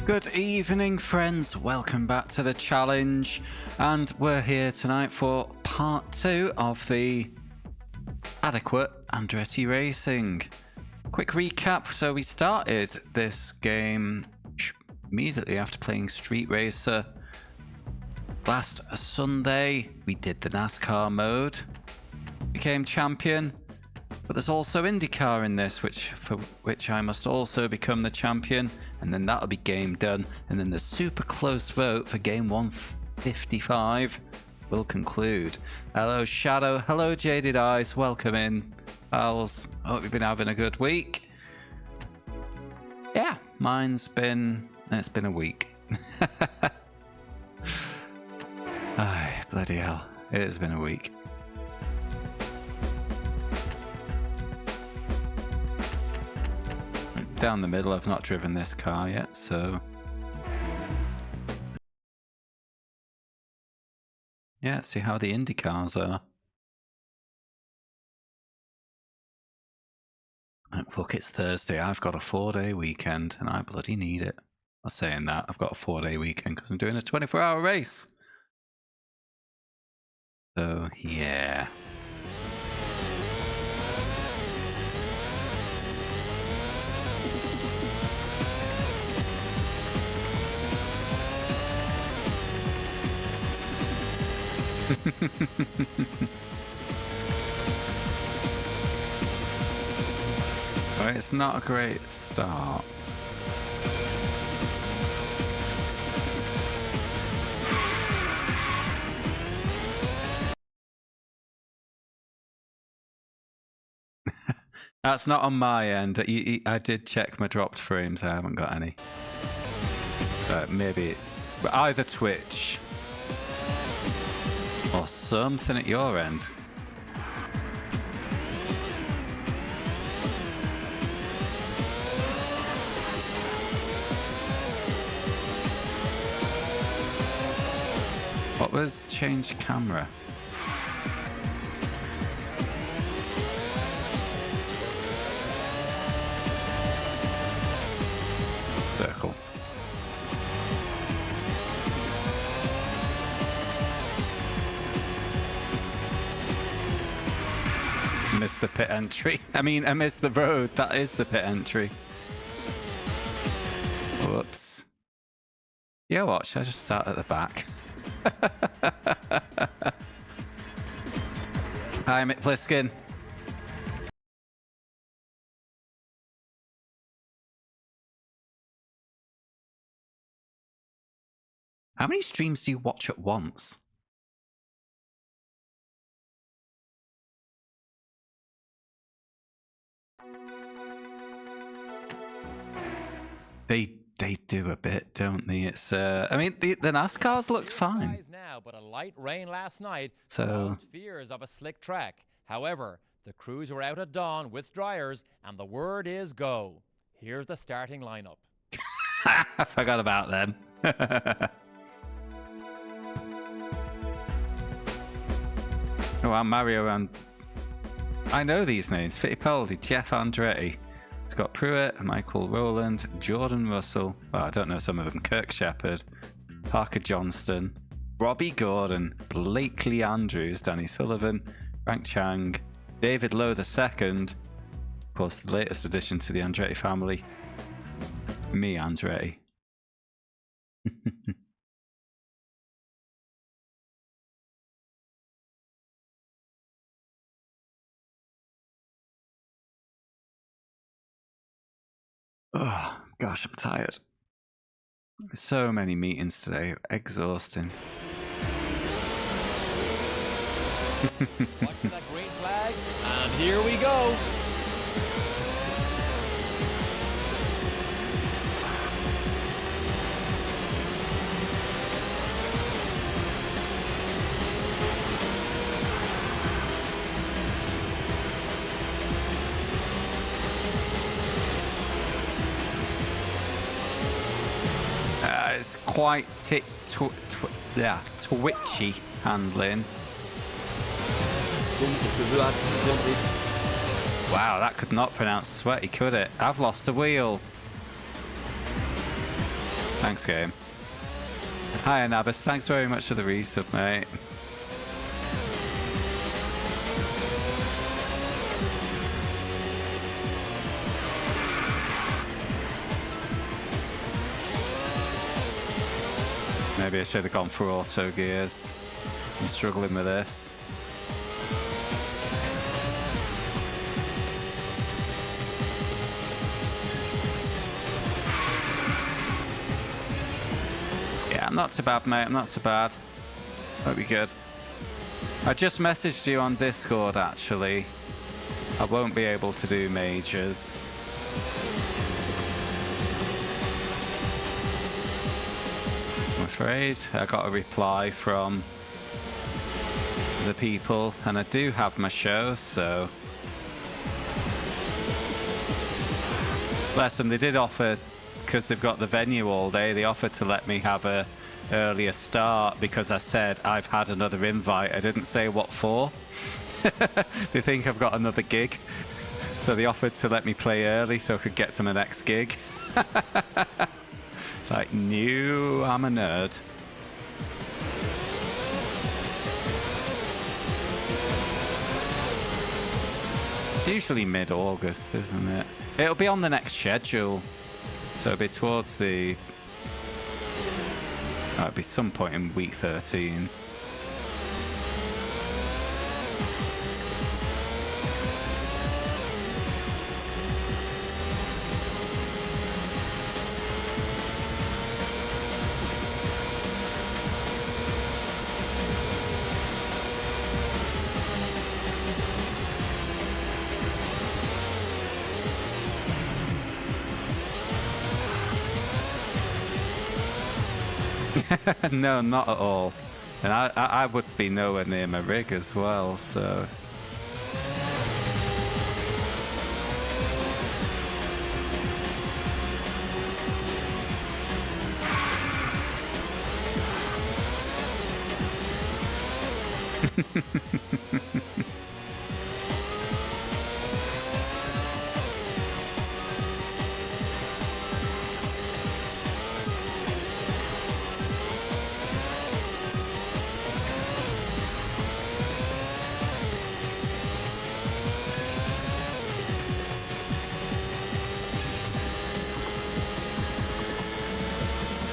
Good evening, friends. Welcome back to the challenge, and we're here tonight for part 2 of the adequate Andretti racing. Quick recap. So we started this game immediately after playing Street Racer last Sunday. We did the NASCAR mode, became champion, but there's also IndyCar in this, for which I must also become the champion, and then that'll be game done. And then the super close vote for game 155 will conclude. Hello Shadow, hello Jaded Eyes, welcome in, pals. Hope you've been having a good week. Yeah, it's been a week. Ay, bloody hell, it has been a week. Down the middle, I've not driven this car yet, so yeah, see how the Indy cars are. Look, it's Thursday. I've got a 4-day weekend and I bloody need it. I'm saying that I've got a 4-day weekend because I'm doing a 24-hour race. So yeah. Well, it's not a great start. That's not on my end. I did check my dropped frames. I haven't got any. Maybe it's either Twitch or something at your end. What was change camera? Circle. Missed the pit entry. I missed the road. That is the pit entry. Whoops. Yeah, watch. I just sat at the back. Hi, Mick Pliskin. How many streams do you watch at once? They do a bit, don't they? It's the NASCARs looked fine. Now, but a light rain last night so caused fears of a slick track. However, the crews were out at dawn with dryers, and the word is go. Here's the starting lineup. I forgot about them. Oh, I'm Mario, and I know these names: Fittipaldi, Jeff Andretti, Scott Pruitt, Michael Rowland, Jordan Russell. Well, I don't know some of them. Kirk Shepard, Parker Johnston, Robbie Gordon, Blakely Andrews, Danny Sullivan, Frank Chang, David Lowe II. Of course, the latest addition to the Andretti family. Me, Andretti. Oh, gosh, I'm tired. So many meetings today. Exhausting. Watch for that green flag, and here we go. It's quite twitchy handling. Wow, that could not pronounce sweaty, could it? I've lost a wheel. Thanks, game. Hi, Anabas. Thanks very much for the resub, mate. Maybe I should have gone for auto gears. I'm struggling with this. Yeah, I'm not too bad, mate. I'm not too bad. That'll be good. I just messaged you on Discord, actually. I won't be able to do majors. I'm afraid I got a reply from the people, and I do have my show, so bless them. They did offer, because they've got the venue all day, they offered to let me have a earlier start because I said I've had another invite. I didn't say what for. They think I've got another gig, so they offered to let me play early so I could get to my next gig. It's like, no, I'm a nerd. It's usually mid-August, isn't it? It'll be on the next schedule, so it'll be towards the... Oh, it'll be some point in week 13. No, not at all. And I would be nowhere near my rig as well, so...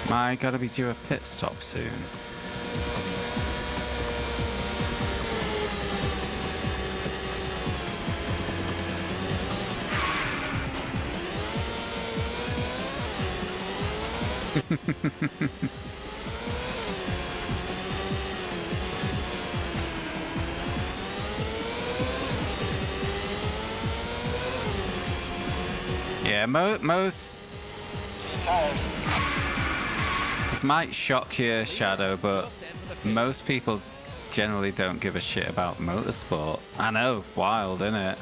I gotta be due a pit stop soon. Yeah, most... This might shock you, Shadow, but most people generally don't give a shit about motorsport. I know, wild, isn't it?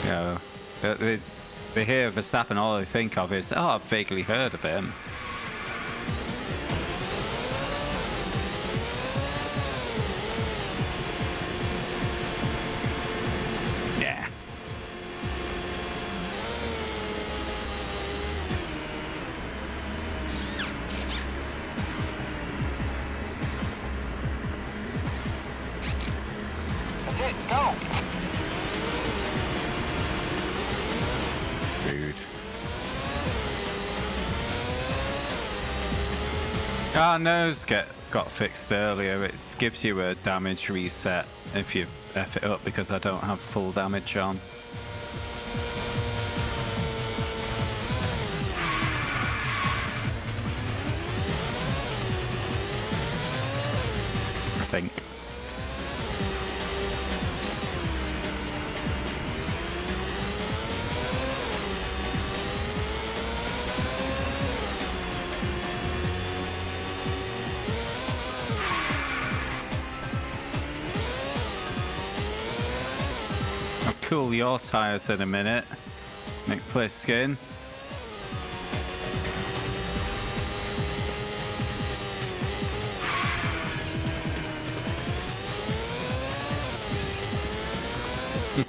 You know, they hear Verstappen, all they think of is, oh, I've vaguely heard of him. Yeah. Go! Rude. Our nose got fixed earlier. It gives you a damage reset if you F it up because I don't have full damage on. I think. I'll cool your tyres in a minute. Make play skin. Oh,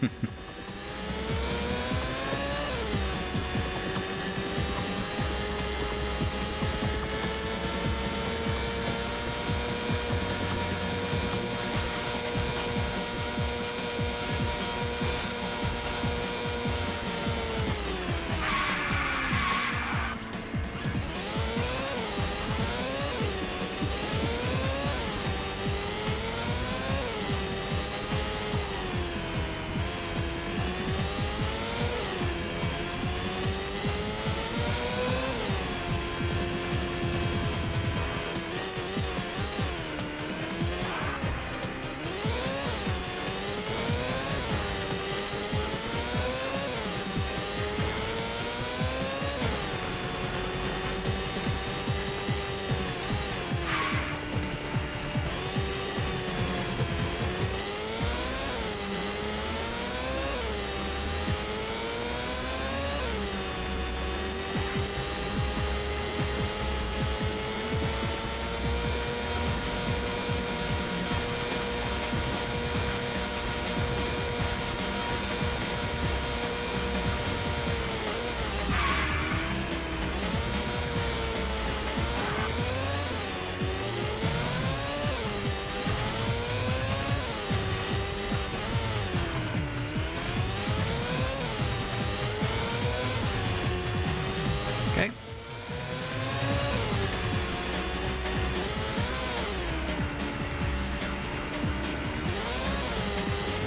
Okay.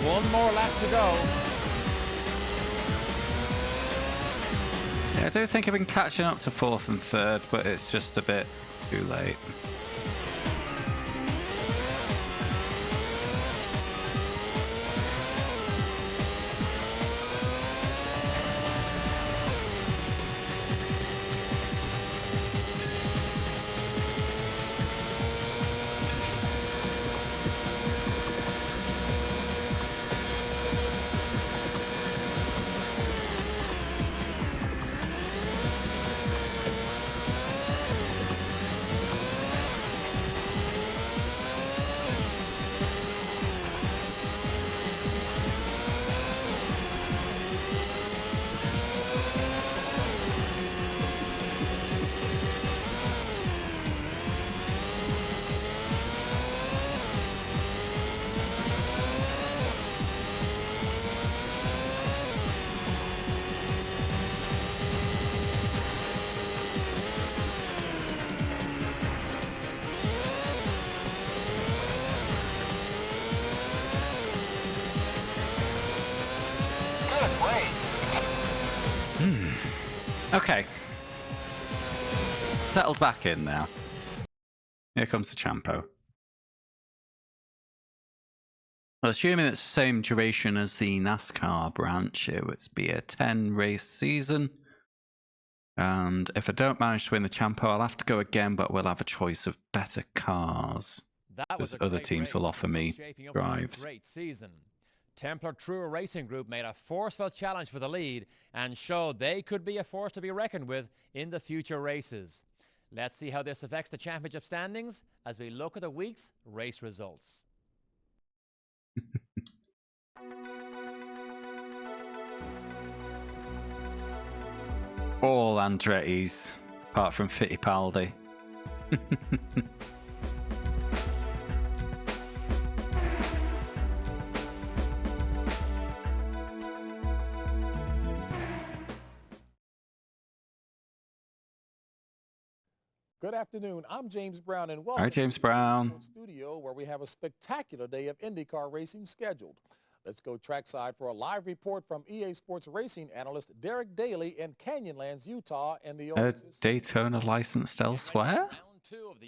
One more lap to go. Yeah, I do think I've been catching up to 4th and 3rd, but it's just a bit too late. Okay. Settled back in now. Here comes the Champo. Well, assuming it's the same duration as the NASCAR branch, it would be a 10-race season. And if I don't manage to win the Champo, I'll have to go again, but we'll have a choice of better cars. Because other teams will offer me drives. Great season. Templar Truer Racing Group made a forceful challenge for the lead and showed they could be a force to be reckoned with in the future races. Let's see how this affects the championship standings as we look at the week's race results. All Andretti's, apart from Fittipaldi. Good afternoon. I'm James Brown, and welcome Hi, James to the Brown. Sports Studio, where we have a spectacular day of IndyCar racing scheduled. Let's go trackside for a live report from EA Sports racing analyst Derek Daly in Canyonlands, Utah, and the Oasis. Daytona licensed elsewhere?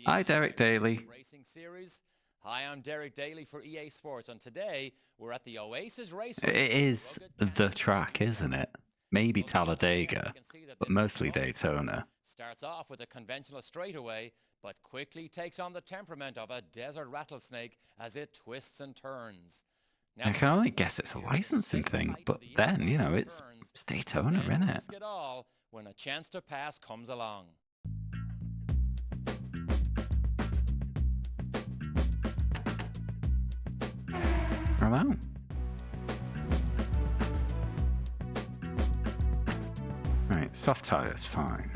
Hi, Derek Daly. Racing Series. Hi, I'm Derek Daly for EA Sports, and today we're at the Oasis Raceway. It is the track, isn't it? Maybe Talladega, but mostly Daytona. Starts off with a conventional straightaway, but quickly takes on the temperament of a desert rattlesnake as it twists and turns. Now, I can only guess it's a licensing thing, but then, you know, it's Daytona, isn't it? Risk it all when a chance to pass comes along. Hello. Right, soft tires, fine.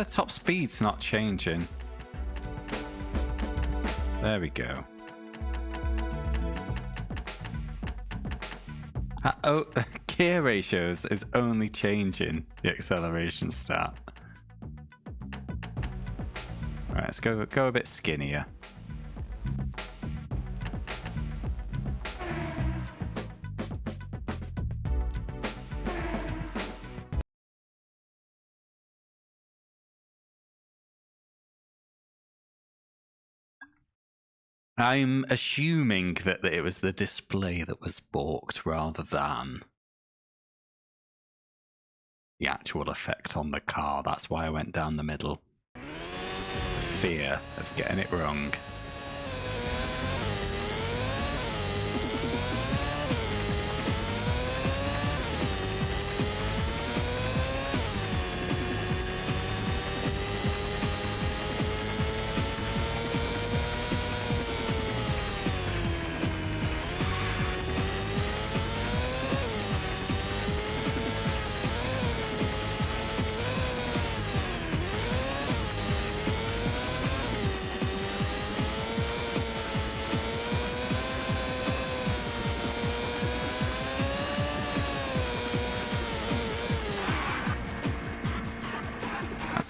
Top speed's not changing. There we go. Oh, gear ratios is only changing the acceleration stat. Right, let's go a bit skinnier. I'm assuming that it was the display that was balked rather than the actual effect on the car. That's why I went down the middle. The fear of getting it wrong.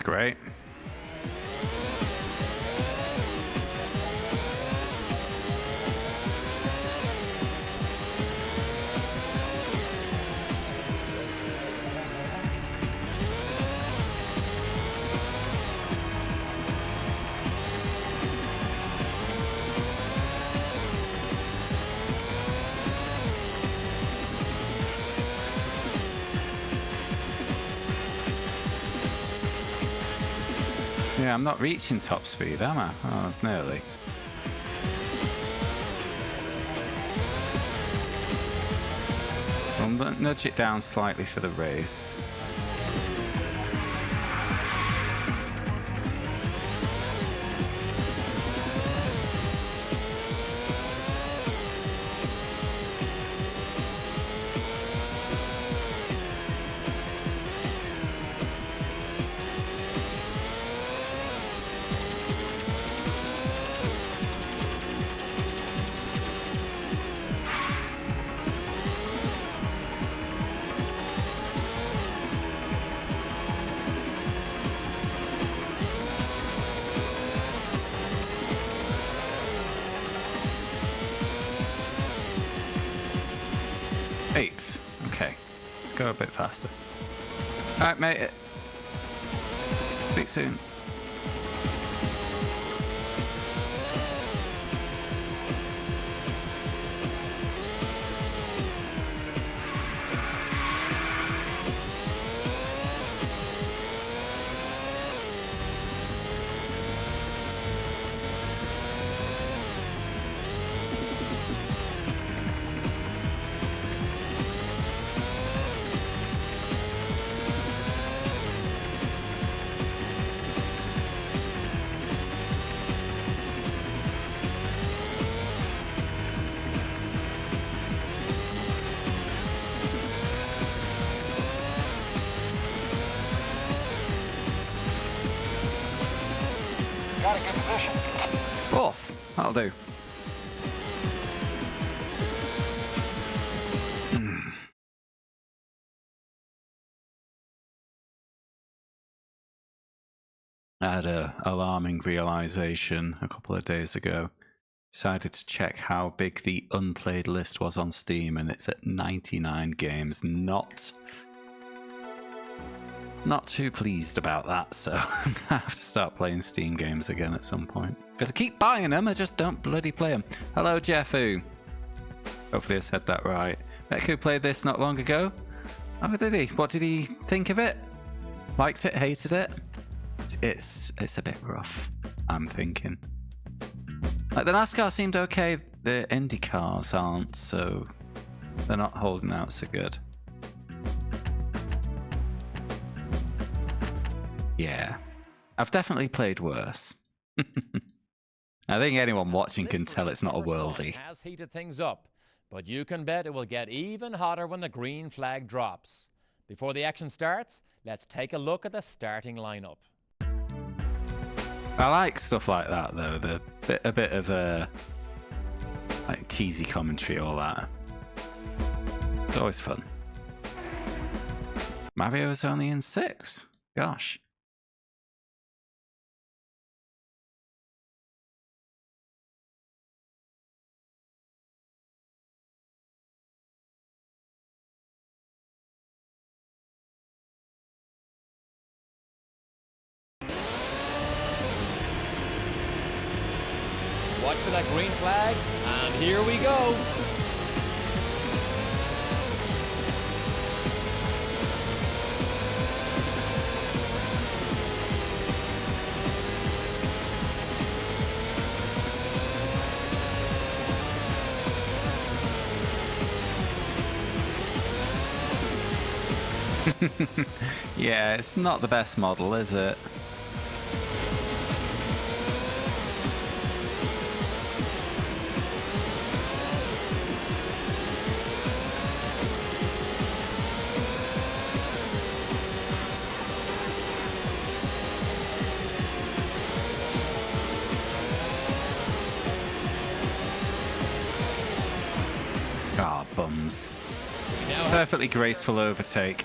great. Yeah, I'm not reaching top speed, am I? Oh, it's nearly. I'll nudge it down slightly for the race. Eighth. Okay. Let's go a bit faster. Alright, mate. Speak soon. Got a good position. Fourth. That'll do. I had an alarming realization a couple of days ago. Decided to check how big the unplayed list was on Steam, and it's at 99 games. Not too pleased about that, so I'm gonna have to start playing Steam games again at some point. Because I keep buying them, I just don't bloody play them. Hello, Jeffu. Hopefully I said that right. Meku played this not long ago. Oh, did he? What did he think of it? Liked it? Hated it? It's a bit rough, I'm thinking. Like, the NASCAR seemed okay, the Indy cars aren't, so they're not holding out so good. Yeah, I've definitely played worse. I think anyone watching can tell it's not a worldie. Has heated things up, but you can bet it will get even hotter when the green flag drops. Before the action starts, let's take a look at the starting lineup. I like stuff like that though, a bit of like cheesy commentary, all that. It's always fun. Mario's only in 6. Gosh. Watch for that green flag, and here we go. Yeah, it's not the best model, is it? Ah, bums. Perfectly graceful overtake.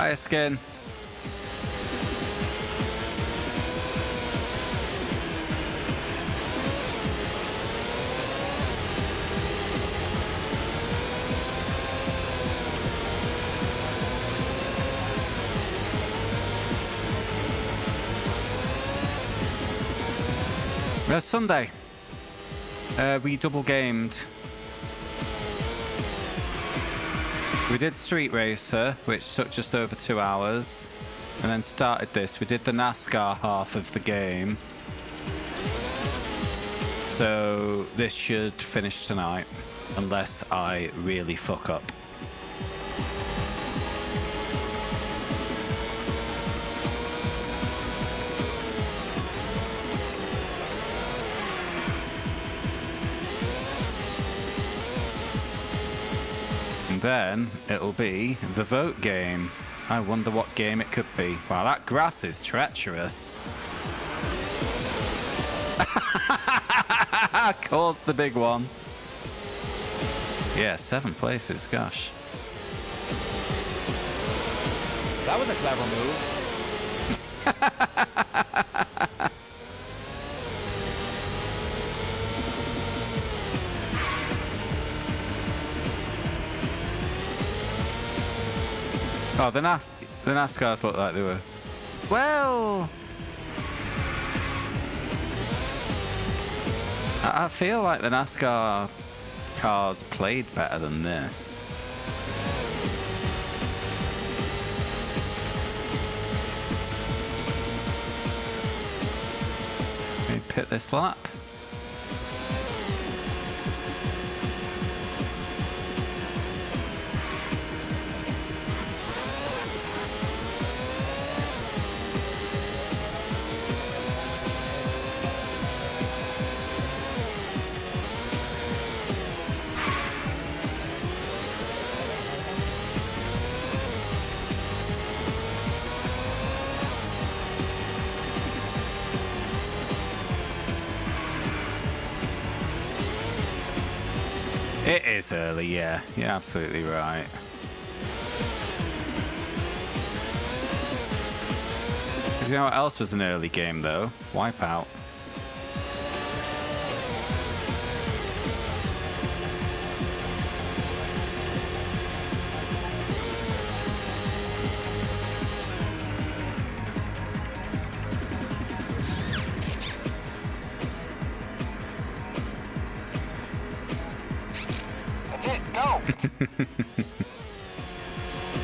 Fire skin. Sunday, we double gamed. We did Street Racer, which took just over 2 hours, and then started this. We did the NASCAR half of the game. So this should finish tonight, unless I really fuck up. Then it'll be the vote game. I wonder what game it could be. Wow, that grass is treacherous. Caused the big one. Yeah, 7 places, gosh. That was a clever move. Oh, the NASCARs looked like they were... Well... I feel like the NASCAR cars played better than this. Let me pit this lap. It is early, yeah. You're absolutely right. You know what else was an early game, though? Wipeout.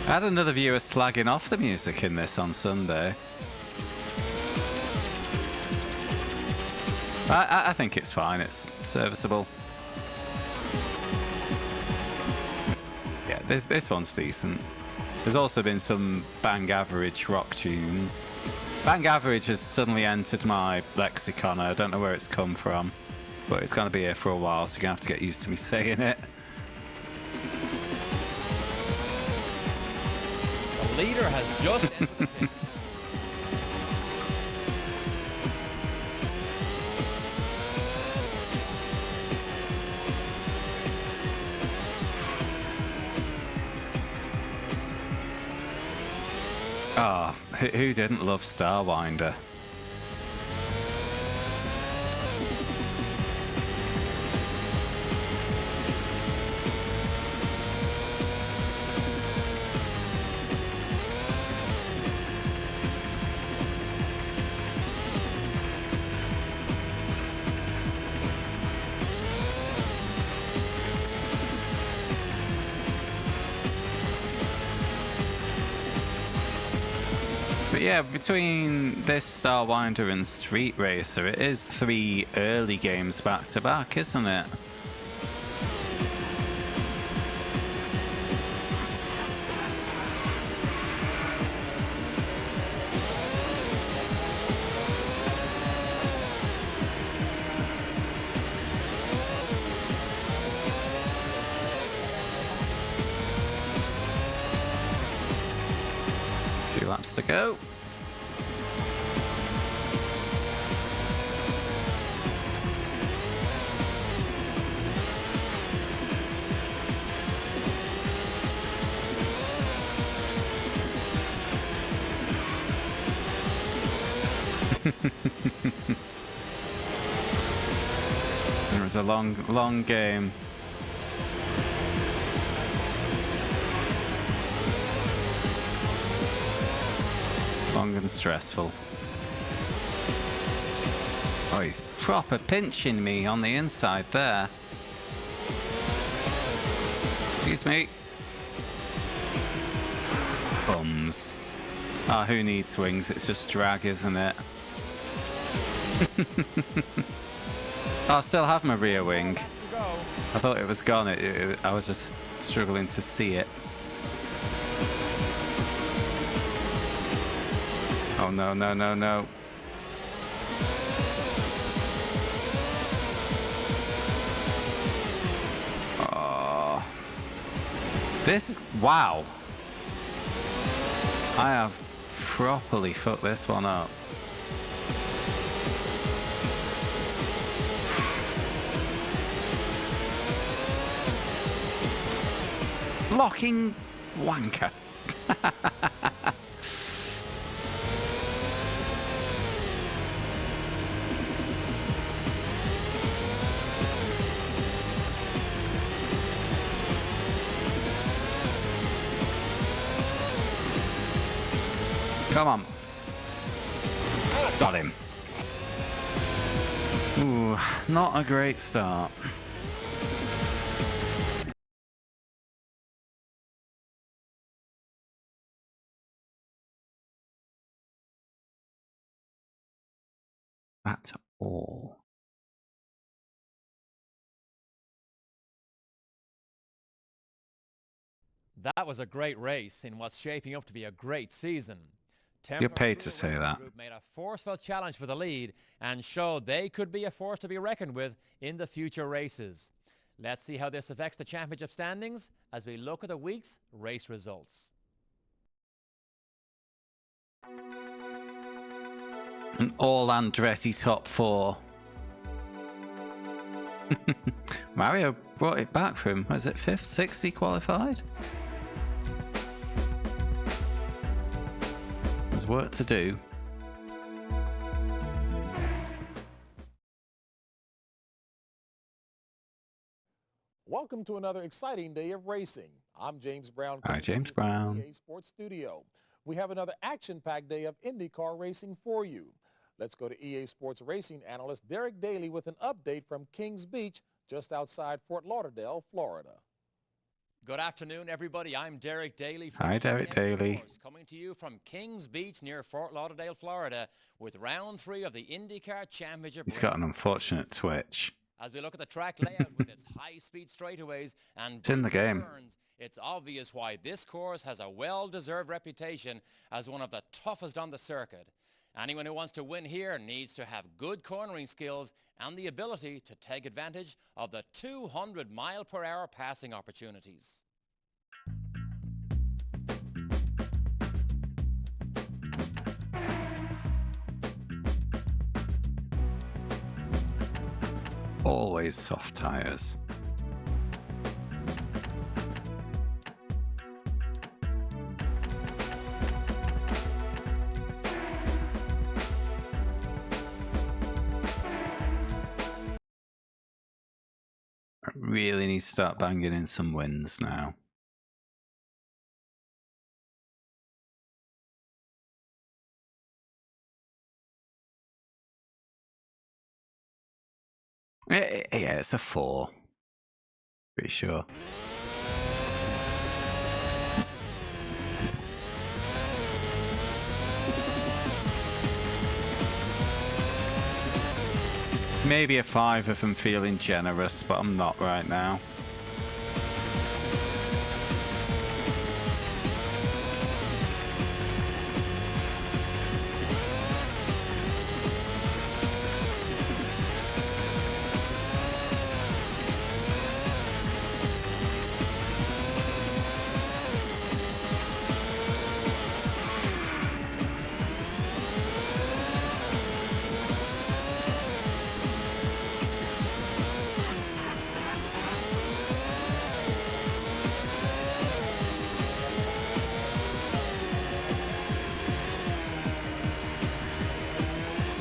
I had another viewer slagging off the music in this on Sunday. I think it's fine, it's serviceable. Yeah, this one's decent. There's also been some bang average rock tunes. Bang average has suddenly entered my lexicon. I don't know where it's come from, but it's going to be here for a while, so you're going to have to get used to me saying it. The leader has just entered the pit. Oh, who didn't love Starwinder? Yeah, between this Starwinder and Street Racer, it is 3 early games back to back, isn't it? Two laps to go. It was a long game. Long and stressful. Oh, he's proper pinching me on the inside there. Excuse me. Bums. Ah, who needs wings? It's just drag, isn't it? I still have my rear wing. I thought it was gone. I was just struggling to see it. Oh no, no, no, no. Oh. This is... Wow. I have properly fucked this one up. Blocking wanker. Come on. Got him. Ooh, not a great start. At all. That was a great race in what's shaping up to be a great season. You're paid to say that. Group made a forceful challenge for the lead and showed they could be a force to be reckoned with in the future races. Let's see how this affects the championship standings as we look at the week's race results. An all Andretti top 4. Mario brought it back for him. Was it 5th, 6th he qualified? There's work to do. Welcome to another exciting day of racing. I'm James Brown. Hi, James Brown. EA Sports Studio. We have another action-packed day of IndyCar racing for you. Let's go to EA Sports Racing analyst Derek Daly with an update from Kings Beach, just outside Fort Lauderdale, Florida. Good afternoon, everybody. I'm Derek Daly from Hi, Derek Daly. Sports, coming to you from Kings Beach near Fort Lauderdale, Florida, with round 3 of the IndyCar Championship. He's got an unfortunate twitch. As we look at the track layout with its high-speed straightaways and It's in the game. turns, it's obvious why this course has a well-deserved reputation as one of the toughest on the circuit. Anyone who wants to win here needs to have good cornering skills and the ability to take advantage of the 200-mile-per-hour passing opportunities. Always soft tires. I really need to start banging in some wins now. Yeah, it's a 4. Pretty sure. Maybe a 5 if I'm feeling generous, but I'm not right now.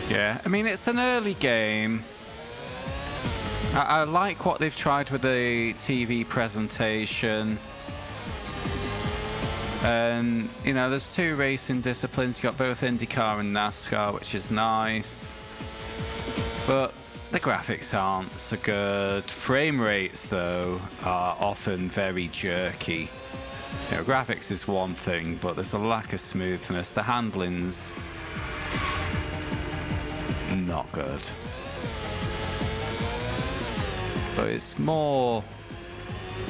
Yeah, I mean, it's an early game. I like what they've tried with the TV presentation. And, you know, there's 2 racing disciplines. You've got both IndyCar and NASCAR, which is nice. But the graphics aren't so good. Frame rates, though, are often very jerky. You know, graphics is one thing, but there's a lack of smoothness. The handling's not good. But it's more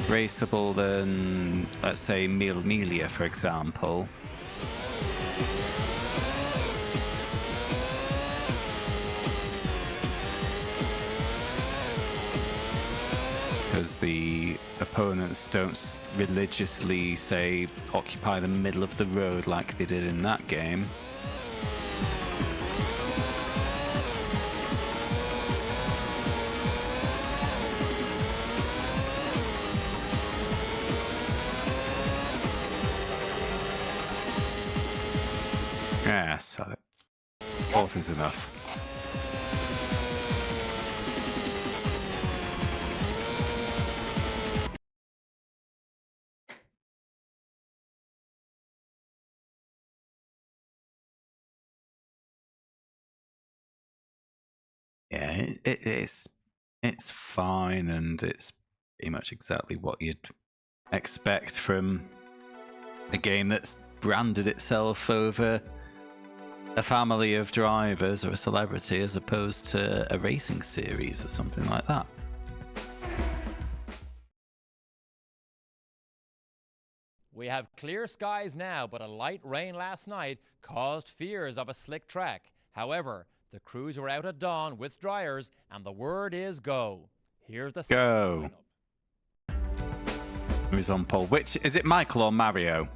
raceable than, let's say, Mille Miglia, for example. Because the opponents don't religiously, say, occupy the middle of the road like they did in that game. Yeah, so 4th is enough. Yeah, it's fine, and it's pretty much exactly what you'd expect from a game that's branded itself over a family of drivers or a celebrity as opposed to a racing series or something like that. We have clear skies now, but a light rain last night caused fears of a slick track. However, the crews were out at dawn with dryers, and the word is go. Here's the Go. Who's on pole? Which is it, Michael or Mario?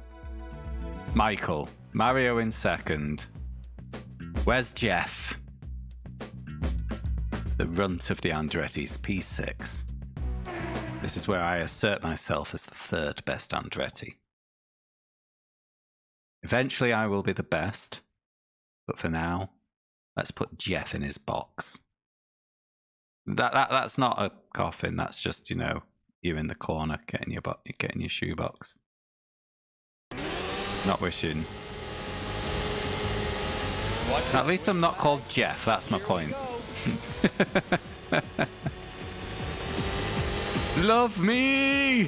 Michael. Mario in second. Where's Jeff? The runt of the Andretti's, P6. This is where I assert myself as the 3rd best Andretti. Eventually I will be the best, but for now, let's put Jeff in his box. That's not a coffin, that's just, you know, you in the corner getting your shoebox. Not wishing. At least I'm not called Jeff, that's my point. Love me!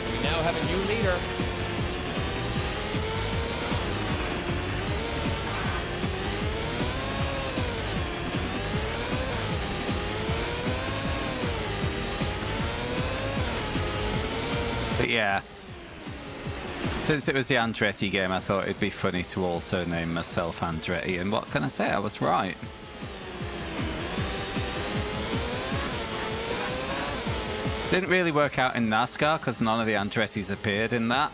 We now have a new leader. But yeah, since it was the Andretti game, I thought it'd be funny to also name myself Andretti, and what can I say? I was right. Didn't really work out in NASCAR because none of the Andrettis appeared in that.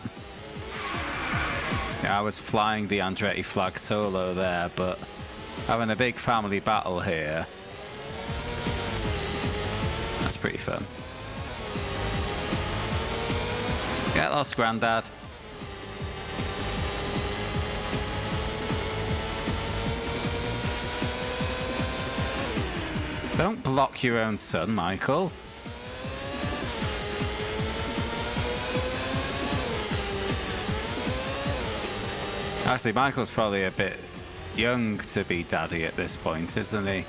Yeah, I was flying the Andretti flag solo there, but having a big family battle here, that's pretty fun. Get lost, Grandad. Don't block your own son, Michael. Actually, Michael's probably a bit young to be daddy at this point, isn't he?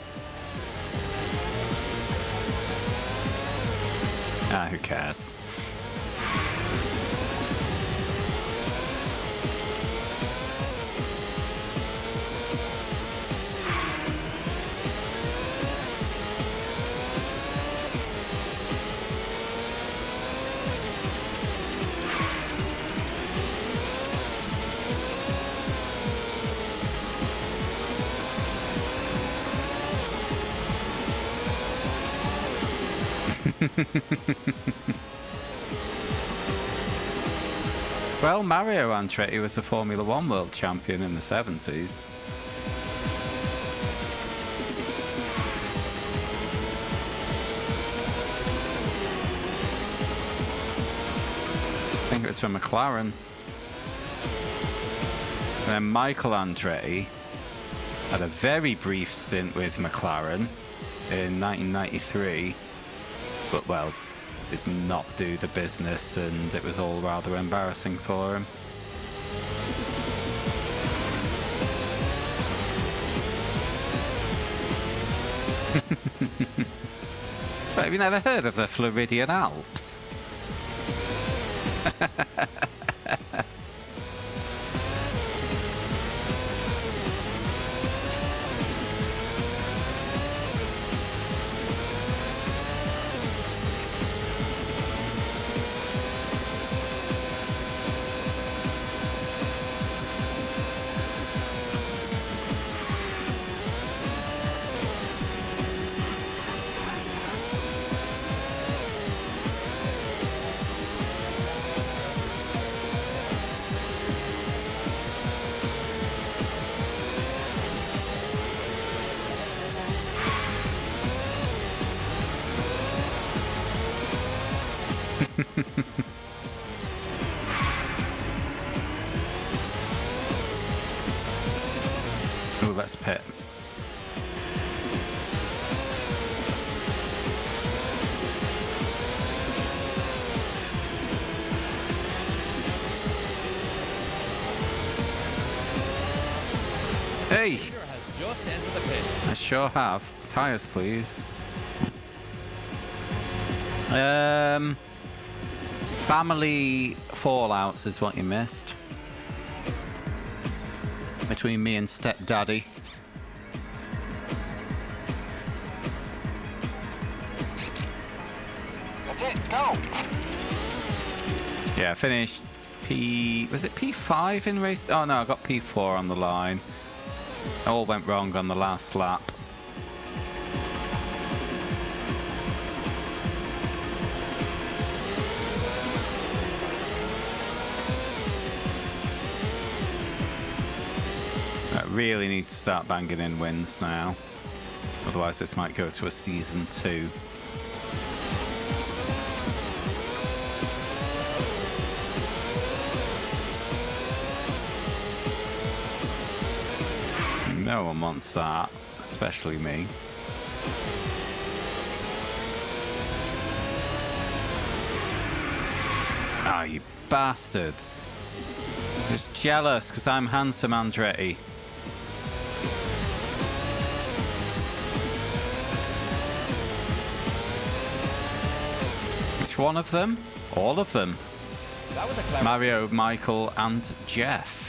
Ah, who cares? Well, Mario Andretti was the Formula One world champion in the 70s. I think it was for McLaren. And then Michael Andretti had a very brief stint with McLaren in 1993, but well, did not do the business, and it was all rather embarrassing for him. But have you never heard of the Floridian Alps? Oh, let's pit. Hey! Has just entered the pit. I sure have. Tires, please. Family fallouts is what you missed. Between me and stepdaddy. That's it, go! Yeah, I finished was it P5 in race? Oh no, I got P4 on the line. It all went wrong on the last lap. I really need to start banging in wins now. Otherwise this might go to a season 2. No one wants that, especially me. Ah, you bastards. Just jealous because I'm handsome Andretti. Which one of them? All of them. That was a clever. Mario, Michael, and Jeff.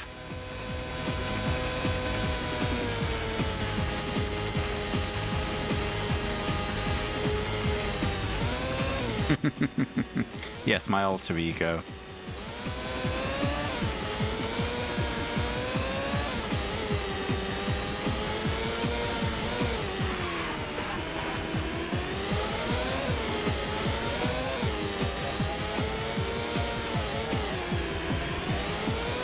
Yes, my alter ego.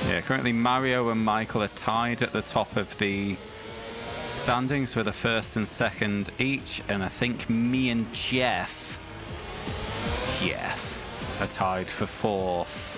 Yeah, currently Mario and Michael are tied at the top of the standings with a first and second each, and I think me and Jeff are tied for fourth.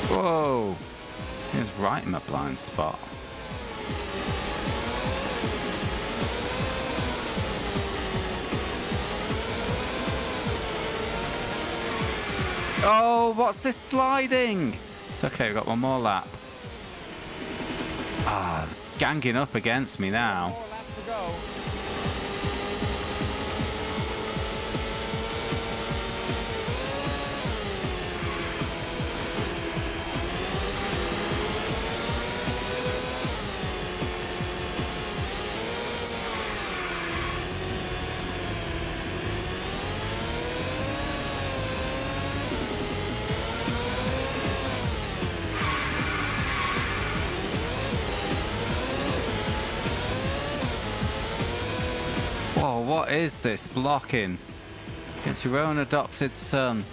Whoa! He was right in the blind spot. Oh, what's this sliding? It's okay, we've got one more lap. Ah, ganging up against me now. 4 laps to go. what is this blocking against your own adopted son?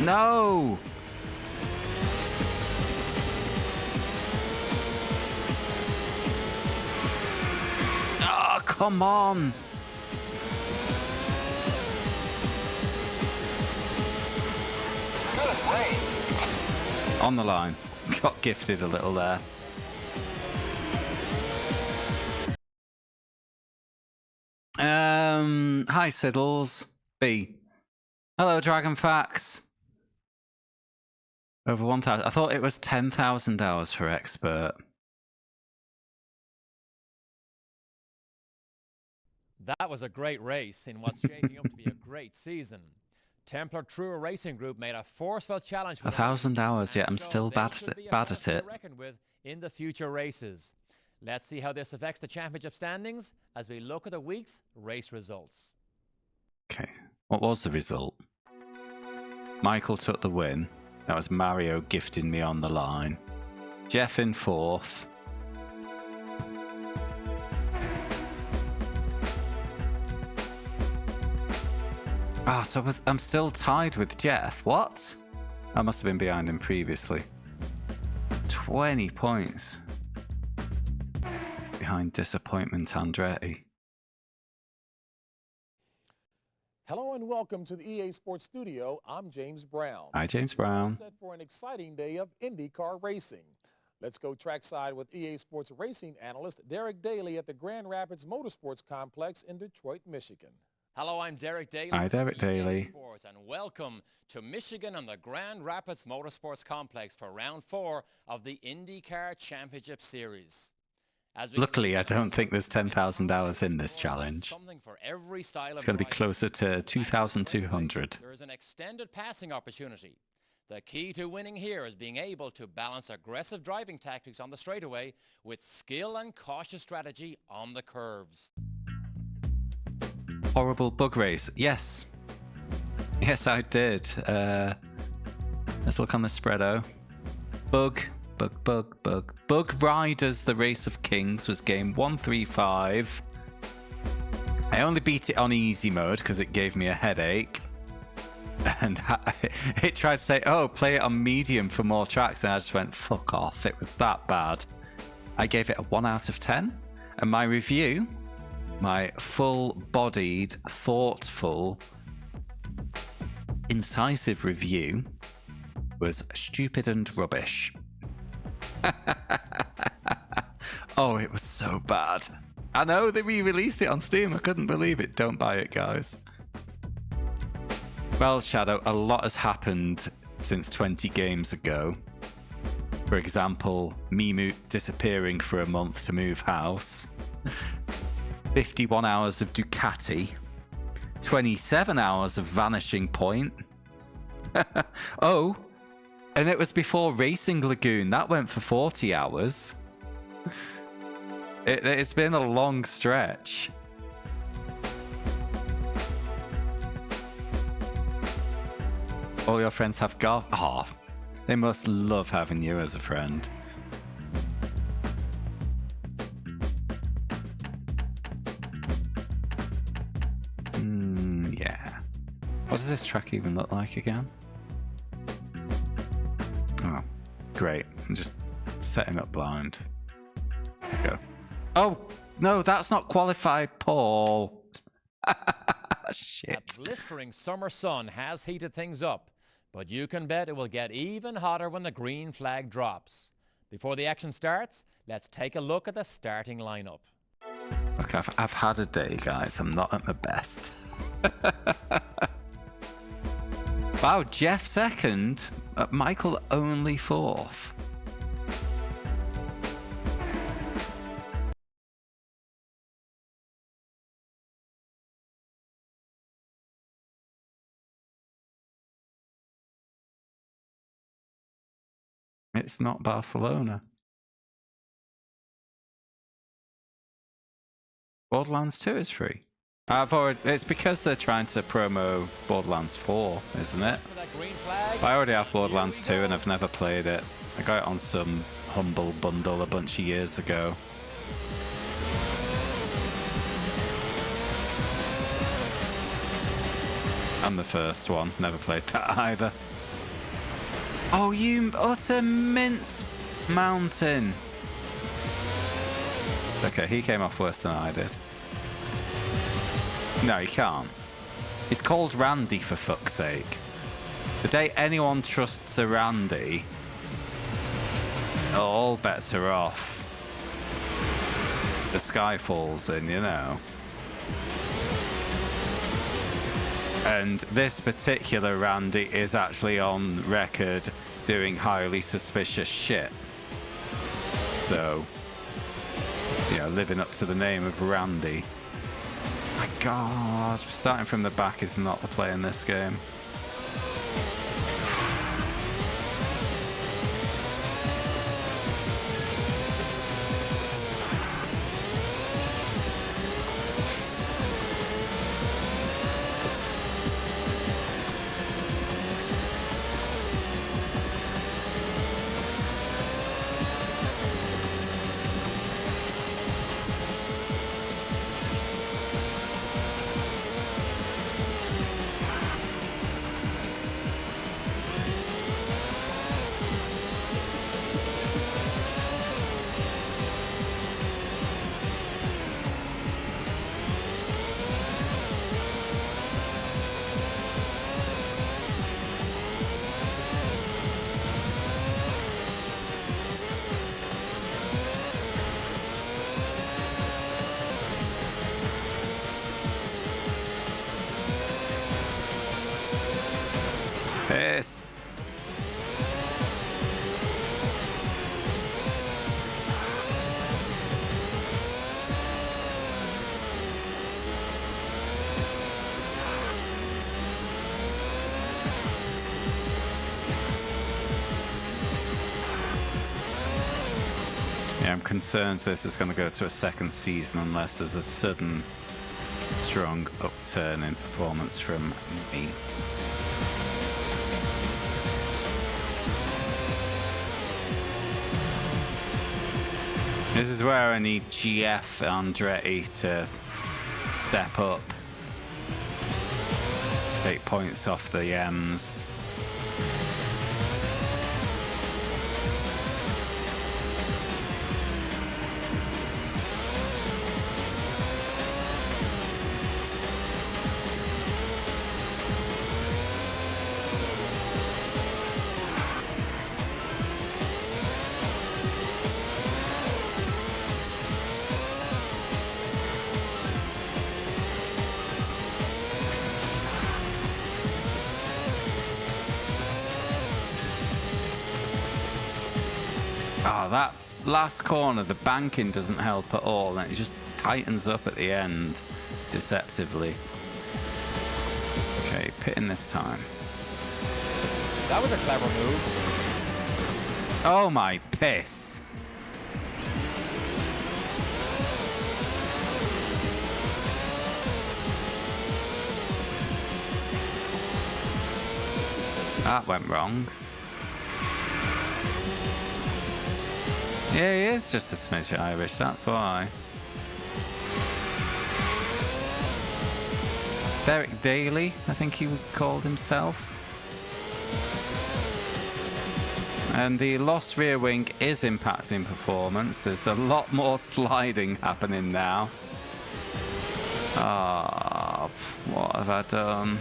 No! Oh, come on! On the line. Got gifted a little there. Hi Siddles. B. Hello Dragonfax. Over 1,000. I thought it was 10,000 hours for expert. That was a great race in what's shaping up to be a great season. Templar Truer Racing Group made a forceful challenge for 1,000 hours, yet I'm still bad at it. Reckoned with in the future races. Let's see how this affects the championship standings as we look at the week's race results. Okay, what was the result? Michael took the win. That was Mario gifting me on the line. Jeff in 4th. Ah, so I'm still tied with Jeff. What? I must have been behind him previously. 20 points. Behind disappointment Andretti. Hello and welcome to the EA Sports Studio. I'm James Brown. Hi, James Brown. We're set for an exciting day of IndyCar racing. Let's go trackside with EA Sports racing analyst Derek Daly at the Grand Rapids Motorsports Complex in Detroit, Michigan. Hello, I'm Derek Daly. Hi, Derek Daly. Sports, and welcome to Michigan and the Grand Rapids Motorsports Complex for round 4 of the IndyCar Championship Series. Luckily, I don't think there's 10,000 hours in this challenge. Something for every style of it's going to be closer to 2,200. There is an extended passing opportunity. The key to winning here is being able to balance aggressive driving tactics on the straightaway with skill and cautious strategy on the curves. Horrible bug race. Yes. Yes, I did. Let's look on the spreado. Bug Riders, the Race of Kings was game 135. I only beat it on easy mode because it gave me a headache. And it tried to say, oh, play it on medium for more tracks. And I just went, fuck off. It was that bad. I gave it a 1 out of 10. And my review, my full-bodied, thoughtful, incisive review was stupid and rubbish. Oh, it was so bad. I know they re-released it on Steam. I couldn't believe it. Don't buy it, guys. Well, Shadow, a lot has happened since 20 games ago. For example, Mimu disappearing for a month to move house. 51 hours of Ducati. 27 hours of Vanishing Point. Oh, and it was before Racing Lagoon. That went for 40 hours. It's been a long stretch. All your friends have golf. Oh, they must love having you as a friend. Yeah. What does this track even look like again? Oh, great. I'm just setting up blind. Go. Oh, no, that's not qualified, Paul. Shit. A blistering summer sun has heated things up, but you can bet it will get even hotter when the green flag drops. Before the action starts, let's take a look at the starting lineup. Look, I've had a day, guys. I'm not at my best. Wow, Jeff second, Michael only 4th. It's not Barcelona. Borderlands 2 is free. It's because they're trying to promo Borderlands 4, isn't it? I already have Borderlands 2 and I've never played it. I got it on some Humble Bundle a bunch of years ago. And the first one. Never played that either. Oh, you utter mince mountain. Okay, he came off worse than I did. No, he can't. He's called Randy, for fuck's sake. The day anyone trusts a Randy, all bets are off. The sky falls in, you know. And this particular Randy is actually on record doing highly suspicious shit. So, yeah, living up to the name of Randy. My God, starting from the back is not the play in this game. Piss. Yeah, I'm concerned this is going to go to a second season unless there's a sudden strong upturn in performance from me. This is where I need GF Andretti to step up. Take points off the M's. Oh, that last corner, the banking doesn't help at all, and it just tightens up at the end deceptively. Okay, pitting this time. That was a clever move. Oh my piss. That went wrong. Yeah, he is just a smidge Irish, that's why. Derek Daly, I think he called himself. And the lost rear wing is impacting performance. There's a lot more sliding happening now. Ah, what have I done?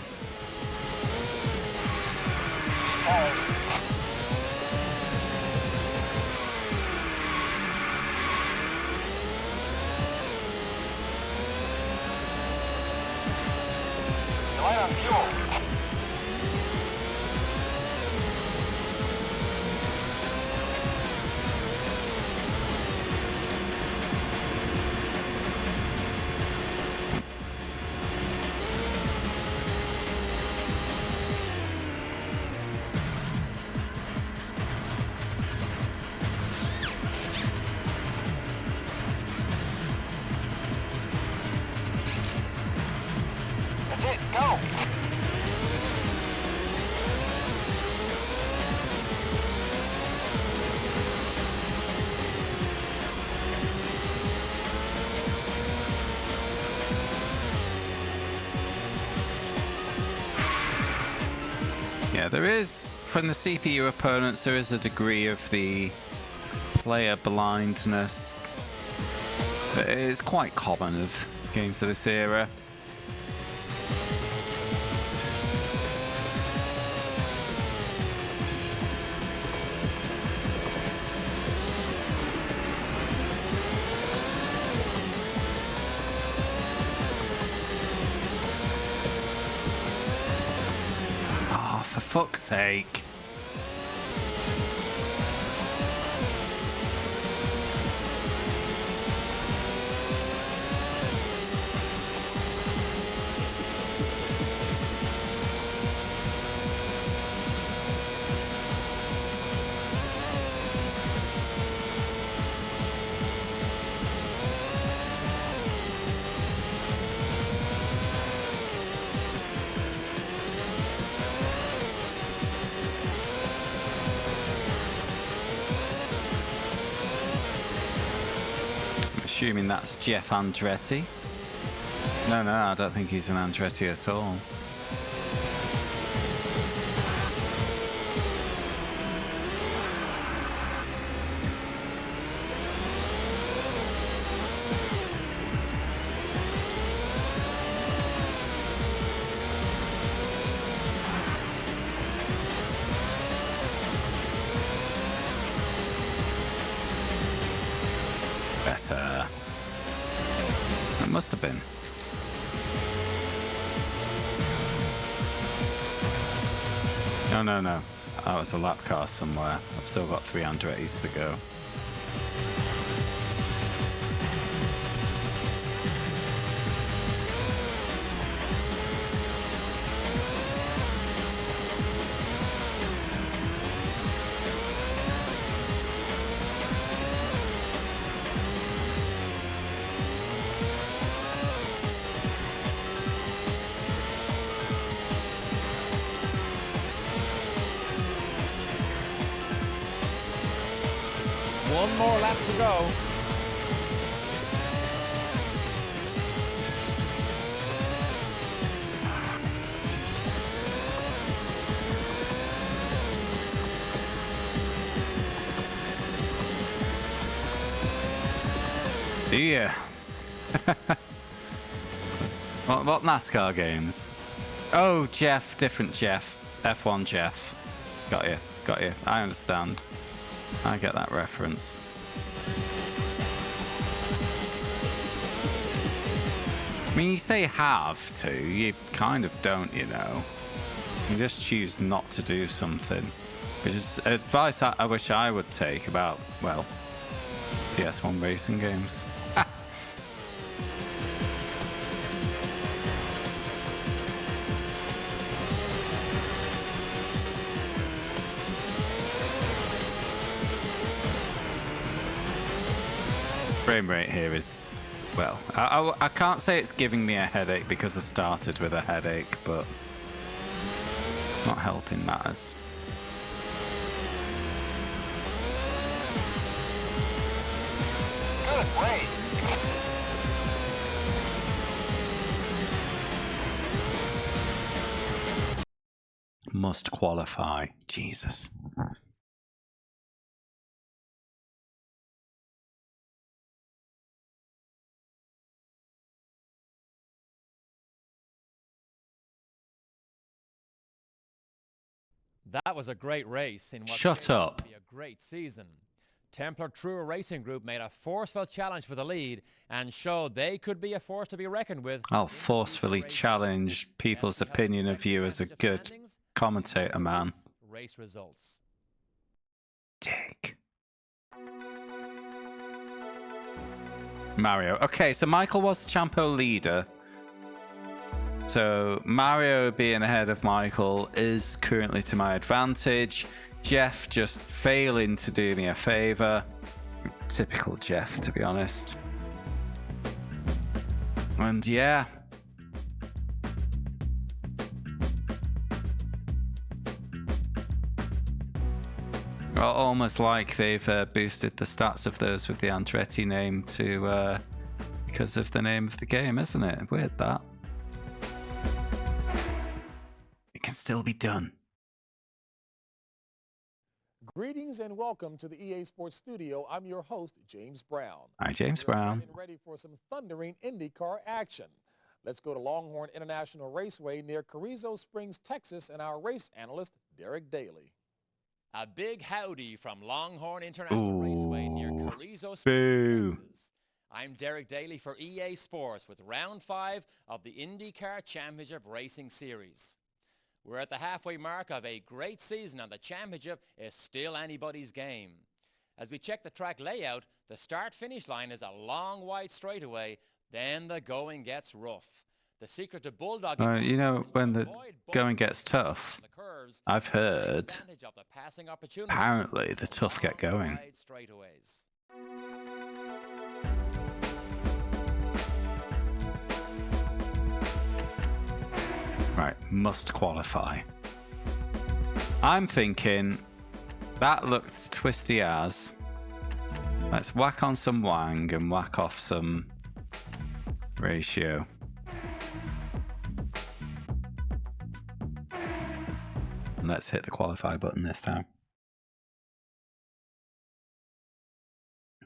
Yeah, there is, from the CPU opponents, there is a degree of the player blindness that is quite common of games of this era. Oh, for fuck's sake. Assuming that's Jeff Andretti. No, I don't think he's an Andretti at all. Better. It must have been. No. That was a lap car somewhere. I've still got 3 Andrettis to go. One more lap to go. Yeah. What NASCAR games? Oh, Jeff, different Jeff. F1 Jeff. Got you. I understand. I get that reference. I mean, you say have to, you kind of don't, you know. You just choose not to do something. Which is advice I wish I would take about, well, PS1 racing games. Frame rate here is, well, I can't say it's giving me a headache because I started with a headache, but it's not helping matters. Good race. Must qualify. Jesus. That was a great race in what Shut turned out up. to be a great season. Templar Truer Racing Group made a forceful challenge for the lead and showed they could be a force to be reckoned with. I'll forcefully challenge people's opinion of you as a good commentator, man. Race results. Dick. Mario. Okay, so Michael was the Champo leader. So Mario being ahead of Michael is currently to my advantage. Jeff just failing to do me a favor. Typical Jeff, to be honest. And yeah. Well, almost like they've boosted the stats of those with the Andretti name to because of the name of the game, isn't it? Weird that. It can still be done. Greetings and welcome to the EA Sports Studio. I'm your host, James Brown. Hi, James We're Brown. set and ready for some thundering IndyCar action. Let's go to Longhorn International Raceway near Carrizo Springs, Texas, and our race analyst, Derek Daly. A big howdy from Longhorn International Raceway near Carrizo Boo. Springs, Texas. I'm Derek Daly for EA Sports with Round 5 of the IndyCar Championship Racing Series. We're at the halfway mark of a great season and the championship is still anybody's game. As we check the track layout, the start-finish line is a long wide straightaway, then the going gets rough. The secret to bulldogging You know, when the going gets tough, I've heard, apparently the tough get going. Right, must qualify. I'm thinking that looked twisty as. Let's whack on some wang and whack off some ratio. And let's hit the qualify button this time.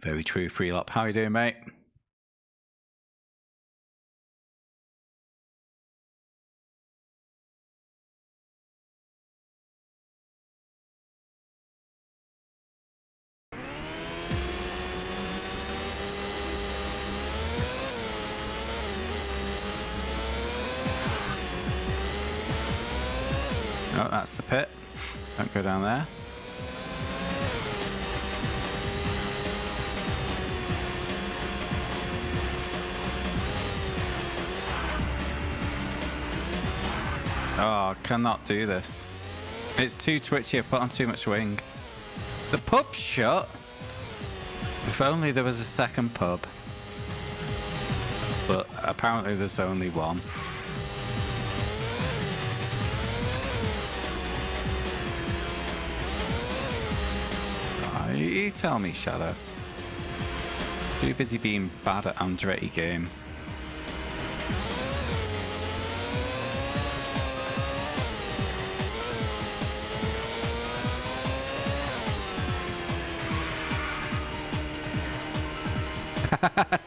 Very true, free lap. How you doing, mate? Oh, that's the pit. Don't go down there. Oh, I cannot do this. It's too twitchy. I put on too much wing. The pub's shut. If only there was a second pub. But apparently there's only one. You tell me, Shadow. Too busy being bad at Andretti game.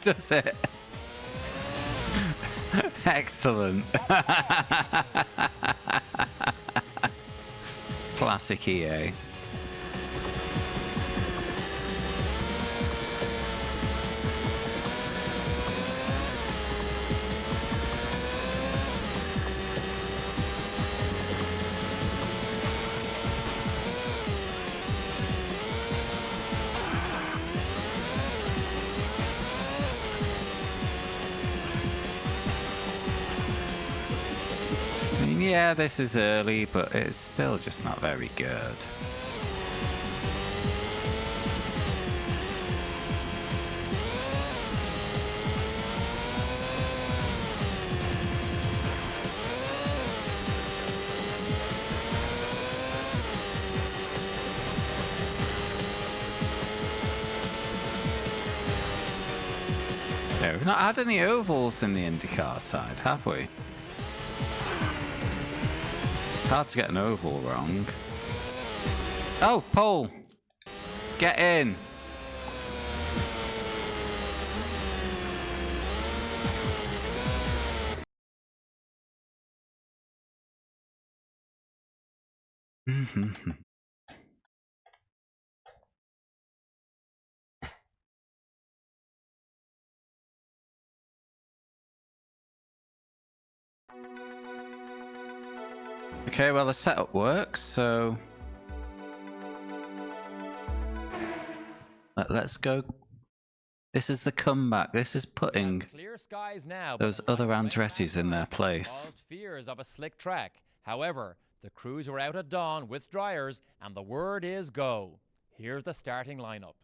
Does it? Excellent. Classic EA. Yeah, this is early, but it's still just not very good. Yeah, we've not had any ovals in the IndyCar side, have we? Hard to get an oval wrong. Oh, pole! Get in! Okay, well the setup works, so let's go. This is the comeback. This is putting those other Andrettis in their place. Fears of a slick track. However, the crews are out at dawn with dryers, and the word is go. Here's the starting lineup.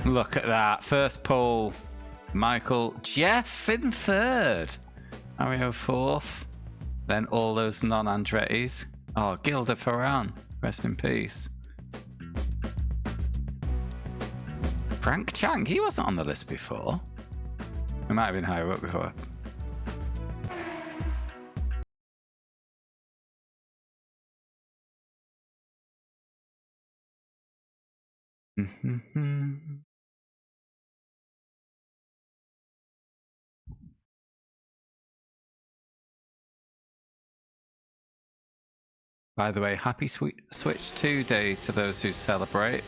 Look at that. First pole, Michael. Jeff in third. Mario fourth. Then all those non-Andrettis. Oh, Gilda Ferran. Rest in peace. Frank Chang. He wasn't on the list before. He might have been higher up before. By the way, happy Switch 2 Day to those who celebrate.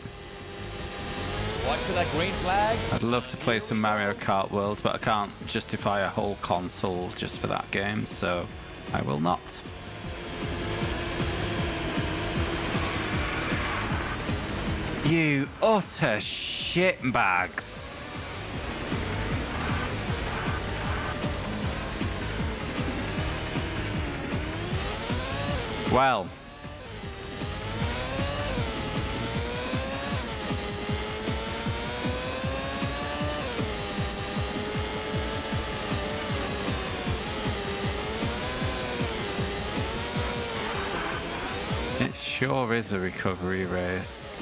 Watch for that green flag. I'd love to play some Mario Kart World, but I can't justify a whole console just for that game, so I will not. You utter shitbags. Well. It sure is a recovery race.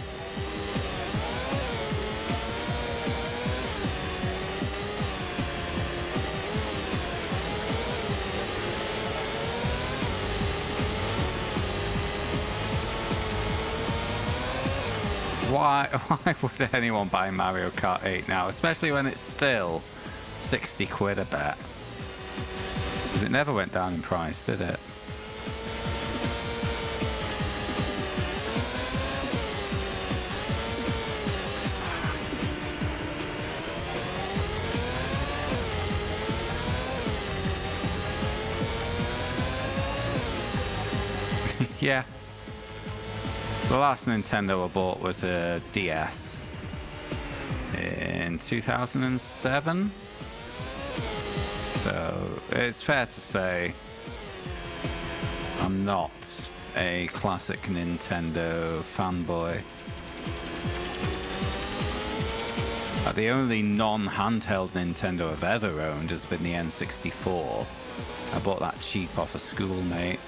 Why would anyone buy Mario Kart 8 now? Especially when it's still 60 quid a bet. Because it never went down in price, did it? Yeah. The last Nintendo I bought was a DS in 2007. So it's fair to say I'm not a classic Nintendo fanboy. The only non-handheld Nintendo I've ever owned has been the N64. I bought that cheap off a schoolmate.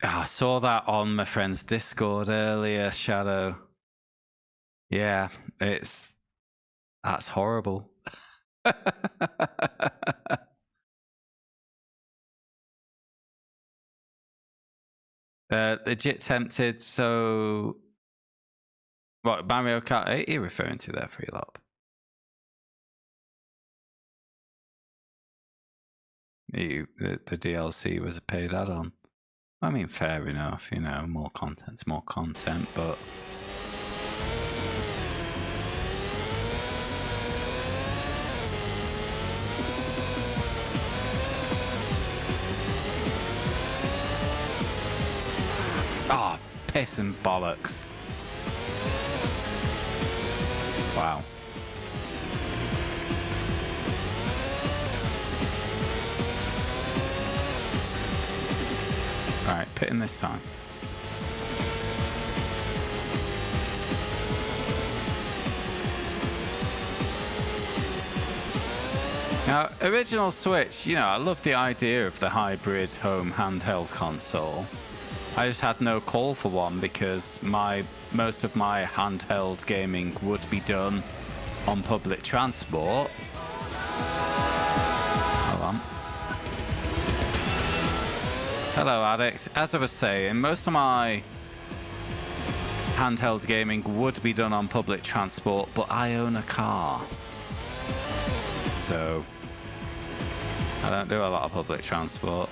I saw that on my friend's Discord earlier, Shadow. Yeah, that's horrible. Legit tempted, so what Mario Kart 8 are you referring to there, Freelop? The DLC was a paid add-on. I mean, fair enough, you know, more content's more content, but... Ah, oh, piss and bollocks. Wow. Alright, pitting this time. Now, original Switch, you know, I love the idea of the hybrid home handheld console. I just had no call for one because most of my handheld gaming would be done on public transport. Hold on. Hello, Addicts. As I was saying, most of my handheld gaming would be done on public transport, but I own a car. So, I don't do a lot of public transport.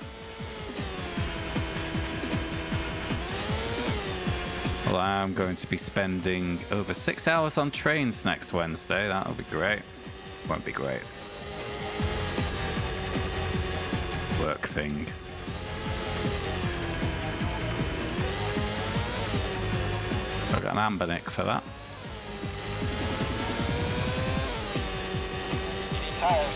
Well, I am going to be spending over 6 hours on trains next Wednesday. That'll be great. Won't be great. Work thing. I've got an amber nick for that. Tires.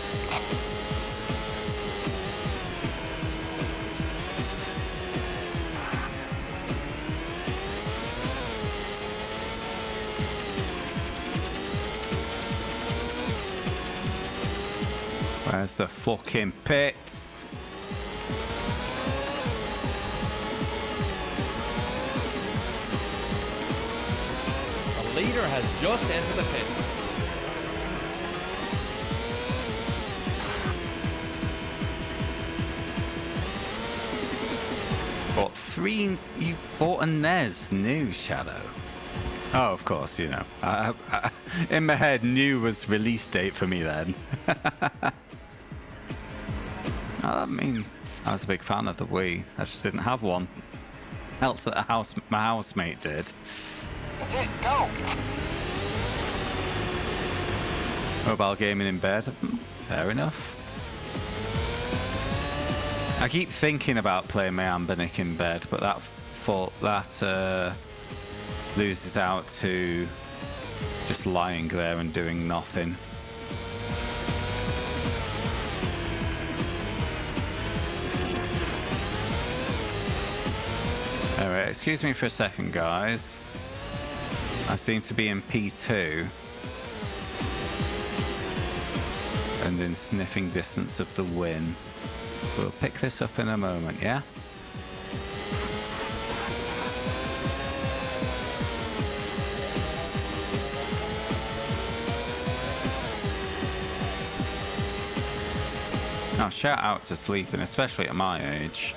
Where's the fucking pits? The leader has just entered the pits. Bought three. You bought a NES new Shadow. Oh, of course, you know. In my head, new was release date for me then. I mean, I was a big fan of the Wii. I just didn't have one. Else that my housemate did. Okay, go. Mobile gaming in bed. Fair enough. I keep thinking about playing my Ambinic in bed, but that loses out to just lying there and doing nothing. Alright, excuse me for a second, guys. I seem to be in P2 and in sniffing distance of the win. We'll pick this up in a moment, yeah? Now, shout out to sleeping, especially at my age.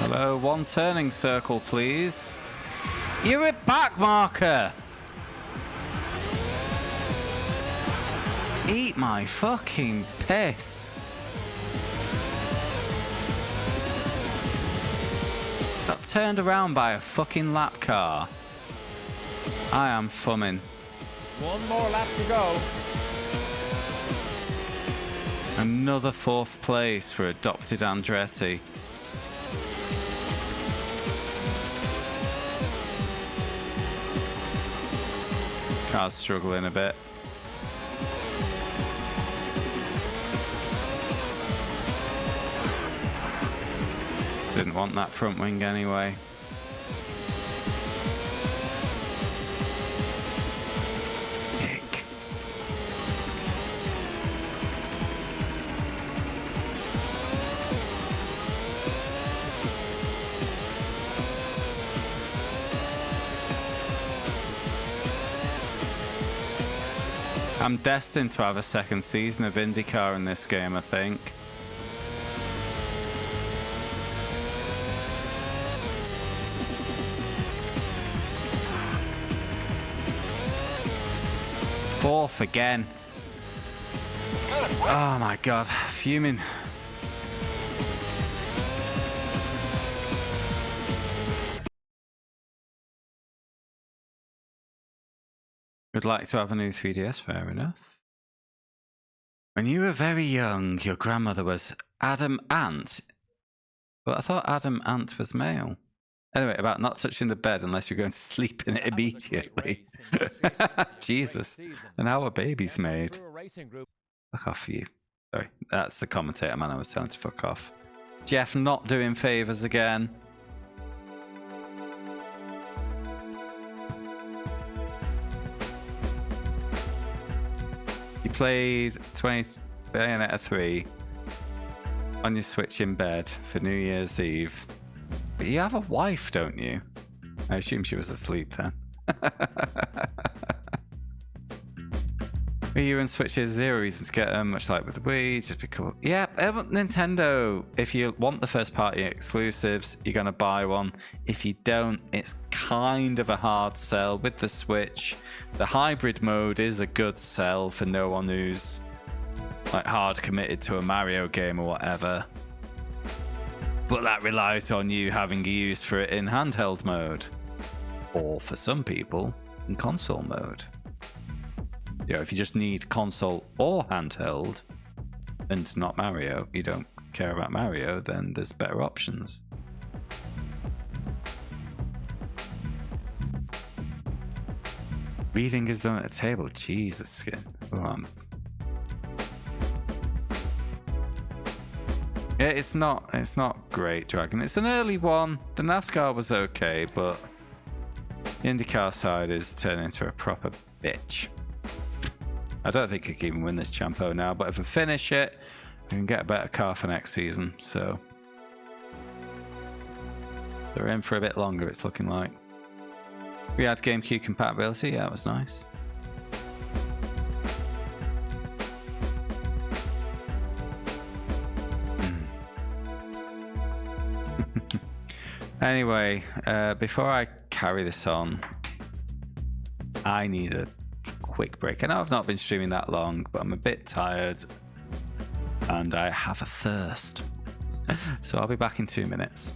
Hello, one turning circle, please. You're a back marker. Eat my fucking piss. Got turned around by a fucking lap car. I am fumming. One more lap to go. Another 4th place for adopted Andretti. Car's struggling a bit. Didn't want that front wing anyway. Dick. I'm destined to have a second season of IndyCar in this game, I think. Fourth again. Oh my god, fuming. Would like to have a new 3DS, fair enough. When you were very young, your grandmother was Adam Ant. But I thought Adam Ant was male. Anyway, about not touching the bed unless you're going to sleep in it immediately. Jesus. And how a baby's made. Fuck off you. Sorry, that's the commentator man I was telling to fuck off. Jeff not doing favours again. He plays 20 Bayonetta 3 on your Switch in bed for New Year's Eve. But you have a wife, don't you? I assume she was asleep then. Wii U and Switch is zero reason to get them, much like with the Wii, just because... Yeah, Nintendo, if you want the first party exclusives, you're going to buy one. If you don't, it's kind of a hard sell with the Switch. The hybrid mode is a good sell for no one who's like hard committed to a Mario game or whatever. But that relies on you having a use for it in handheld mode. Or for some people, in console mode. You know, if you just need console or handheld and not Mario, you don't care about Mario, then there's better options. Reading is done at a table. Jesus. Yeah, it's not great, Dragon. It's an early one. The NASCAR was okay, but the IndyCar side is turning into a proper bitch. I don't think I can even win this Champo now, but if I finish it, I can get a better car for next season. So they're in for a bit longer, it's looking like. We had GameCube compatibility. Yeah, that was nice. Anyway, before I carry this on, I need a quick break. I know I've not been streaming that long, but I'm a bit tired and I have a thirst. So I'll be back in 2 minutes.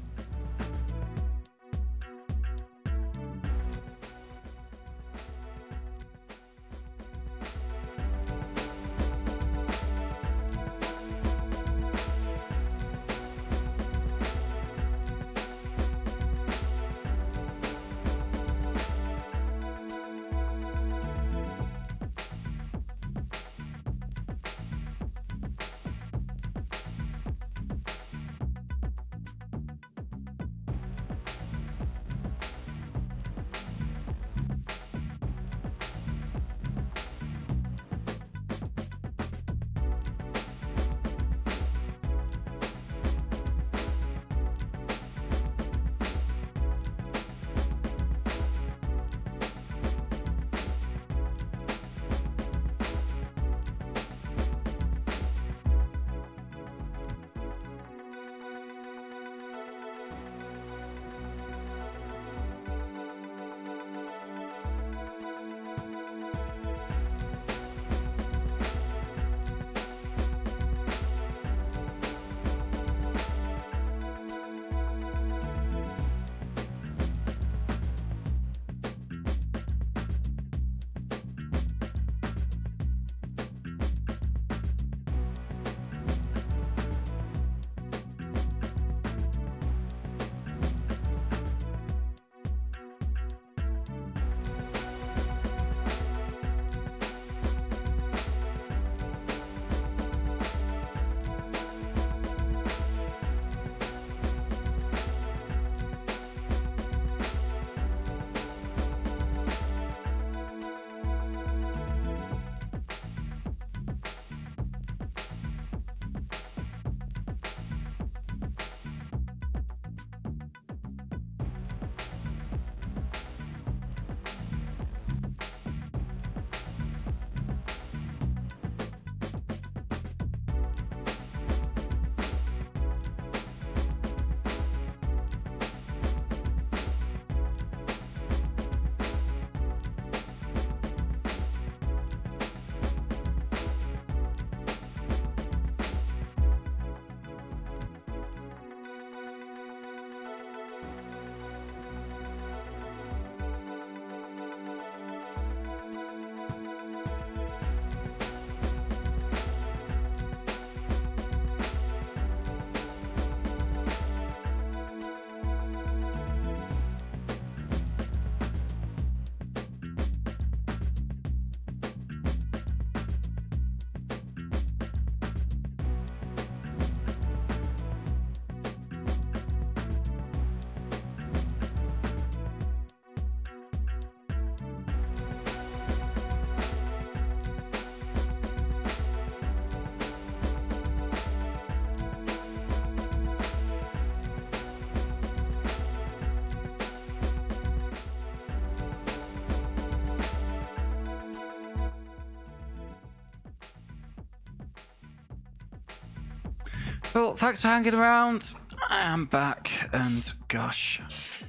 Well, thanks for hanging around. I am back, and gosh.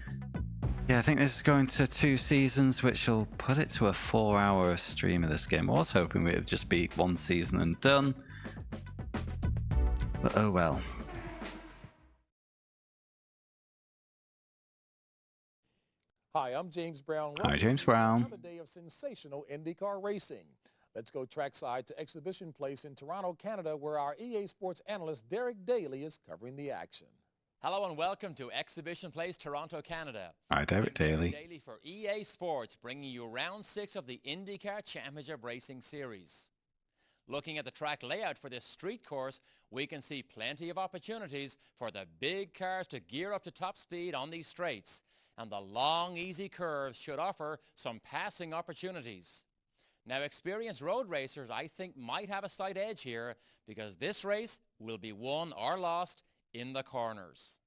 Yeah, I think this is going to 2 seasons, which will put it to a 4-hour stream of this game. I was hoping it would just be 1 season and done. But oh well. Hi, I'm James Brown. Hi, James Brown. Another day of sensational IndyCar racing. Let's go trackside to Exhibition Place in Toronto, Canada, where our EA Sports analyst Derek Daly is covering the action. Hello and welcome to Exhibition Place, Toronto, Canada. Hi, Derek Daly. Daily for EA Sports, bringing you round 6 of the IndyCar Championship Racing Series. Looking at the track layout for this street course, we can see plenty of opportunities for the big cars to gear up to top speed on these straights, and the long, easy curves should offer some passing opportunities. Now, experienced road racers, I think, might have a slight edge here, because this race will be won or lost in the corners.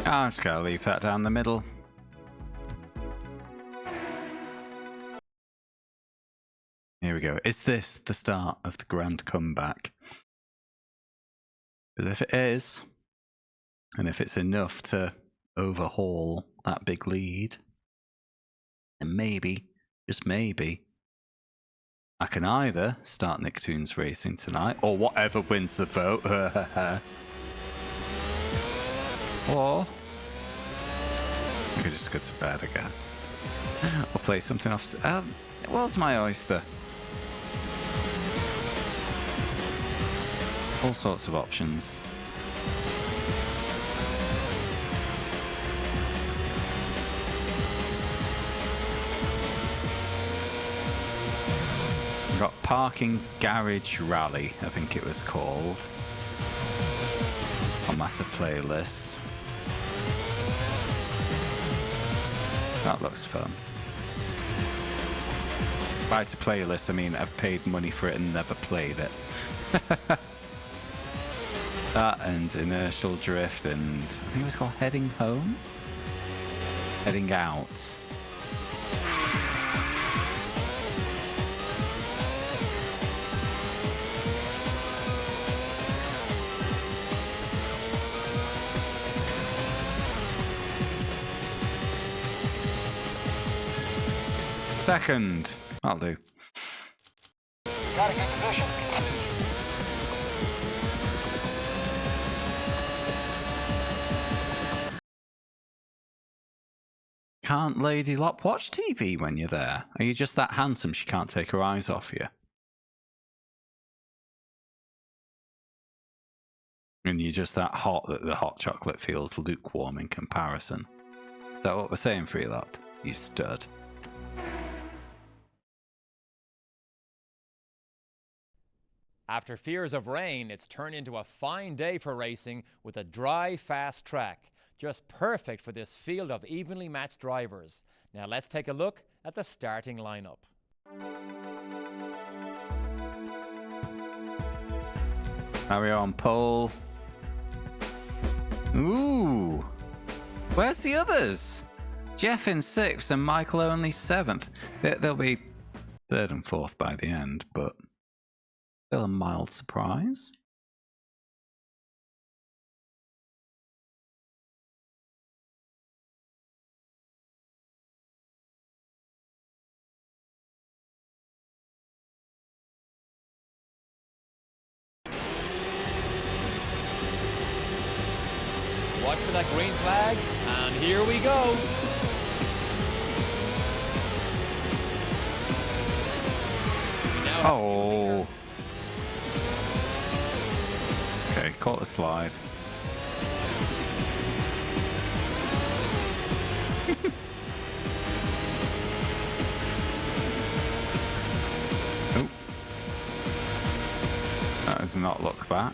I'm just going to leave that down the middle. Here we go. Is this the start of the grand comeback? Because if it is, and if it's enough to overhaul that big lead, then maybe, just maybe, I can either start Nicktoons Racing tonight, or whatever wins the vote, or I could just go to bed, I guess. Or play something off. What's my oyster? All sorts of options. We've got Parking Garage Rally, I think it was called, on Matter playlist. That looks fun. By to playlist, I mean I've paid money for it and never played it. That and Inertial Drift, and I think it was called Heading Home? Heading Out. Second. That'll do. Got a good position. Can't Lady Lop watch TV when you're there? Are you just that handsome she can't take her eyes off you? And you're just that hot that the hot chocolate feels lukewarm in comparison? Is that what we're saying, Free Lop? You stud. After fears of rain, it's turned into a fine day for racing with a dry, fast track. Just perfect for this field of evenly matched drivers. Now let's take a look at the starting lineup. Harry on pole. Ooh. Where's the others? Jeff in 6th and Michael only 7th. They'll be 3rd and 4th by the end, but still a mild surprise. Watch for that green flag, and here we go. Oh. Okay, caught the slide. Oh. That does not look back.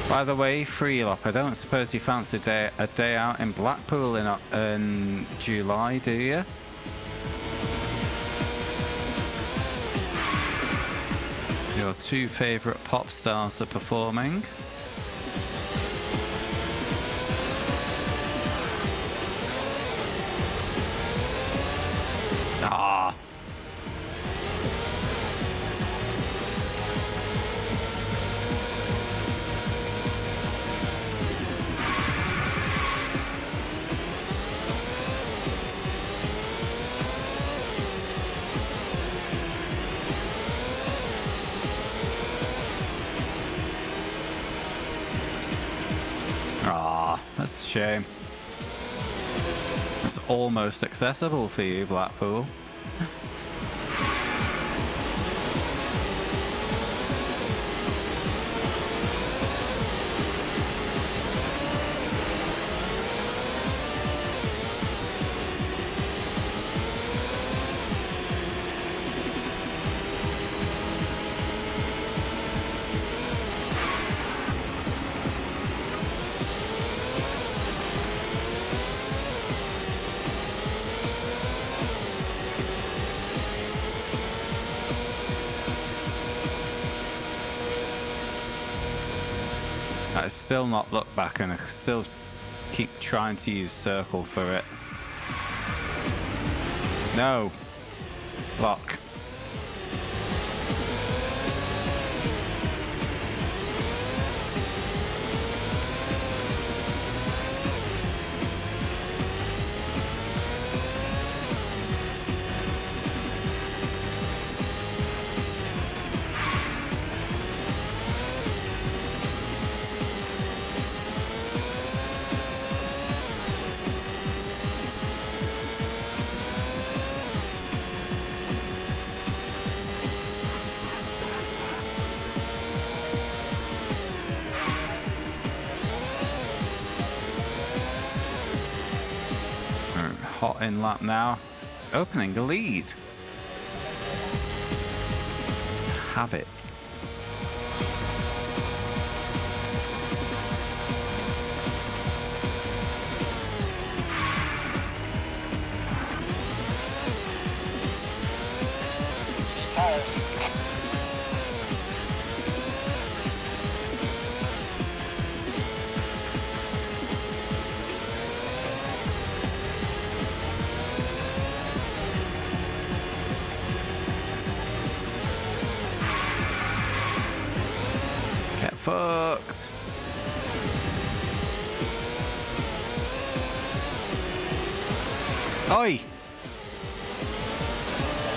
By the way, Freelop, I don't suppose you fancy a day out in Blackpool in July, do you? Your 2 favourite pop stars are performing. shame. It's almost accessible for you, Blackpool. I still not look back, and I still keep trying to use circle for it. No. Lock. Hot in lap now. Opening the lead. Let's have it. Tires. Get fucked. Oi!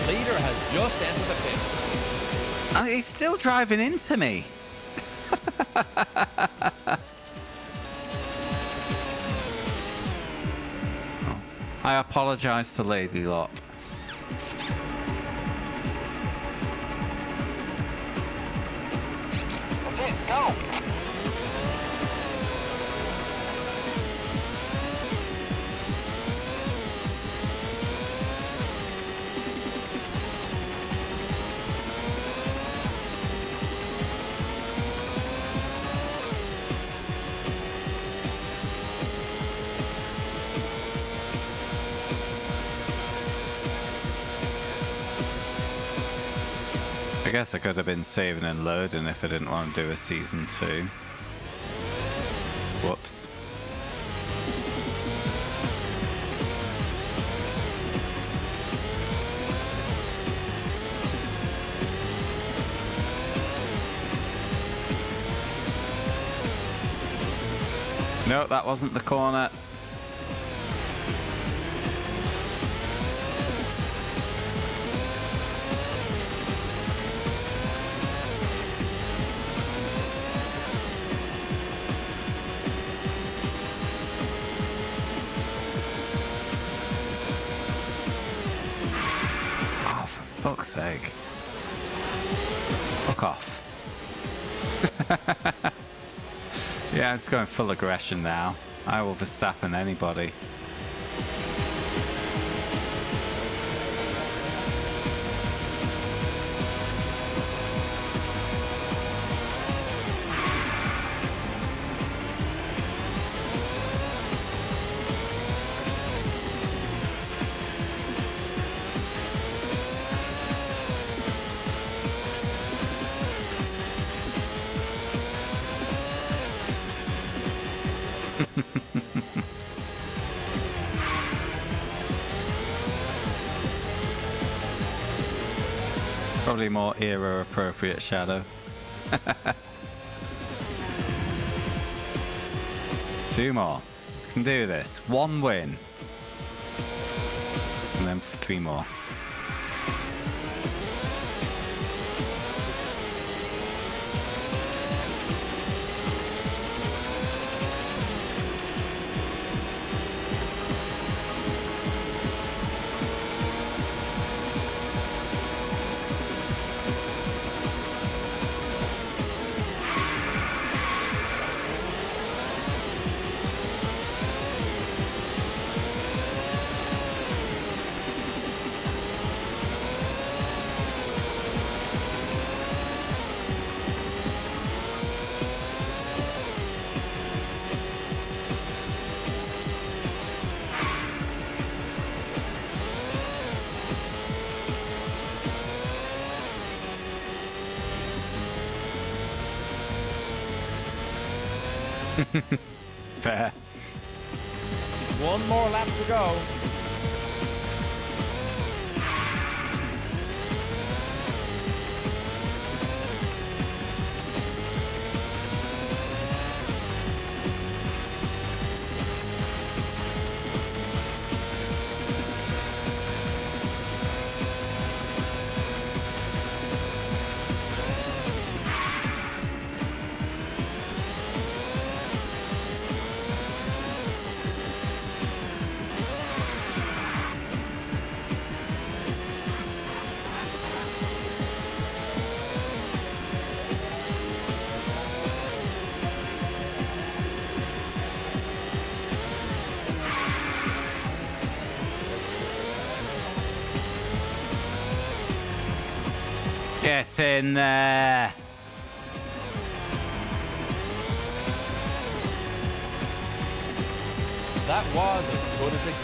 Leader has just entered the pit. He's still driving into me. Oh, I apologise to Lady Lot. Okay, go. I guess I could have been saving and loading if I didn't want to do a season 2. Whoops. No, that wasn't the corner. Oh, for fuck's sake. Fuck off. Yeah, I'm just going full aggression now. I will Verstappen anybody. Probably more era appropriate Shadow. 2 more. Can do this. 1 win. And then 3 more. Fair. One more lap to go. Get in there. That was as good as it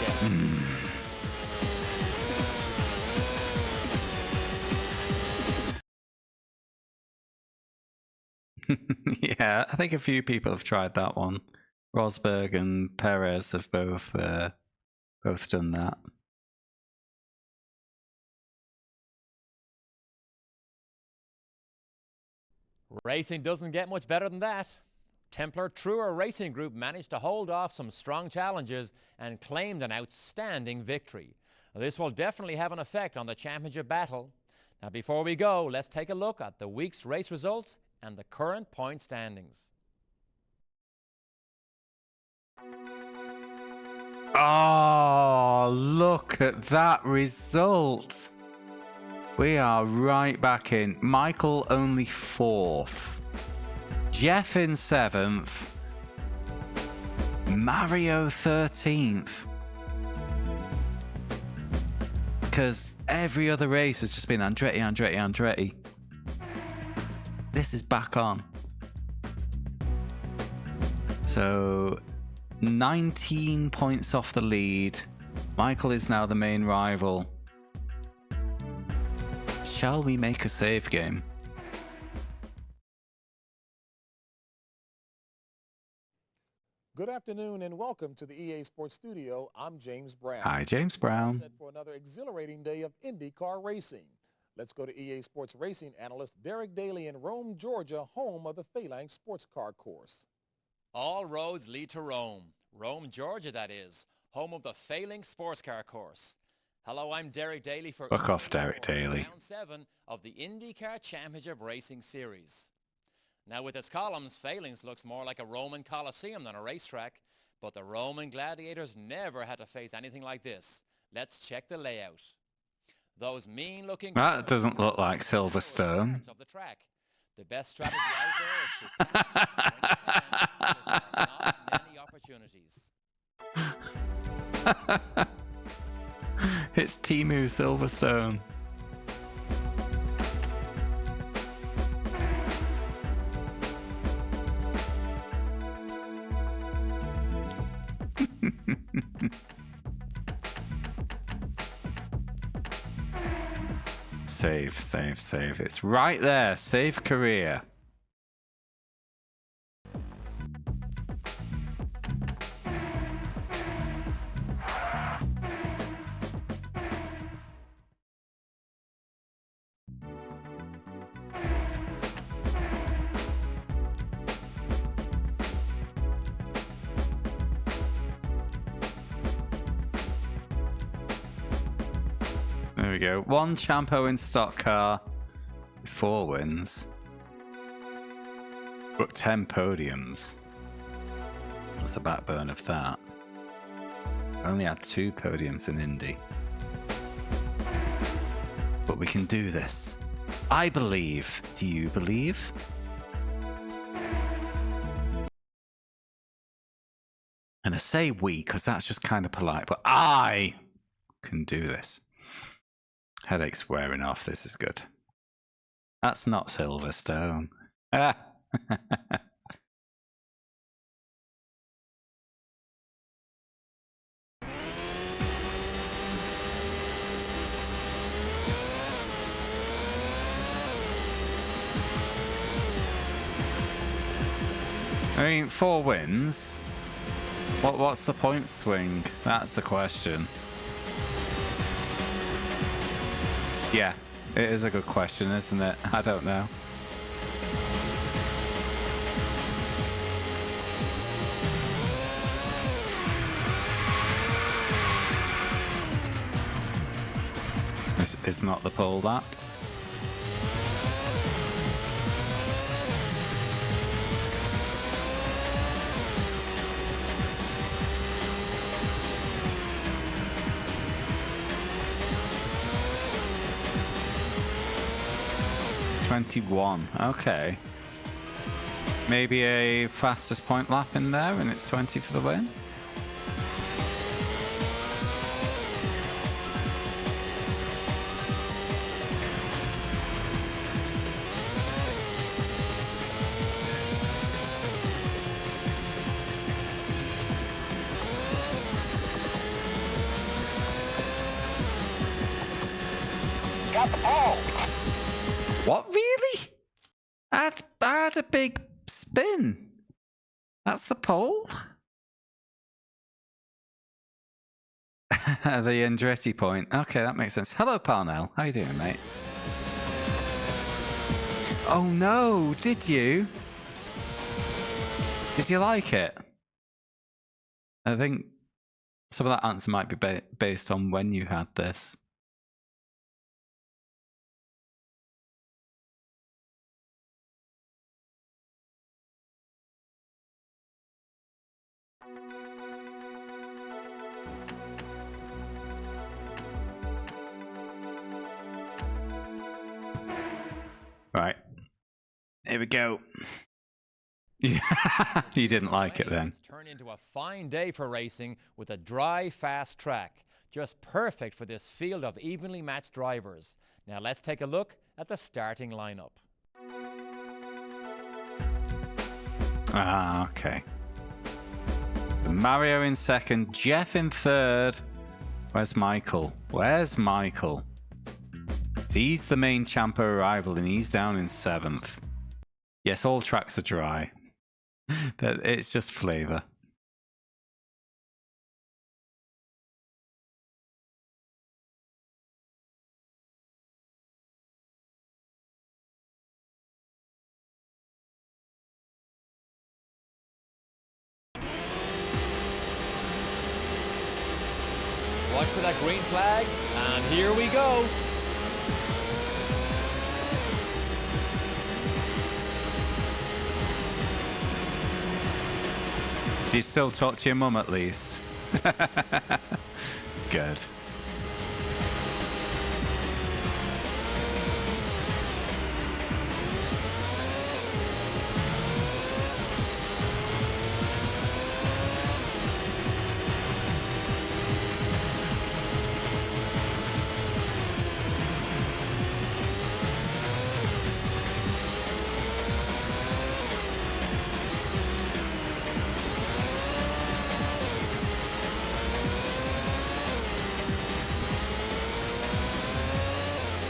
gets. Yeah, I think a few people have tried that one. Rosberg and Perez have both done that. Racing doesn't get much better than that. Templar Truer Racing Group managed to hold off some strong challenges and claimed an outstanding victory. This will definitely have an effect on the championship battle. Now, before we go, let's take a look at the week's race results and the current point standings. Oh, look at that result. We are right back in. Michael only 4th. Jeff in 7th. Mario 13th. Because every other race has just been Andretti. This is back on. So 19 points off the lead. Michael is now the main rival. Shall we make a save game? Good afternoon and welcome to the EA Sports Studio. I'm James Brown. Hi, James Brown. Set for another exhilarating day of IndyCar racing. Let's go to EA Sports racing analyst Derek Daly in Rome, Georgia, home of the Phalanx Sports Car Course. All roads lead to Rome. Rome, Georgia, that is. Home of the Phalanx Sports Car Course. Hello, I'm Derek Daly for Fuck off, Derek Daly. Round 7 of the IndyCar Championship Racing Series. Now, with its columns, Phalanx looks more like a Roman Colosseum than a racetrack, but the Roman gladiators never had to face anything like this. Let's check the layout. Those mean-looking... That doesn't look like Silverstone. ...of the track. The best strategy out there is to pass when you can, because there are not many opportunities. It's Timu Silverstone. Save. It's right there. Save career. There we go. 1 Champo in stock car, 4 wins, but 10 podiums. What's the backbone of that? Only had 2 podiums in Indy. But we can do this. I believe. Do you believe? And I say we because that's just kind of polite, but I can do this. Headache's wearing off. This is good. That's not Silverstone. Ah. I mean, 4 wins. What's the point swing? That's the question. Yeah, it is a good question, isn't it? I don't know. It's not the pole lap. .21. Okay. Maybe a fastest point lap in there, and it's 20 for the win. Got the pole. What, really? I had a big spin. That's the pole? The Andretti point. Okay, that makes sense. Hello, Parnell. How you doing, mate? Oh no, did you? Did you like it? I think some of that answer might be based on when you had this. Right. Here we go. You didn't like it then. It's turned into a fine day for racing with a dry, fast track. Just perfect for this field of evenly matched drivers. Now let's take a look at the starting lineup. Ah, okay. Mario in second, Jeff in third. Where's Michael? Where's Michael? He's the main Champa arrival and he's down in 7th. Yes, all tracks are dry. It's just flavor. Watch for that green flag, and here we go. Do you still talk to your mum at least? Good.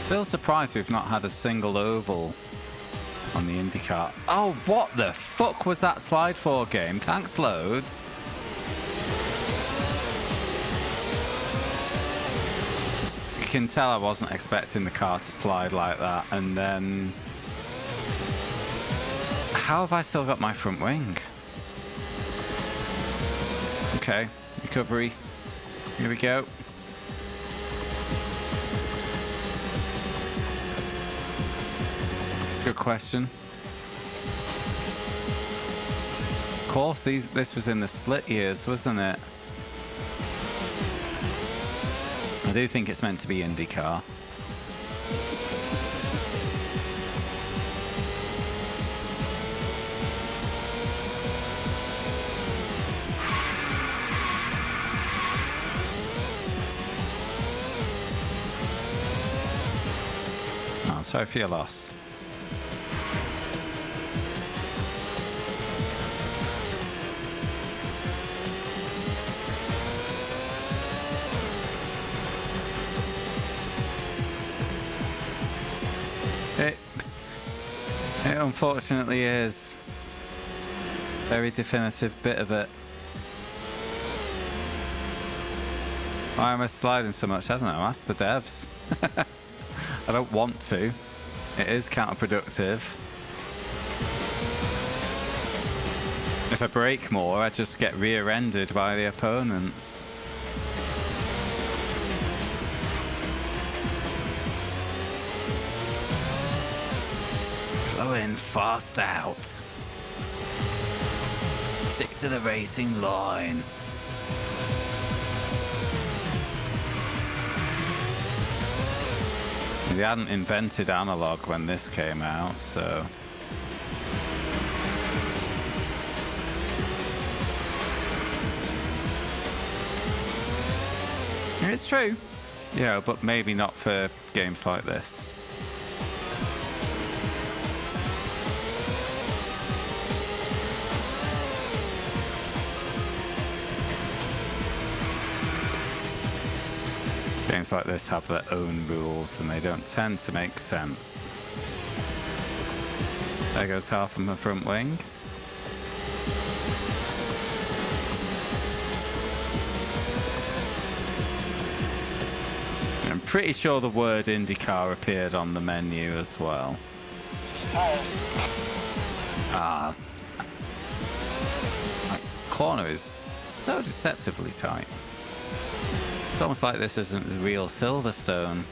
Still surprised we've not had a single oval on the IndyCar. Oh, what the fuck was that slide for, game? Thanks loads. You can tell I wasn't expecting the car to slide like that. And then... how have I still got my front wing? Okay, recovery. Here we go. Good question. Of course, this was in the split years, wasn't it? I do think it's meant to be IndyCar. Oh, sorry for your loss. It unfortunately is. Very definitive bit of it. Why am I sliding so much? I don't know. Ask the devs. I don't want to. It is counterproductive. If I brake more, I just get rear-ended by the opponents. Slow in, fast out. Stick to the racing line. They hadn't invented analog when this came out, so... It's true. Yeah, but maybe not for games like this. Games like this have their own rules and they don't tend to make sense. There goes half of my front wing. I'm pretty sure the word IndyCar appeared on the menu as well. Ah. That corner is so deceptively tight. It's almost like this isn't real Silverstone.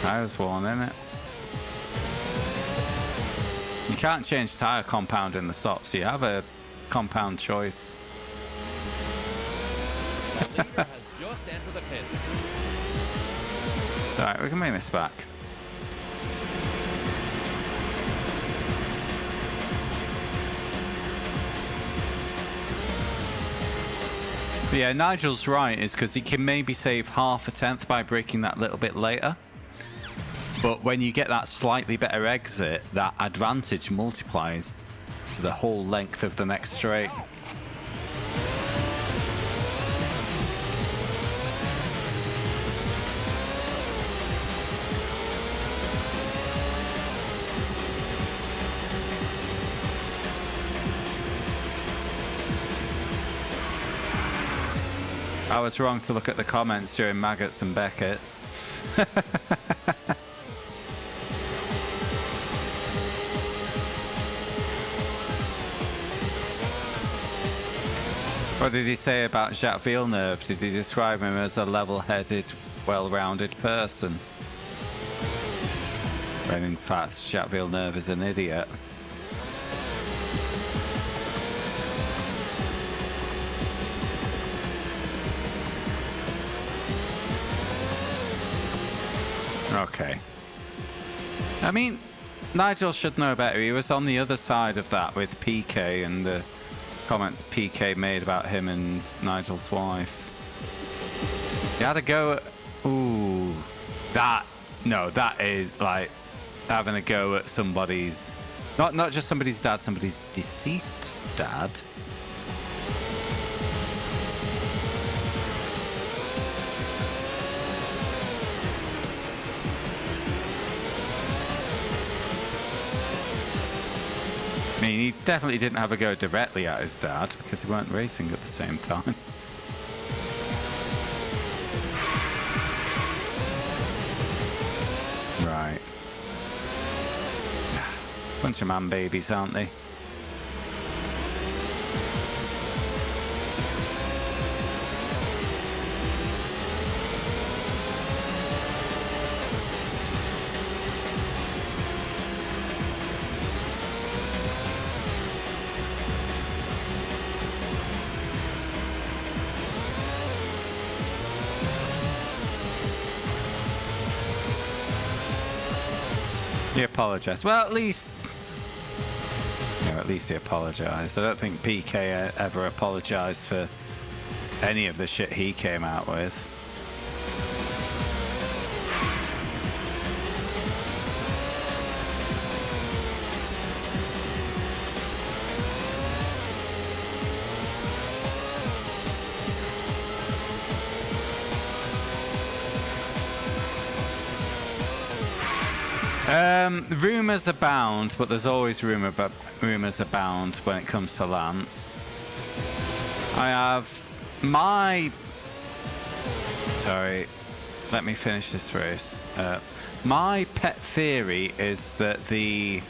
I was warning it. You can't change tyre compound in the stop, so you have a compound choice. The leader has just entered the pit. Alright, we can bring this back. But yeah, Nigel's right, is because he can maybe save half a tenth by braking that little bit later. But when you get that slightly better exit, that advantage multiplies the whole length of the next straight. I was wrong to look at the comments during Maggots and Beckett's. What did he say about Jacques Villeneuve? Did he describe him as a level-headed, well-rounded person? When in fact, Jacques Villeneuve is an idiot. Okay. I mean, Nigel should know better. He was on the other side of that with PK and the comments PK made about him and Nigel's wife. He had a go at... Ooh. That... No, that is like having a go at somebody's... Not just somebody's dad, somebody's deceased dad. I mean, he definitely didn't have a go directly at his dad because they weren't racing at the same time. Right. Bunch of man babies, aren't they? He apologized. Well, at least... You know, at least he apologised. I don't think PK ever apologised for any of the shit he came out with. Rumours abound, but there's always rumours abound when it comes to Lance. I have my... Sorry, let me finish this race. My pet theory is that the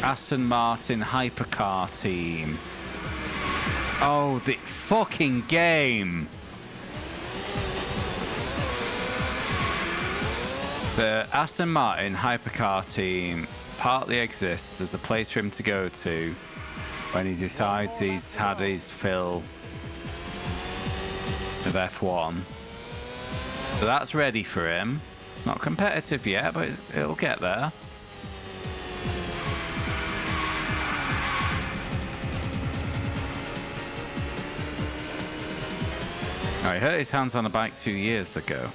Aston Martin hypercar team... Oh, the fucking game! The Aston Martin hypercar team partly exists as a place for him to go to when he decides he's had his fill of F1. So that's ready for him. It's not competitive yet, but it'll get there. Oh, he hurt his hands on a bike 2 years ago.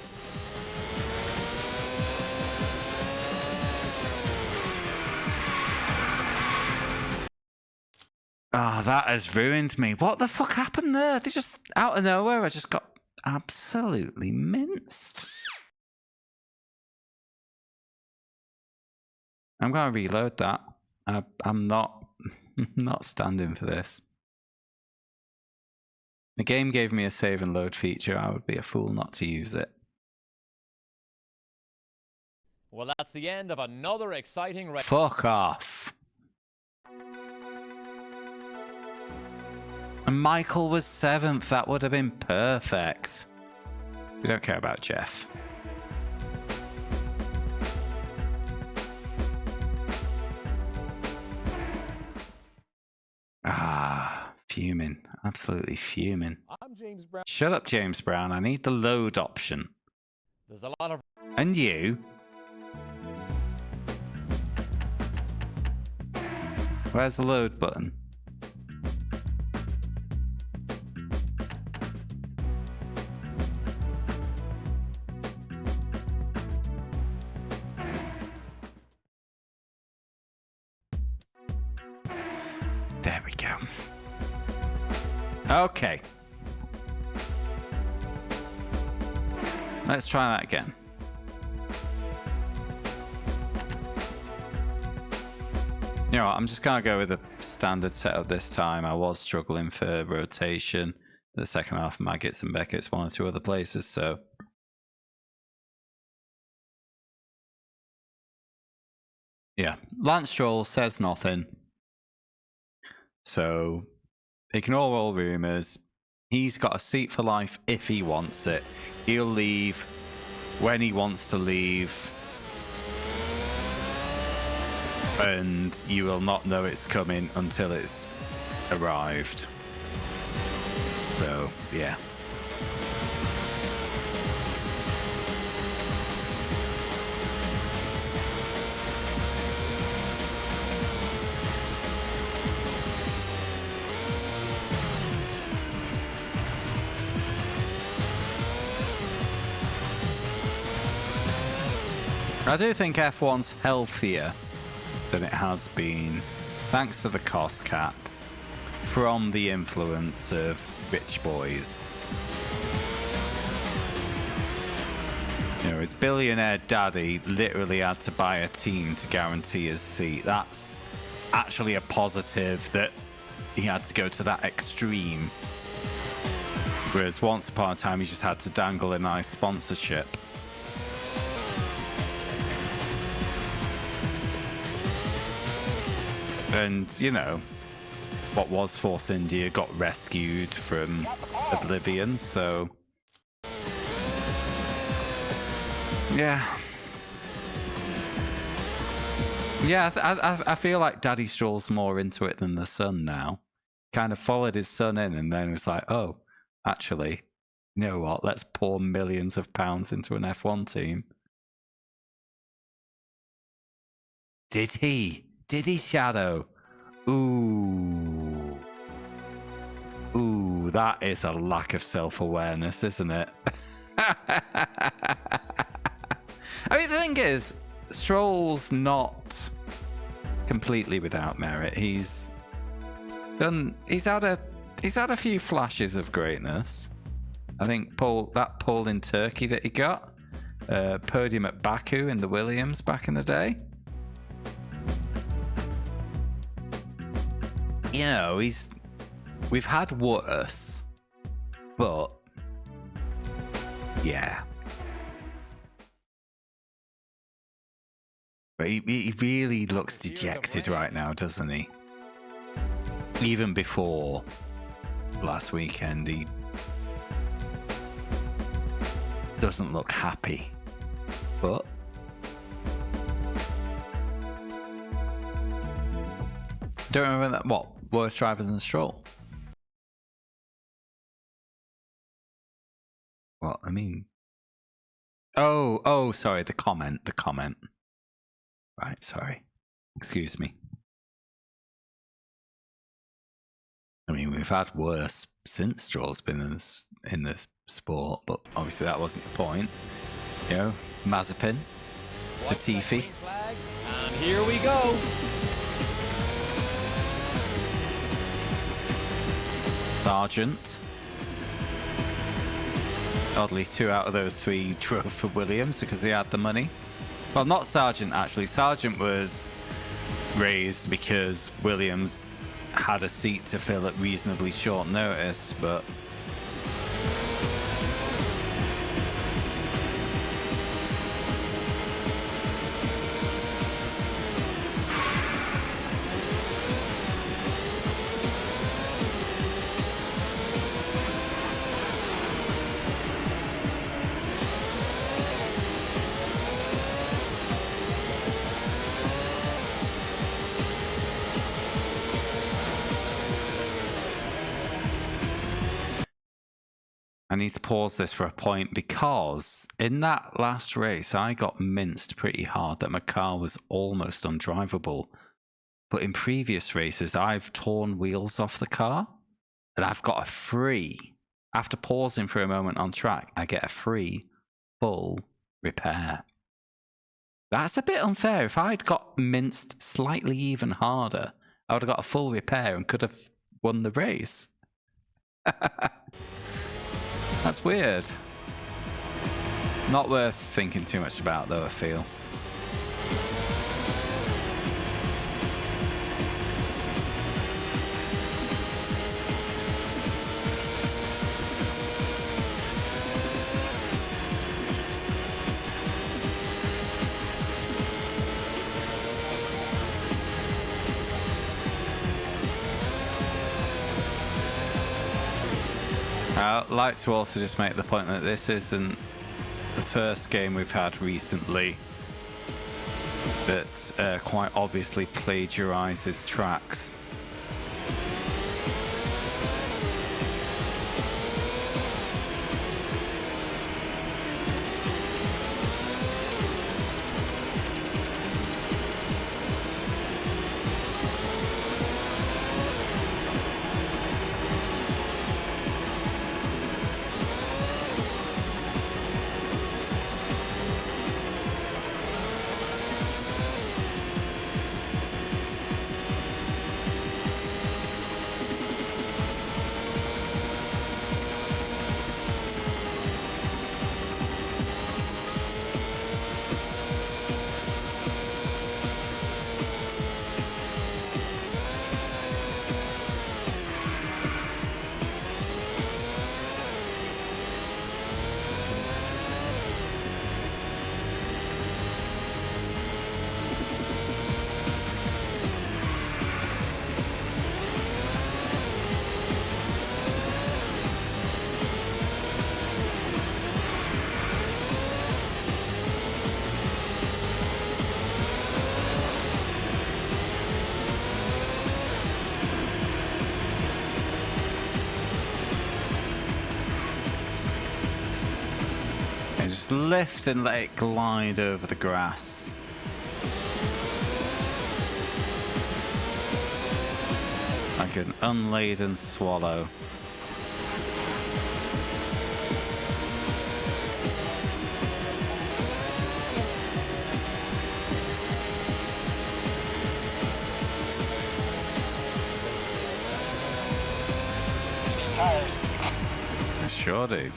Oh, that has ruined me. What the fuck happened there? They just, out of nowhere, I just got absolutely minced. I'm going to reload that. I'm not standing for this. The game gave me a save and load feature. I would be a fool not to use it. Well, that's the end of another exciting race. Fuck off. And Michael was 7th. That would have been perfect. We don't care about Jeff. Ah, fuming. Absolutely fuming. I'm James Brown. Shut up, James Brown. I need the load option. There's a lot of... And you? Where's the load button? There we go. Okay. Let's try that again. You know what, I'm just going to go with a standard setup this time. I was struggling for rotation. The second half of Maggots and Beckett's, one or two other places, so... Yeah, Lance Stroll says nothing. So, ignore all rumours. He's got a seat for life if he wants it. He'll leave when he wants to leave. And you will not know it's coming until it's arrived. So, yeah. I do think F1's healthier than it has been, thanks to the cost cap, from the influence of rich boys. You know, his billionaire daddy literally had to buy a team to guarantee his seat. That's actually a positive, that he had to go to that extreme. Whereas once upon a time, he just had to dangle a nice sponsorship. And, you know, what was Force India got rescued from oblivion, so... Yeah. Yeah, I feel like Daddy Stroll's more into it than the son now. Kind of followed his son in and then was like, oh, actually, you know what, let's pour millions of pounds into an F1 team. Did he? Did he, Shadow? Ooh. Ooh, that is a lack of self-awareness, isn't it? I mean, the thing is, Stroll's not completely without merit. He's had a few flashes of greatness. I think that pole in Turkey that he got, podium at Baku in the Williams back in the day. You know, we've had worse, but yeah. But he really looks dejected right now, doesn't he? Even before last weekend, he doesn't look happy. But don't remember that. What? Worse drivers than Stroll? Well, I mean... Oh, sorry, the comment. Right, sorry. Excuse me. I mean, we've had worse since Stroll's been in this sport, but obviously that wasn't the point. You know, Mazepin, Latifi. And here we go. Sargent. Oddly, 2 out of those 3 drove for Williams because they had the money. Well, not Sargent, actually. Sargent was raised because Williams had a seat to fill at reasonably short notice, but... I need to pause this for a point because in that last race, I got minced pretty hard that my car was almost undrivable. But in previous races, I've torn wheels off the car and I've got a free, after pausing for a moment on track, I get a free full repair. That's a bit unfair. If I'd got minced slightly even harder, I would have got a full repair and could have won the race. That's weird. Not worth thinking too much about, though, I feel. I'd like to also just make the point that this isn't the first game we've had recently that quite obviously plagiarizes tracks. Just lift and let it glide over the grass. Like an unladen swallow. Tires. I sure do.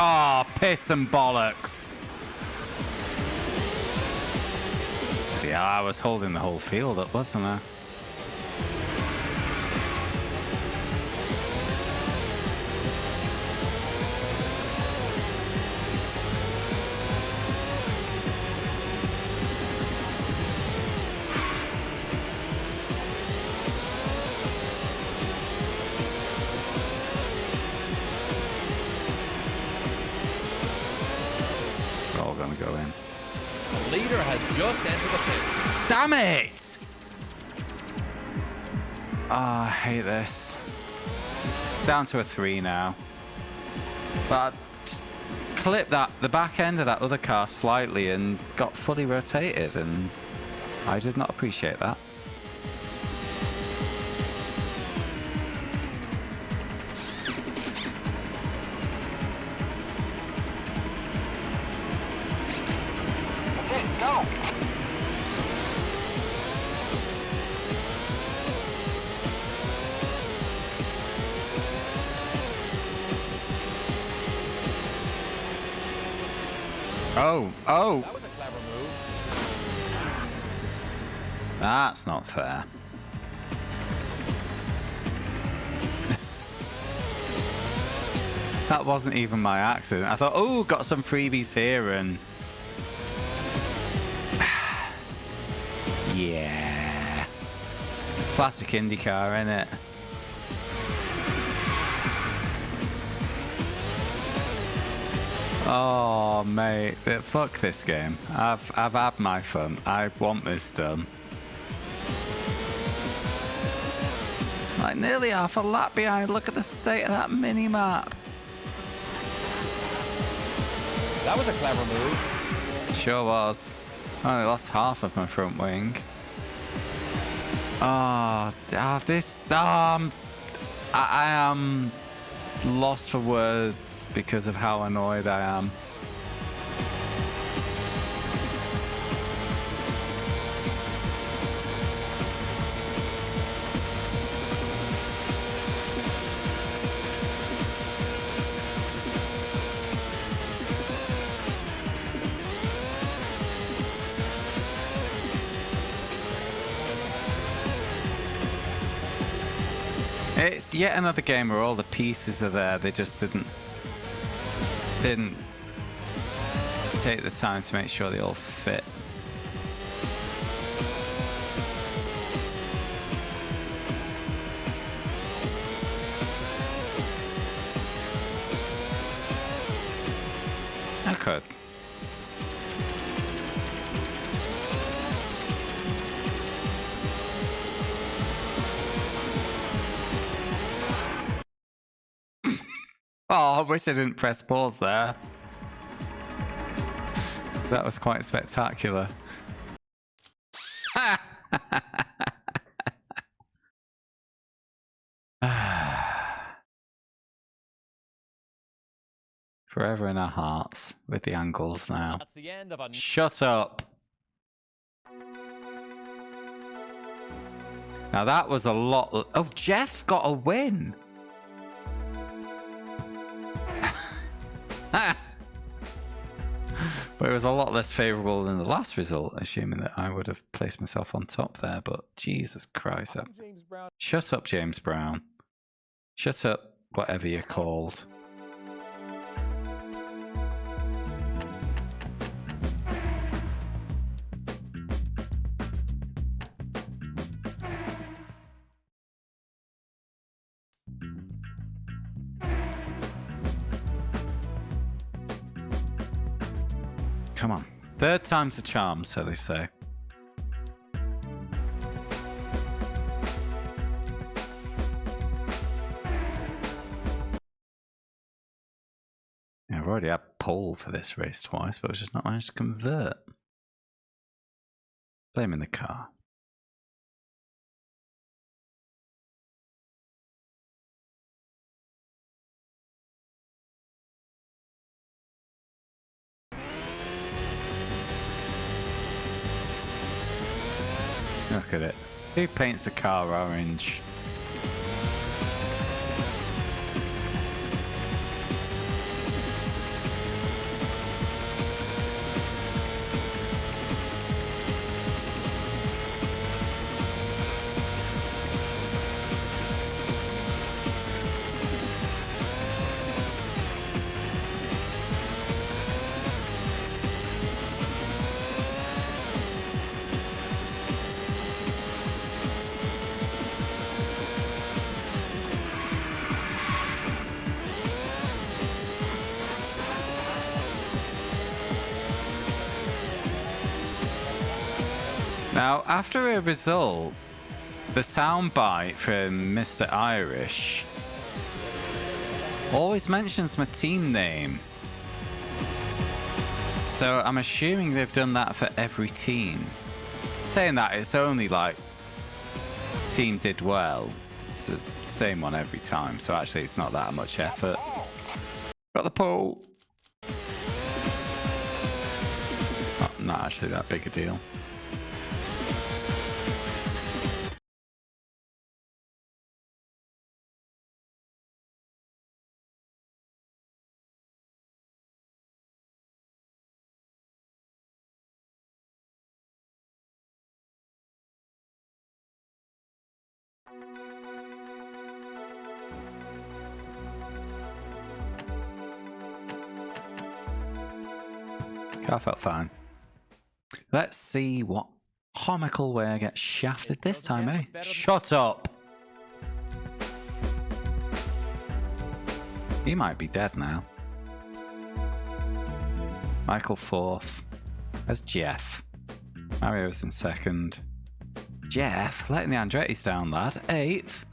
Oh, piss and bollocks. Yeah, I was holding the whole field up, wasn't I? We're all gonna go in. The leader has just entered the pit. Damn it! Oh, I hate this. It's down to a 3 now. But I just clipped the back end of that other car slightly and got fully rotated, and I did not appreciate that. That's it, go. Oh, That was a clever move. that's not fair. That wasn't even my accident. I thought, oh, got some freebies here, and yeah, classic IndyCar, innit? Oh, mate, fuck this game. I've had my fun. I want this done. Like nearly half a lap behind. Look at the state of that mini map. That was a clever move. Sure was. I only lost half of my front wing. Oh, this. I am lost for words because of how annoyed I am. It's yet another game where all the pieces are there. They just didn't take the time to make sure they all fit. I could. Oh, I wish I didn't press pause there. That was quite spectacular. Forever in our hearts with the angles now. That's the end of a... Shut up. Now that was a lot. Oh, Jeff got a win. But it was a lot less favourable than the last result, assuming that I would have placed myself on top there. But Jesus Christ. James Brown. Shut up, James Brown. Shut up, whatever you're called. Come on. Third time's the charm, so they say. Yeah, I've already had pole for this race twice, but I've just not managed to convert. Blaming the car. Look at it. Who paints the car orange? Now, after a result, the soundbite from Mr. Irish always mentions my team name. So I'm assuming they've done that for every team. Saying that, it's only like team did well. It's the same one every time, so actually it's not that much effort. Got the pole. Oh, not actually that big a deal. Car felt fine. Let's see what comical way I get shafted this time, eh? Shut up! He might be dead now. Michael fourth. There's Jeff. Mario's in second. Jeff, letting the Andretti's down, lad. Eighth.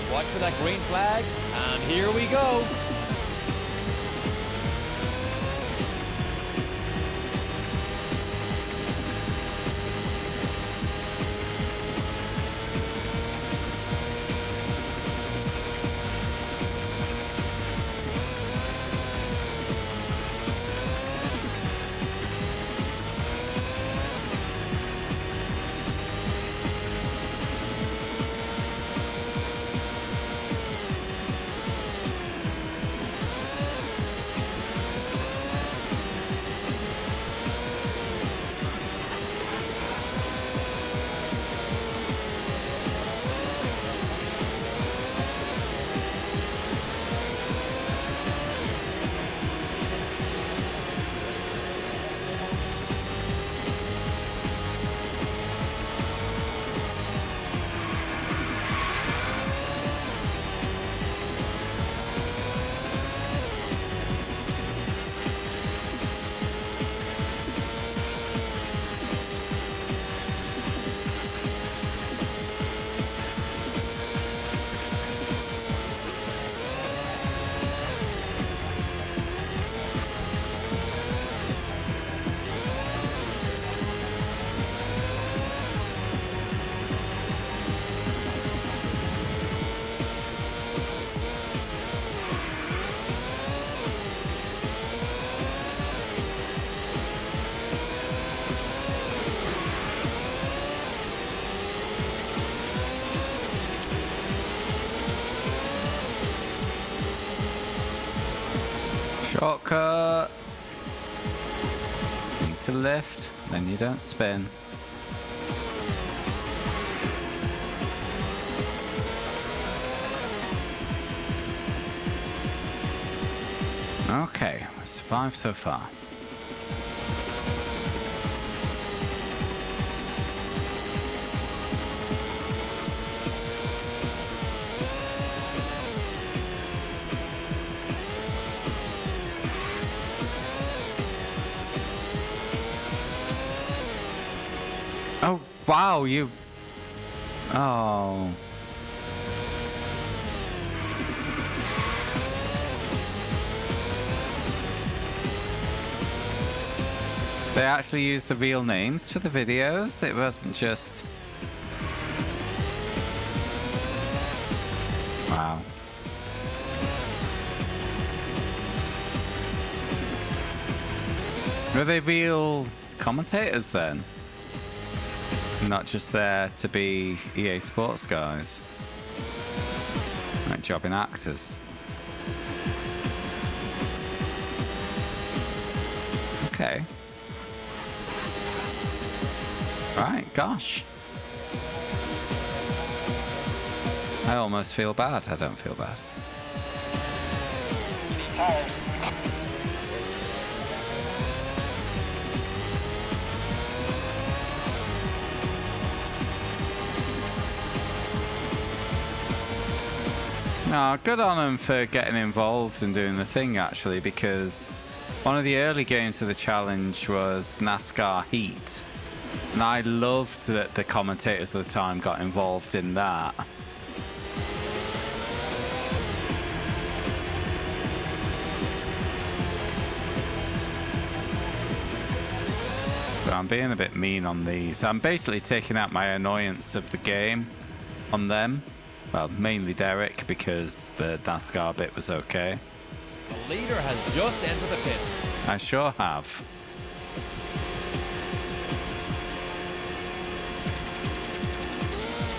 Watch for that green flag, and here we go. Shortcut. Need to lift, then you don't spin. Okay, survived so far. Oh, wow, you... Oh. They actually used the real names for the videos. It wasn't just... Wow. Were they real commentators then? Not just there to be EA Sports guys. Like jobbing actors. Okay. Right, gosh. I almost feel bad. I don't feel bad. Tires. No, good on them for getting involved and doing the thing, actually, because one of the early games of the challenge was NASCAR Heat. And I loved that the commentators at the time got involved in that. So I'm being a bit mean on these. I'm basically taking out my annoyance of the game on them. Well, mainly Derek, because the NASCAR bit was okay. The leader has just entered the pits. I sure have.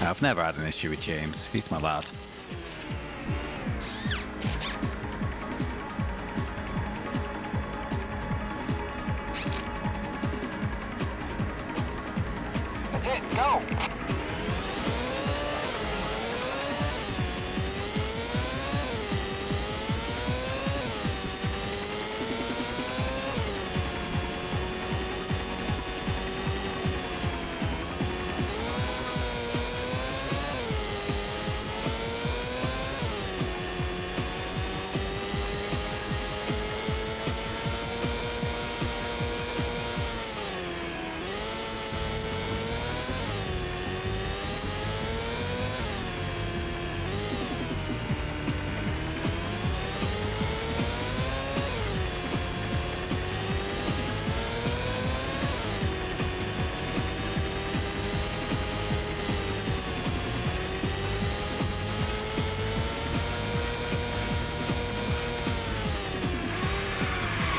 I've never had an issue with James. He's my lad. That's it, go!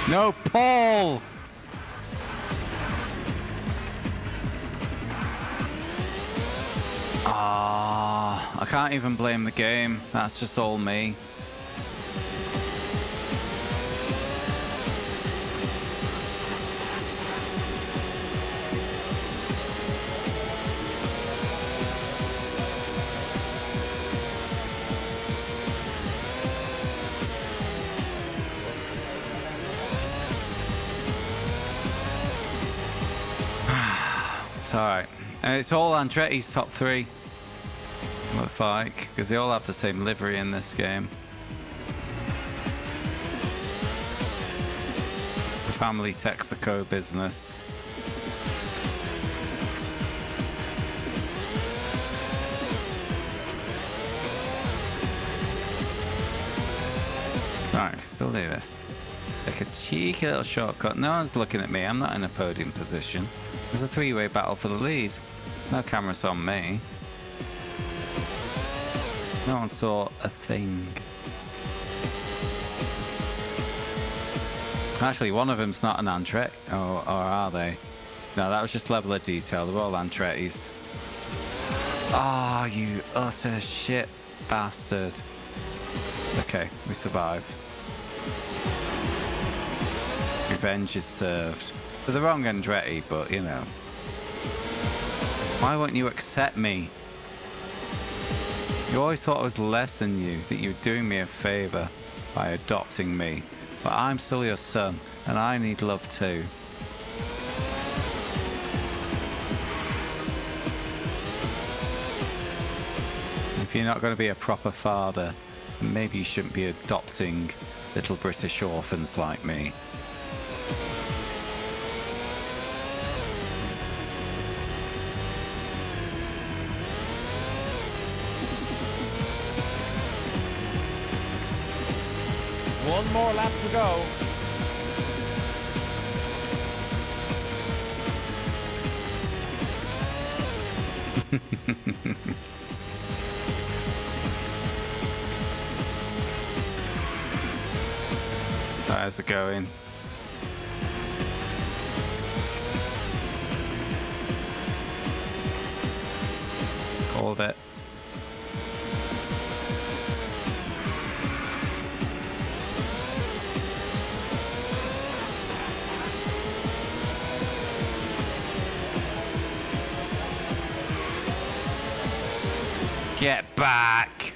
No, Paul! Ah, I can't even blame the game. That's just all me. It's alright. And it's all Andretti's top three. Looks like. Because they all have the same livery in this game. The family Texaco business. Alright, still do this. Like a cheeky little shortcut. No one's looking at me. I'm not in a podium position. There's a three-way battle for the lead. No cameras on me. No one saw a thing. Actually, one of them's not an Andretti. Or are they? No, that was just level of detail. They're all Andrettis. Ah, oh, you utter shit bastard. Okay, we survive. Revenge is served. For the wrong Andretti, but you know. Why won't you accept me? You always thought I was less than you, that you were doing me a favor by adopting me. But I'm still your son, and I need love too. If you're not going to be a proper father, maybe you shouldn't be adopting little British orphans like me. One more lap to go. Tires are going. Called it. Get back!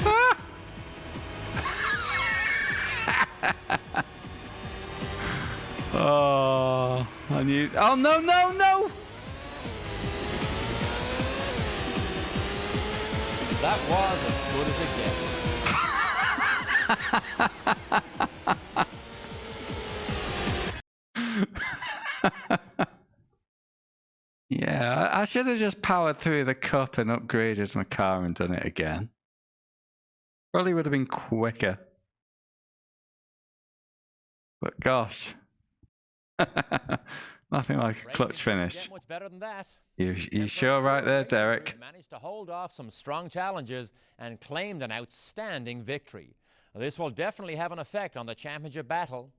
Ah! Oh, I knew. Oh no, no, no! That was as good as it gets. Yeah, I should have just powered through the cup and upgraded my car and done it again. Probably would have been quicker. But gosh. Nothing like a clutch finish. Much better than that. You sure right there, Derek? Managed to hold off some strong challenges and claimed an outstanding victory. This will definitely have an effect on the championship battle.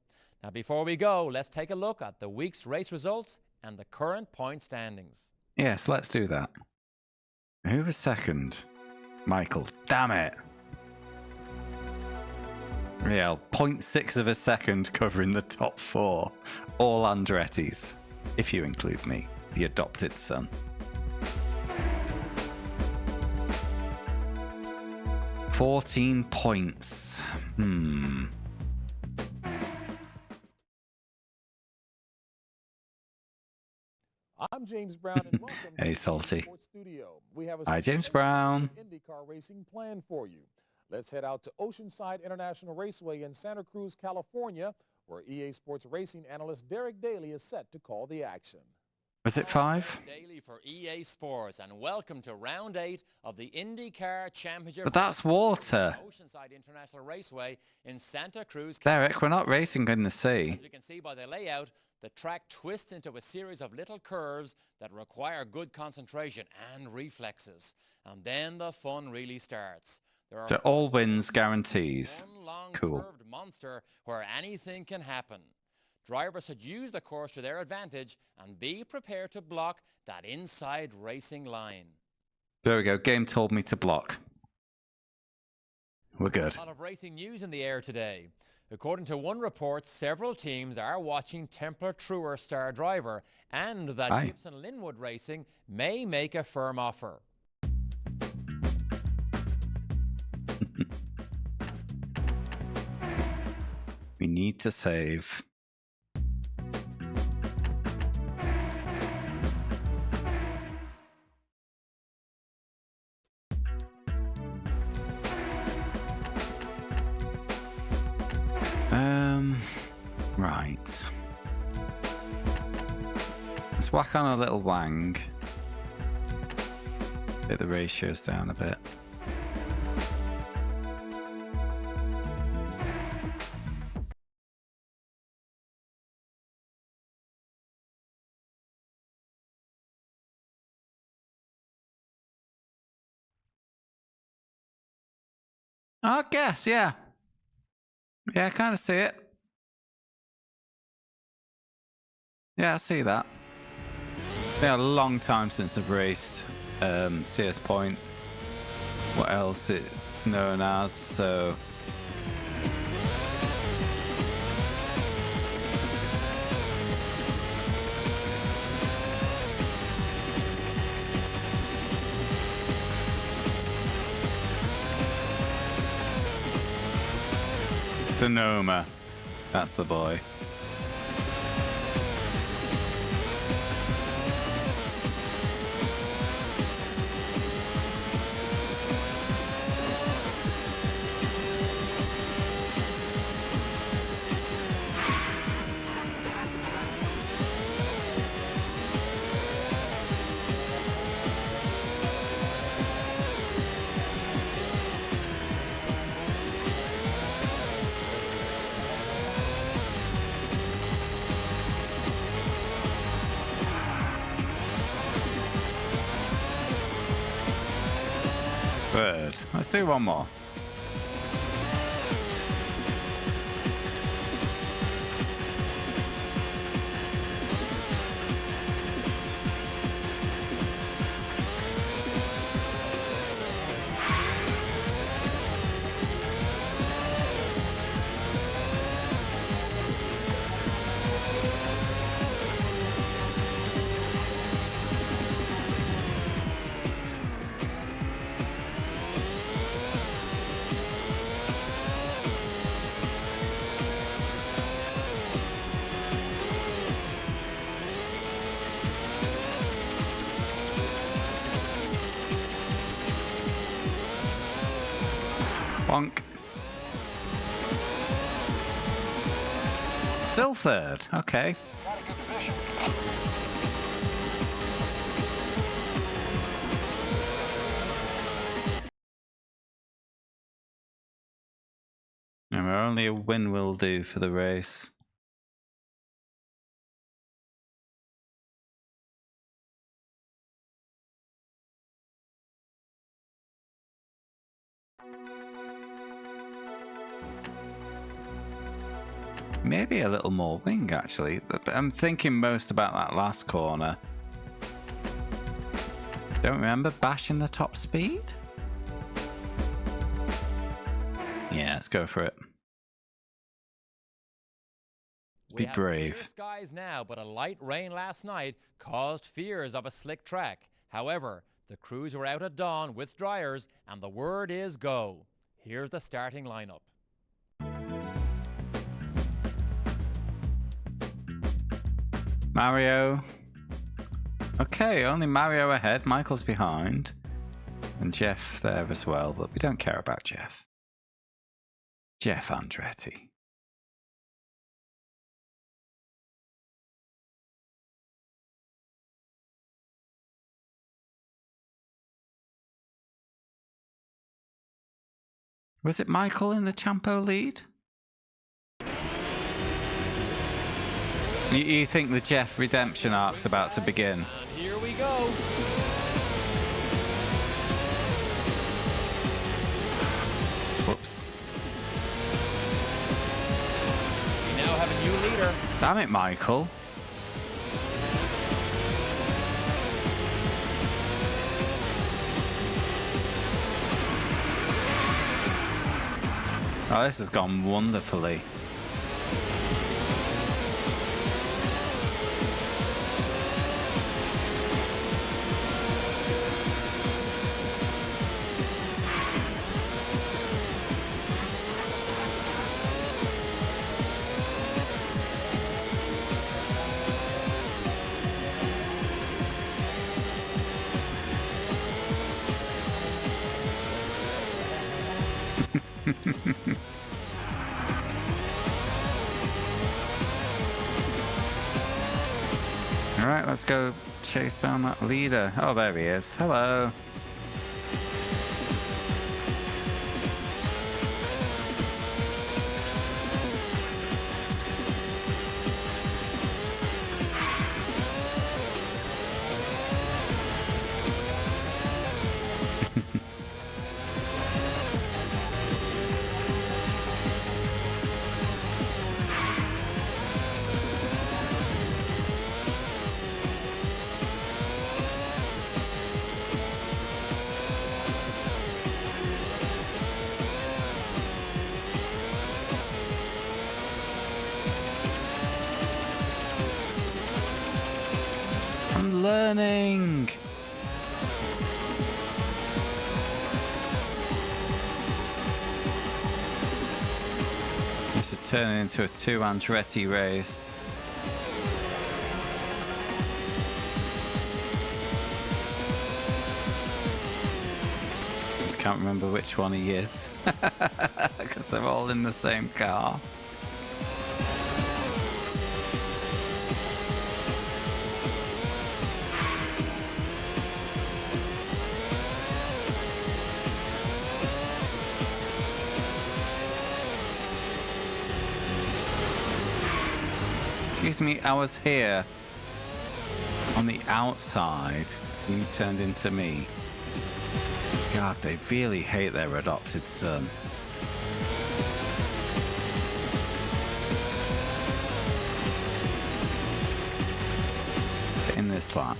Now, before we go, let's take a look at the week's race results and the current point standings. Yes, let's do that. Who was second? Michael. Damn it. Yeah, 0.6 of a second covering the top four. All Andretti's, if you include me, the adopted son. $14 points. I'm James Brown and welcome Hey, to Salty. the Sports Studio. We have a Hi, James special Brown. IndyCar racing planned for you. Let's head out to Oceanside International Raceway in Santa Cruz, California, where EA Sports racing analyst Derek Daly is set to call the action. Was it 5? Daily for EA Sports, and welcome to round 8 of the IndyCar Championship. But that's water. Oceanside International Raceway in Santa Cruz. Derek, we're not racing in the sea. As we can see by the layout, the track twists into a series of little curves that require good concentration and reflexes. And then the fun really starts. There are So all wins guarantees. one long Cool. curved monster where anything can happen. Drivers should use the course to their advantage and be prepared to block that inside racing line. There we go. Game told me to block. We're good. A lot of racing news in the air today. According to one report, several teams are watching Templar Truer star driver, and that Aye. Gibson Linwood Racing may make a firm offer. We need to save. Right. Let's whack on a little wang. Get the ratios down a bit. I guess, yeah. Yeah, I kind of see it. Yeah, I see that. Been a long time since I've raced CS Point. What else it's known as, so... Sonoma. That's the boy. third. Let's do one more. Bonk. Still third. Okay. Got a good position. Remember, only a win will do for the race. Maybe a little more wing, actually. But I'm thinking most about that last corner. Don't remember bashing the top speed? Yeah, let's go for it. Be brave. Clear skies now, but a light rain last night caused fears of a slick track. However, the crews were out at dawn with dryers, and the word is go. Here's the starting lineup. Mario. Okay, only Mario ahead. Michael's behind. And Jeff there as well, but we don't care about Jeff. Jeff Andretti. Was it Michael in the Champo lead? You think the Jeff redemption arc's about to begin? And here we go. Whoops. We now have a new leader. Damn it, Michael. Oh, this has gone wonderfully. All right, let's go chase down that leader. Oh, there he is. Hello. I'm learning. This is turning into a 2 Andretti race. Just can't remember which one he is because they're all in the same car. Excuse me, I was here on the outside. You turned into me. God, they really hate their adopted son. Get in this lap.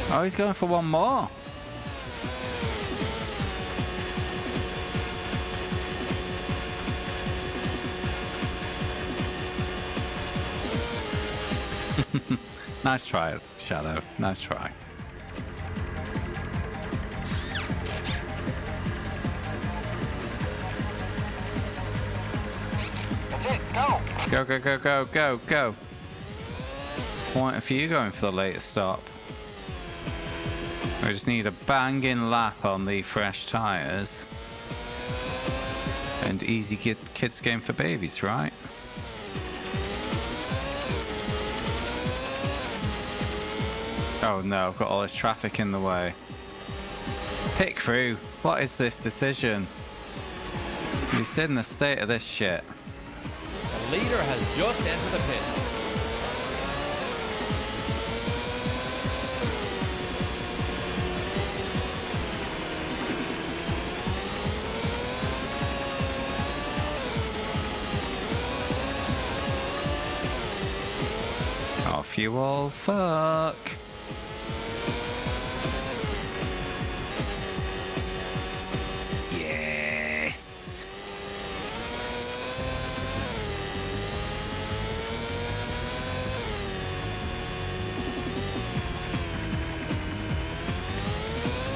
Oh, he's going for one more. Nice try, Shadow. Nice try. That's it, go! Go, go, go, go, go, go. Point for you going for the latest stop. We just need a banging lap on the fresh tyres. And easy kids game for babies, right? Oh no, I've got all this traffic in the way. Pick through. What is this decision? You've seen the state of this shit. The leader has just entered the pit. Off you all fuck. Yes.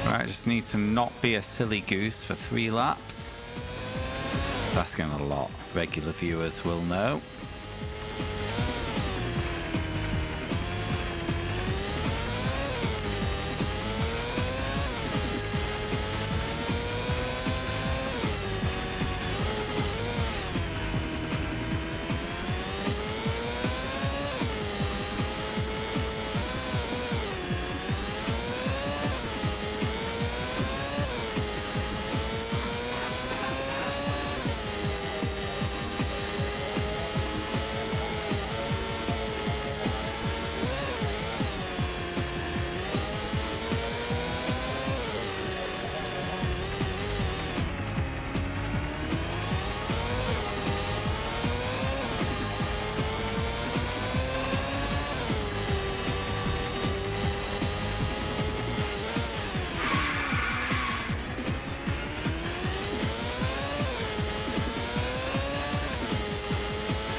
Right, just need to not be a silly goose for 3 laps. It's asking a lot. Regular viewers will know.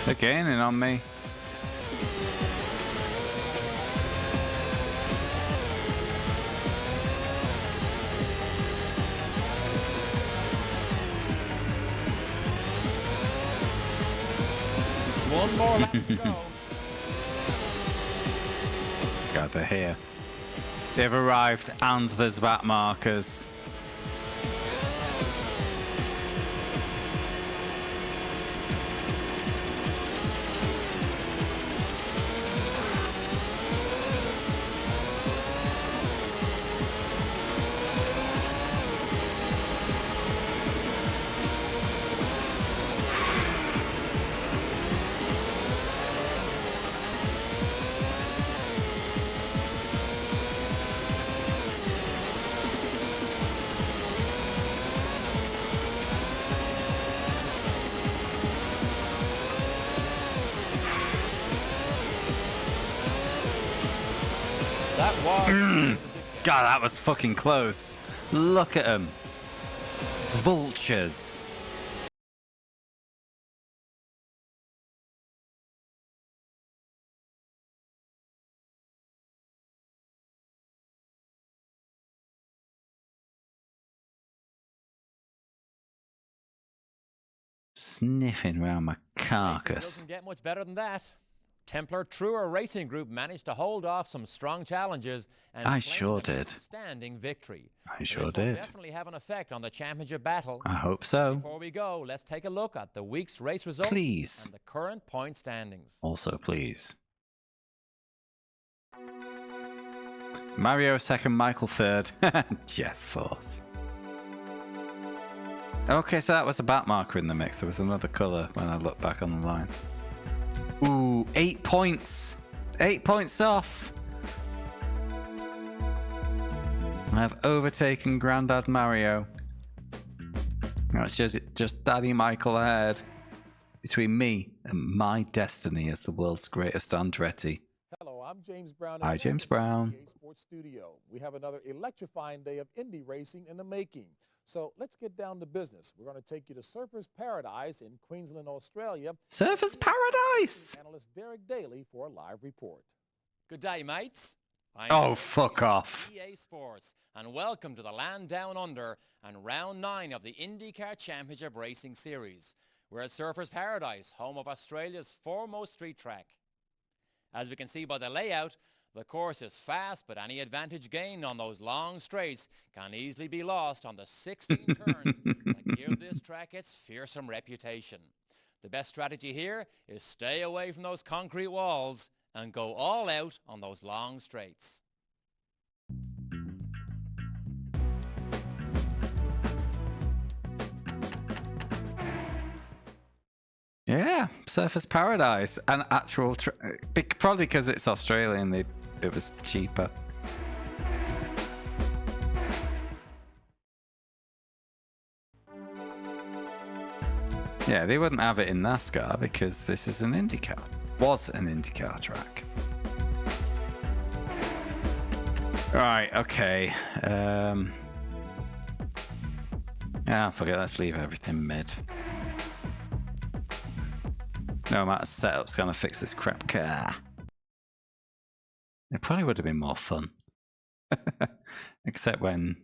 They're gaining on me. One more lap to go. God, they're here. They've arrived and there's back markers. That was... God, that was fucking close. Look at them. Vultures. sniffing around my Racing carcass. doesn't get much better than that. Templar Truer Racing Group managed to hold off some strong challenges and I claim sure an did. outstanding victory. I sure This will did. definitely have an effect on the championship battle. I hope so. Before we go, let's take a look at the week's race results Please. and the current point standings. Also, please. Mario second, Michael third, Jeff fourth. Okay, so that was a back marker in the mix. There was another colour when I looked back on the line. Ooh, 8 points. 8 points off. I've overtaken Grandad Mario. Now it's just Daddy Michael ahead. Between me and my destiny as the world's greatest Andretti. Hello, I'm James Brown. Hi, James Brown. EA Sports Studio. We have another electrifying day of Indy racing in the making. So let's get down to business. We're going to take you to Surfers Paradise in Queensland, Australia. Surfers Paradise! Analyst Derek Daly for a live report. Good day, mates. Oh, fuck off. EA Sports, and welcome to the land down under and round 9 of the IndyCar Championship Racing Series. We're at Surfers Paradise, home of Australia's foremost street track. As we can see by the layout, the course is fast, but any advantage gained on those long straights can easily be lost on the 16 turns that give this track its fearsome reputation. The best strategy here is stay away from those concrete walls and go all out on those long straights. Yeah, Surfers Paradise. An actual... probably because it's Australian, it was cheaper. Yeah, they wouldn't have it in NASCAR because this is an IndyCar. Was an IndyCar track. Right, okay. Yeah, forget, let's leave everything mid. No amount of setup's gonna fix this crap car. It probably would have been more fun. Except when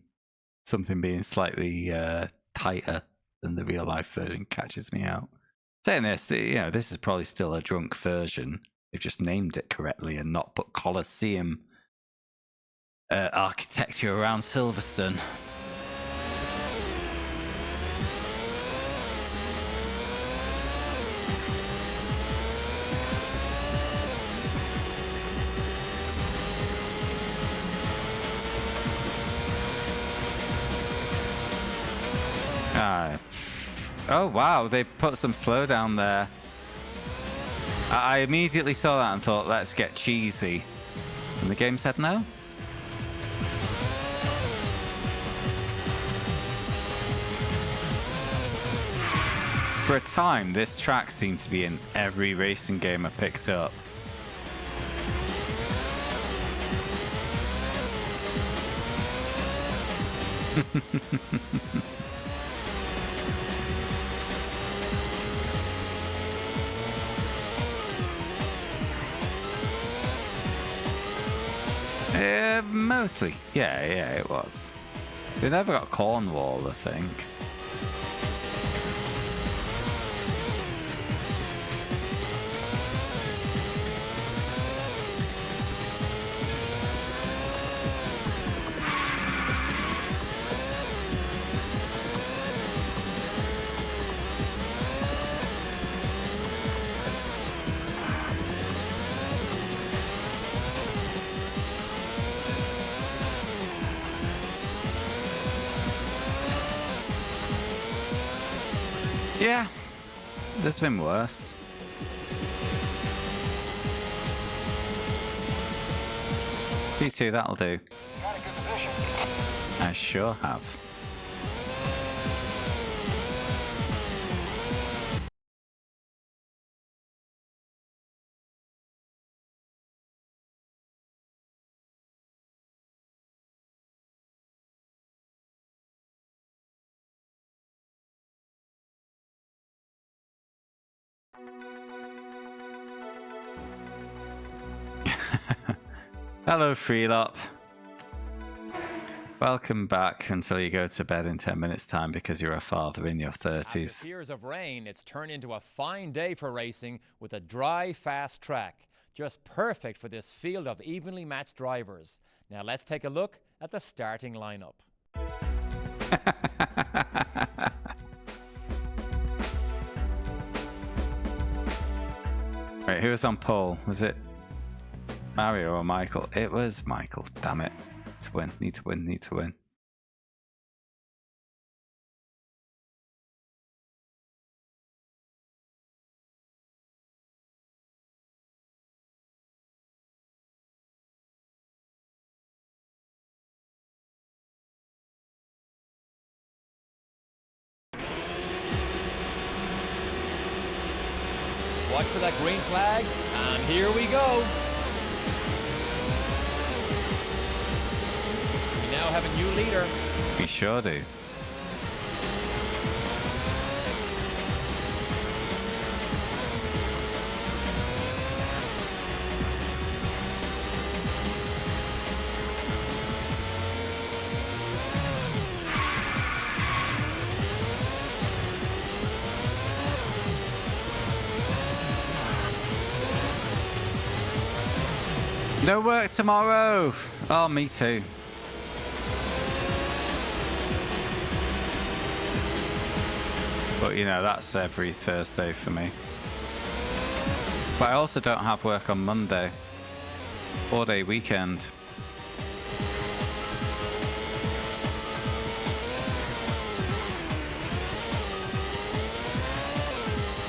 something being slightly tighter than the real life version catches me out. Saying this, you know, this is probably still a drunk version. They've just named it correctly and not put Colosseum architecture around Silverstone. Oh wow, they put some slowdown there. I immediately saw that and thought, let's get cheesy. And the game said no. For a time, this track seemed to be in every racing game I picked up. Mostly. Yeah, it was. They never got Cornwall, I think. Yeah, there's been worse. P2, that'll do. Got a good position. I sure have. Hello, Freelop. Welcome back until you go to bed in 10 minutes' time because you're a father in your After 30s. years of rain, it's turned into a fine day for racing with a dry, fast track. Just perfect for this field of evenly matched drivers. Now let's take a look at the starting lineup. Wait, who was on pole? Was it Mario or Michael? It was Michael. Damn it. To win. Need to win. Need to win. Watch for that green flag, and here we go. We now have a new leader. We sure do. No work tomorrow. Oh, me too. But you know, that's every Thursday for me. But I also don't have work on Monday. 4-day weekend.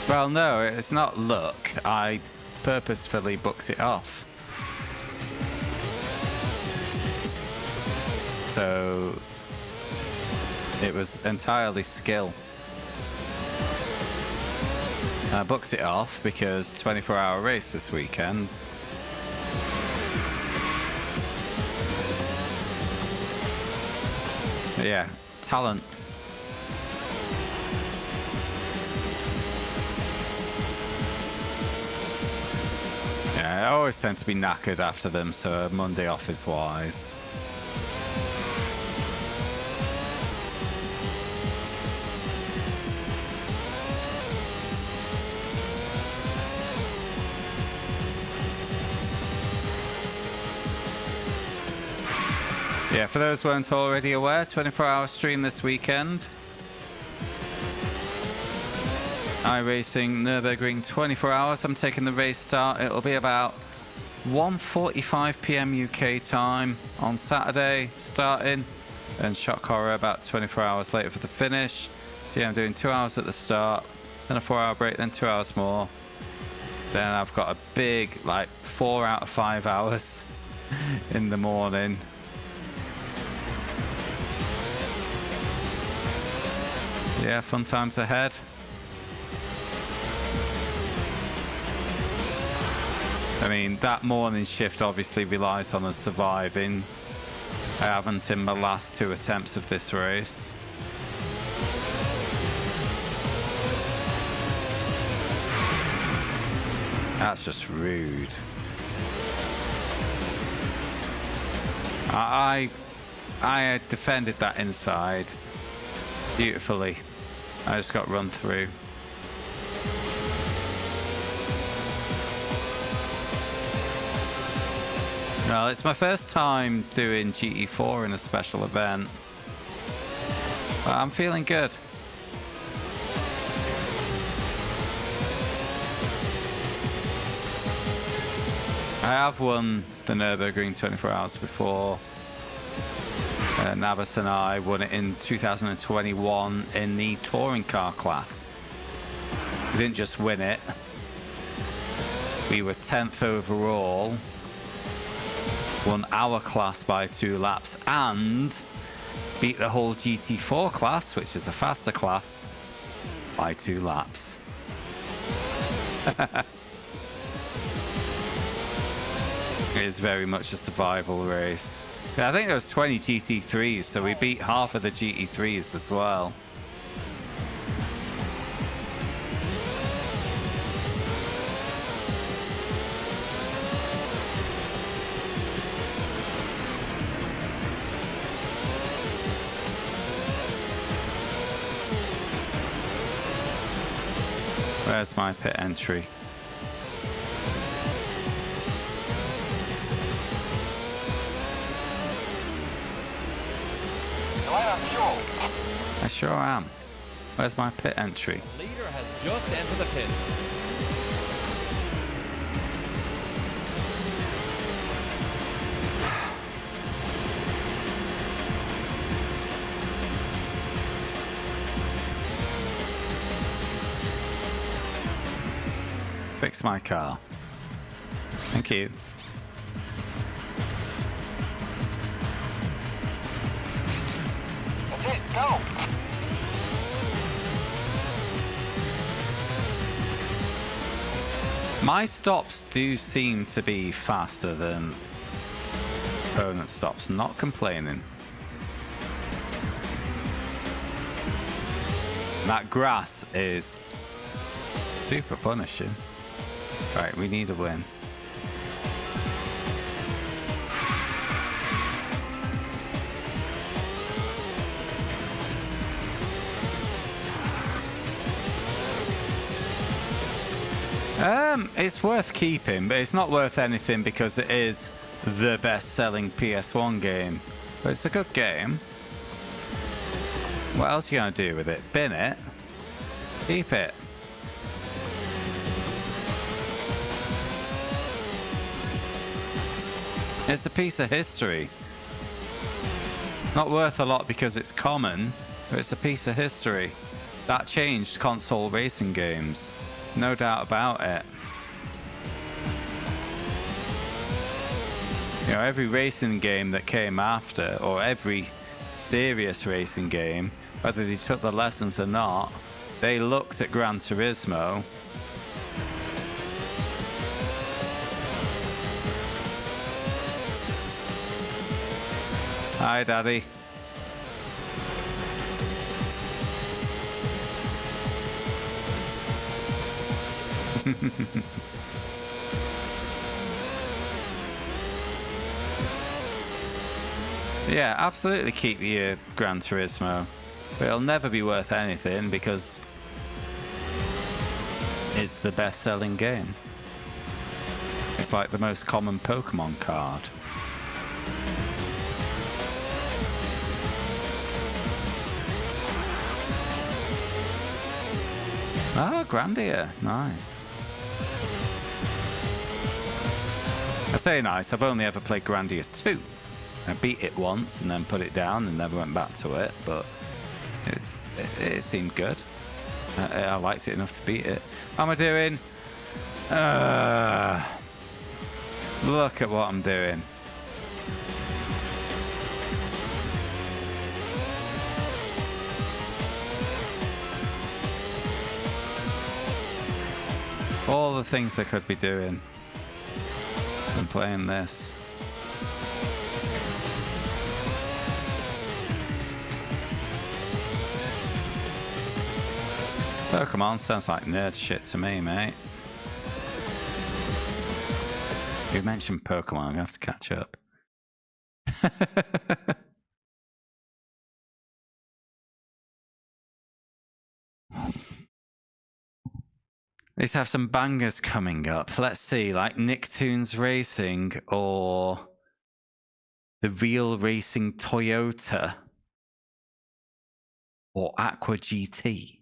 Well, no, it's not luck. I purposefully booked it off. So it was entirely skill. I booked it off because 24-hour race this weekend. But yeah, talent. Yeah, I always tend to be knackered after them, so a Monday off is wise. Yeah, for those who weren't already aware, 24-hour stream this weekend. iRacing Nürburgring 24 hours. I'm taking the race start. It'll be about 1:45 p.m. UK time on Saturday starting, and Shock Horror about 24 hours later for the finish. So yeah, I'm doing 2 hours at the start, then a 4-hour break, then 2 hours more. Then I've got a big, like, 4 out of 5 hours in the morning. Yeah, fun times ahead. I mean, that morning shift obviously relies on us surviving. I haven't in my last 2 attempts of this race. That's just rude. I defended that inside beautifully. I just got run through. Well, it's my first time doing GT4 in a special event, but I'm feeling good. I have won the Nürburgring 24 hours before. Navas and I won it in 2021 in the touring car class. We didn't just win it. We were 10th overall, won our class by 2 laps, and beat the whole GT4 class, which is a faster class, by 2 laps. It is very much a survival race. I think there was 20 GT3s, so we beat half of the GT3s as well. Where's my pit entry? Light on fuel. I sure am. Where's my pit entry? The leader has just entered the pits. Fix my car. Thank you. That's it, go. My stops do seem to be faster than opponent stops. Not complaining. That grass is super punishing. Right, we need a win. It's worth keeping, but it's not worth anything because it is the best-selling PS1 game. But it's a good game. What else are you gonna do with it? Bin it? Keep it. It's a piece of history. Not worth a lot because it's common, but it's a piece of history. That changed console racing games. No doubt about it. You know, every racing game that came after, or every serious racing game, whether they took the lessons or not, they looked at Gran Turismo. Hi, Daddy. Yeah, absolutely keep your Gran Turismo. But it'll never be worth anything because it's the best-selling game. It's like the most common Pokemon card. Oh, Grandia. Nice. I say nice, I've only ever played Grandia 2. I beat it once and then put it down and never went back to it, but it seemed good. I liked it enough to beat it. How am I doing? Look at what I'm doing. All the things I could be doing. I'm playing this. Pokemon sounds like nerd shit to me, mate. You mentioned Pokemon, I'm gonna have to catch up. Let's have some bangers coming up. Let's see, like Nicktoons Racing or the Real Racing Toyota or Aqua GT.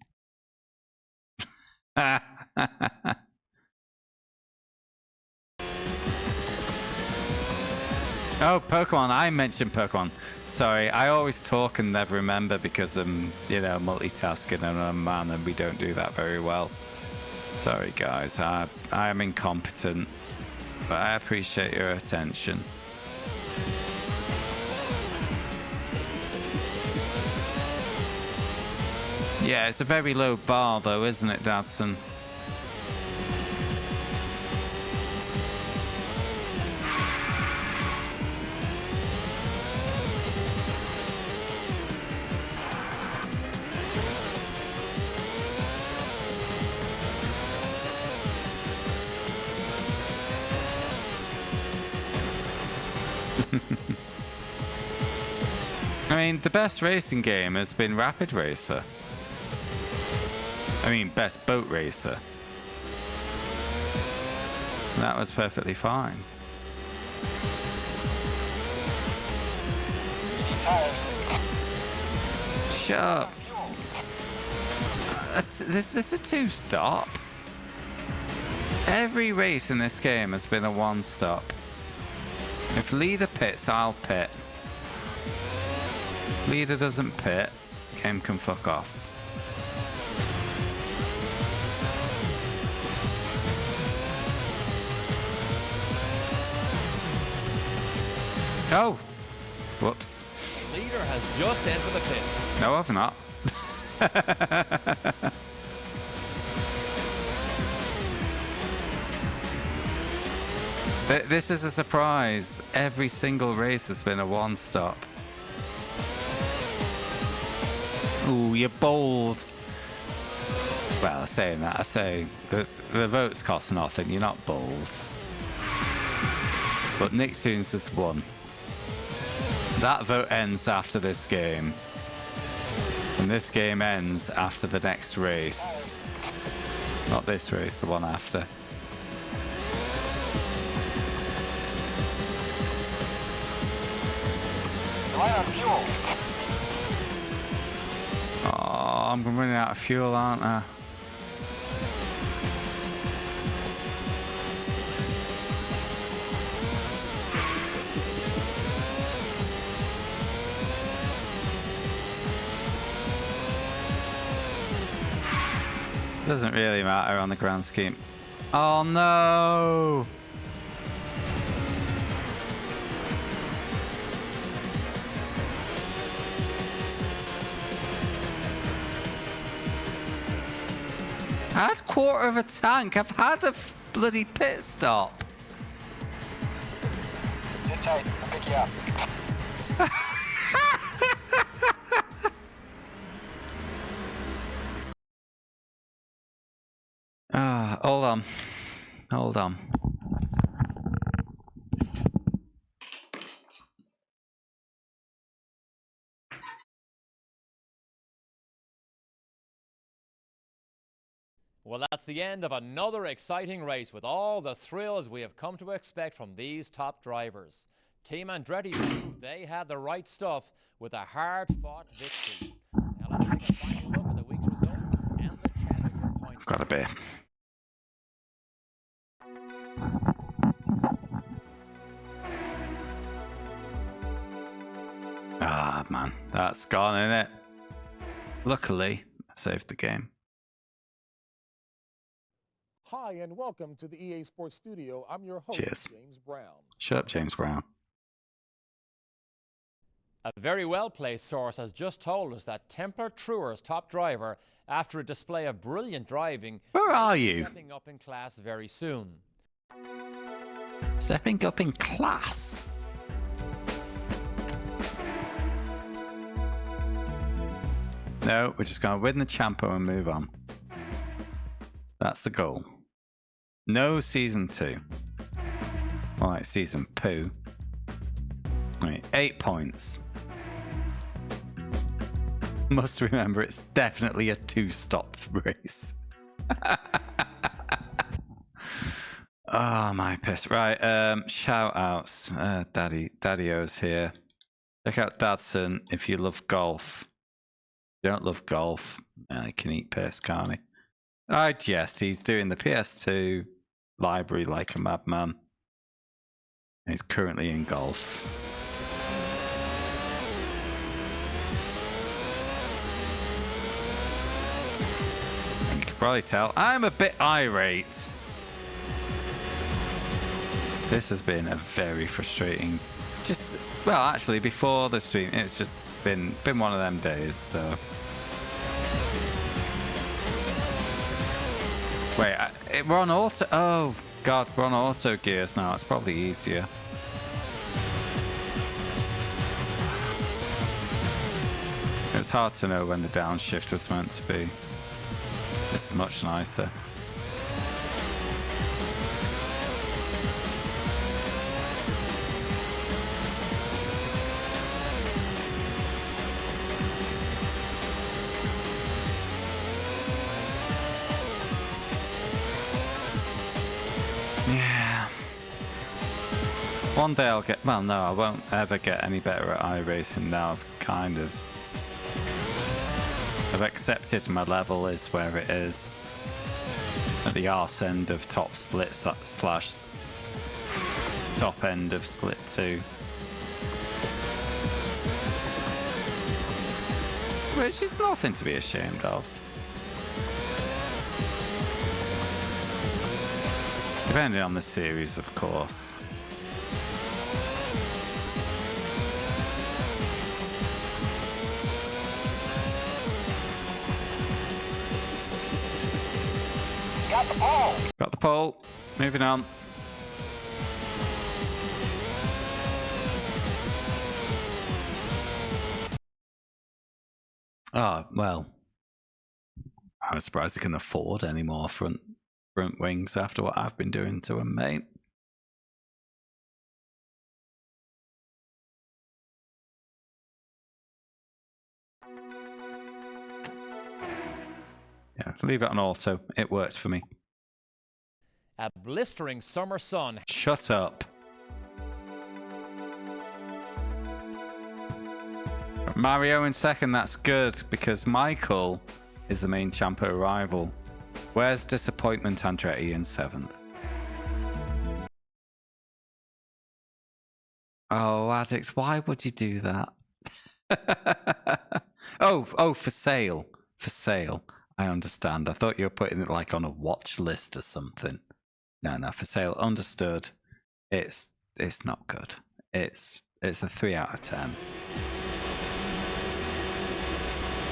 Oh, Pokemon. I mentioned Pokemon. Sorry, I always talk and never remember because I'm, you know, multitasking and I'm a man and we don't do that very well. Sorry, guys. I am incompetent, but I appreciate your attention. Yeah, it's a very low bar though, isn't it, Dadson? I mean, the best racing game has been Rapid Racer. I mean, best boat racer. That was perfectly fine. Tires. Shut up. Fuel. This is a two-stop. Every race in this game has been a one-stop. If leader pits, I'll pit. Leader doesn't pit, game can fuck off. Oh! Whoops. The leader has just entered the pit. No, I've not. This is a surprise. Every single race has been a one-stop. Ooh, you're bold. Well, saying that, I say the votes cost nothing. You're not bold. But Nicktoons has won. That vote ends after this game. And this game ends after the next race. Not this race, the one after. Rely on fuel. Oh, I'm running out of fuel, aren't I? Doesn't really matter on the grand scheme. Oh no! I had quarter of a tank. I've had a bloody pit stop. Sit tight. I'll pick you up. Hold on. Hold on. Well, that's the end of another exciting race with all the thrills we have come to expect from these top drivers. Team Andretti proved they had the right stuff with a hard-fought victory. Now let's take a final look at the week's results and the championship points. Got a bit. Ah, man. That's gone, innit? Luckily, I saved the game. Hi, and welcome to the EA Sports Studio. I'm your host, Cheers. James Brown. Shut up, James Brown. A very well-placed source has just told us that Templar Trueur's top driver, after a display of brilliant driving, Where are will be you? stepping up in class very soon. Stepping up in class. No, we're just going to win the Champo and move on. That's the goal. No season 2. All right, season poo. Right, 8 points. Must remember, it's definitely a 2-stop race. Oh, my piss. Right, shout outs. Daddy-O's here. Check out Dadson if you love golf. If you don't love golf, he can eat piss, can't he? I jest, he's doing the PS2 library like a madman. He's currently in golf. You can probably tell I'm a bit irate. This has been a very frustrating. Well, actually, before the stream, it's just been one of them days. So. Wait, we're on auto. Oh God, we're on auto gears now. It's probably easier. It was hard to know when the downshift was meant to be. This is much nicer. Yeah. One day I'll get... Well, no, I won't ever get any better at iRacing now. I've accepted my level is where it is. At the arse end of top split slash top end of split 2. Which is nothing to be ashamed of. Depending on the series, of course. Got the pole. Got the pole. Moving on. Oh, well. I'm surprised I can afford any more front wings after what I've been doing to them, mate. Yeah, leave it on auto. It works for me. A blistering summer sun. Shut up. Mario in second, that's good, because Michael is the main Ciampa rival. Where's disappointment Andretti in 7th? Oh, Addicts, why would you do that? oh, for sale. For sale. I understand. I thought you were putting it like on a watch list or something. No, for sale. Understood. It's not good. It's a 3 out of 10.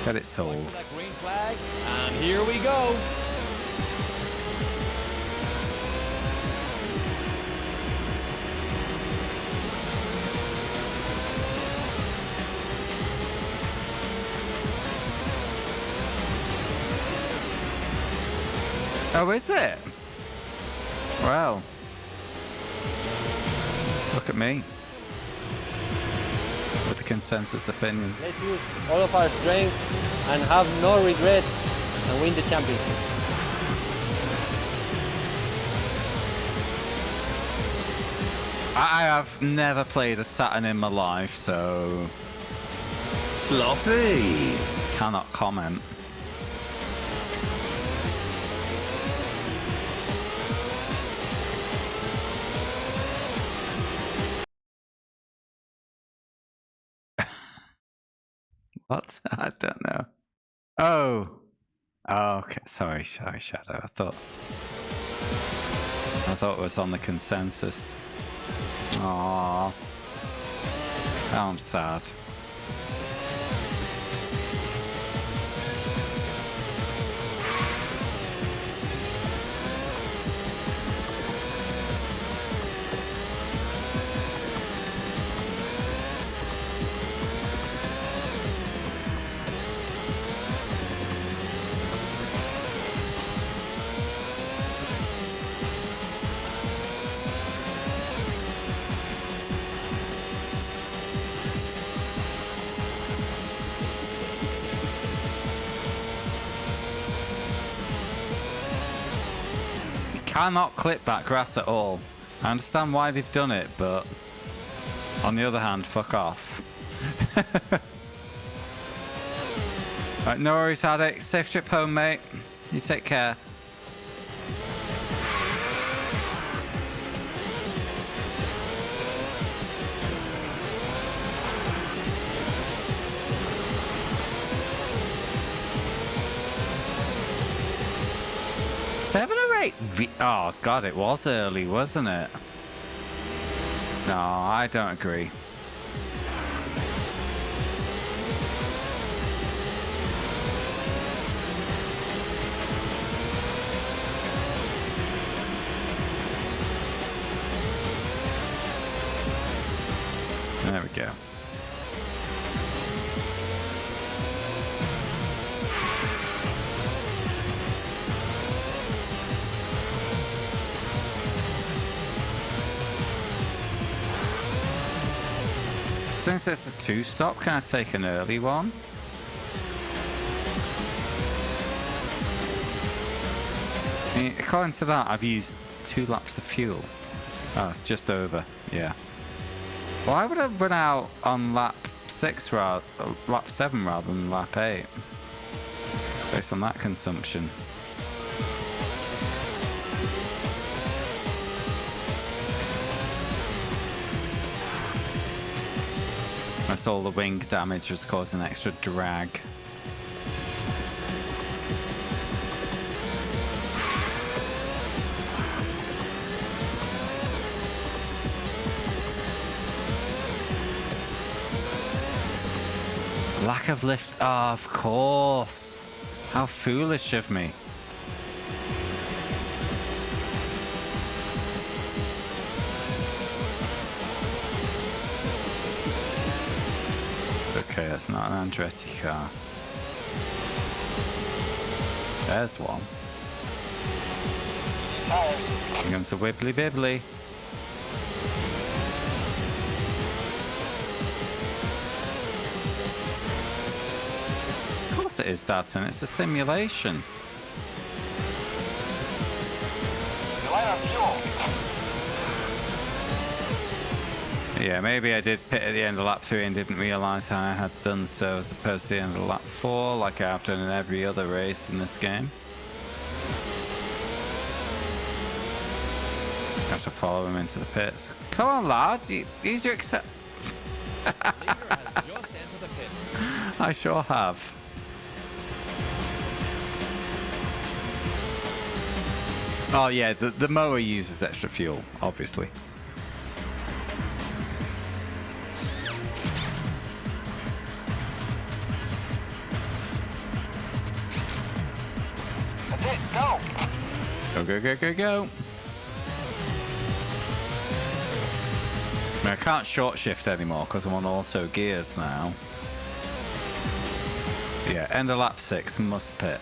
Get it sold. That green flag, and here we go. Oh, is it? Well, look at me with the consensus opinion. Let's use all of our strength and have no regrets and win the championship. I have never played a Saturn in my life, so Sloppy. cannot comment. What? I don't know. Oh, okay. Sorry, Shadow. I thought it was on the consensus. Aww. Oh, I'm sad. Cannot clip back grass at all. I understand why they've done it, but on the other hand, fuck off. Right, no worries, Addict. Safe trip home, mate. You take care. Seven or eight? Oh god, it was early, wasn't it? No, I don't agree. There we go. Since it's a 2-stop, can I take an early one? According to that, I've used 2 laps of fuel. Oh, just over. Yeah. Why would I run out on lap 7 rather than lap 8? Based on that consumption. That's all the wing damage was causing extra drag. Lack of lift. Oh, of course. How foolish of me. It's okay, that's not an Andretti car. There's one. Here comes the wibbly bibbly. Of course it is, Dadson. It's a simulation. Yeah, maybe I did pit at the end of lap 3 and didn't realise I had done so as opposed to the end of lap 4, like I have done in every other race in this game. Have to follow him into the pits. Come on, lads, use your accept. I sure have. Oh yeah, the mower uses extra fuel, obviously. That's it, go! Go, go, go, go, go. I mean, I can't short shift anymore because I'm on auto gears now. Yeah, end of lap 6, must pit.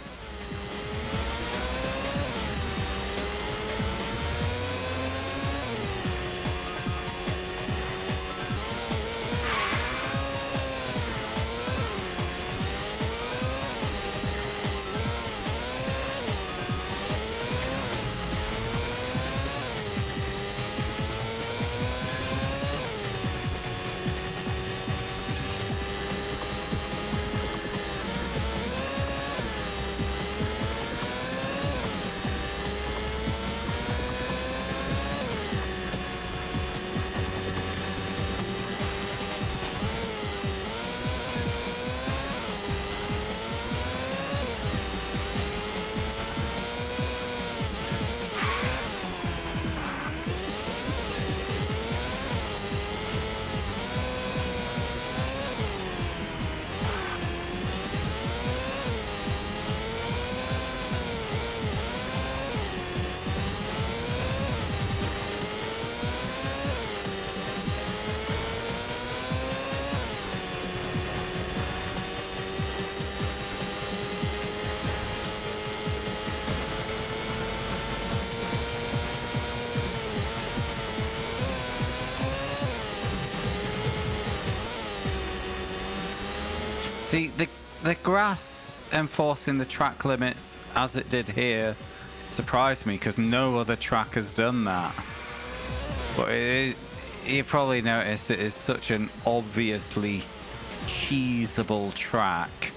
See, the grass enforcing the track limits as it did here surprised me because no other track has done that. But you probably noticed it is such an obviously cheesable track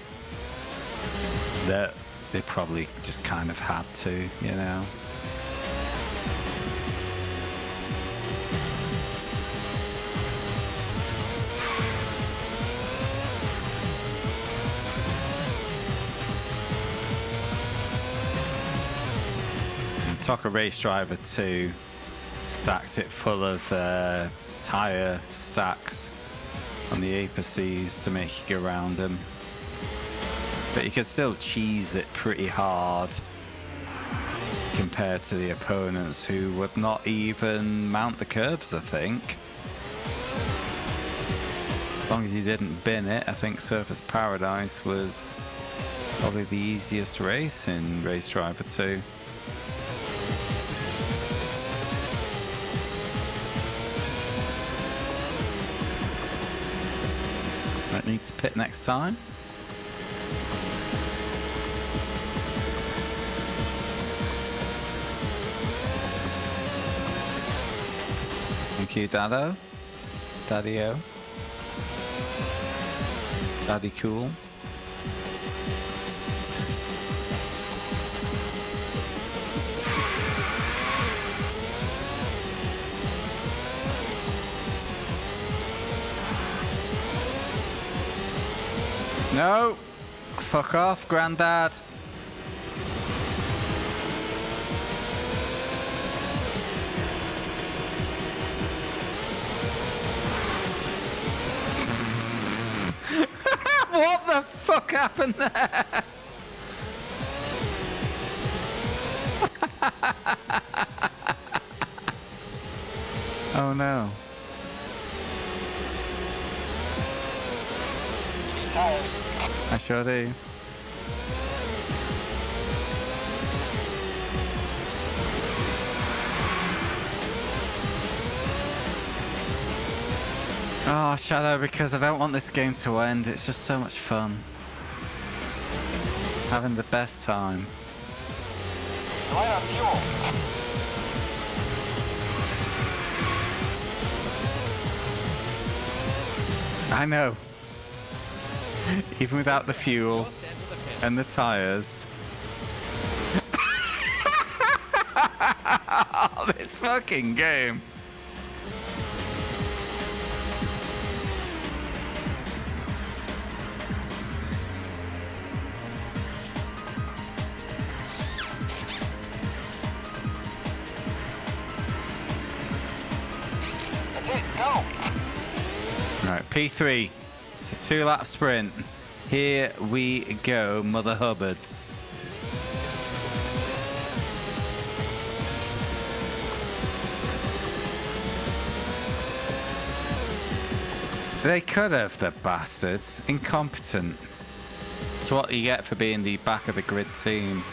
that they probably just kind of had to, you know. Toca Race Driver 2 stacked it full of tyre stacks on the apices to make you go around them. But you could still cheese it pretty hard compared to the opponents who would not even mount the curbs, I think. As long as you didn't bin it, I think Surface Paradise was probably the easiest race in Race Driver 2. Need to pit next time. Thank you, Dado. Daddy-o. Daddy cool. No! Fuck off, Grandad. What the fuck happened there? Oh no. Tires. I sure do. Oh, Shadow, because I don't want this game to end. It's just so much fun. Having the best time. Right on fuel. I know. Even without the fuel Just end with a pin. and the tires. This fucking game. That's it. Go. Right, P3. It's a 2-lap sprint. Here we go, Mother Hubbards. They could have, the bastards. Incompetent. It's what you get for being the back of the grid team.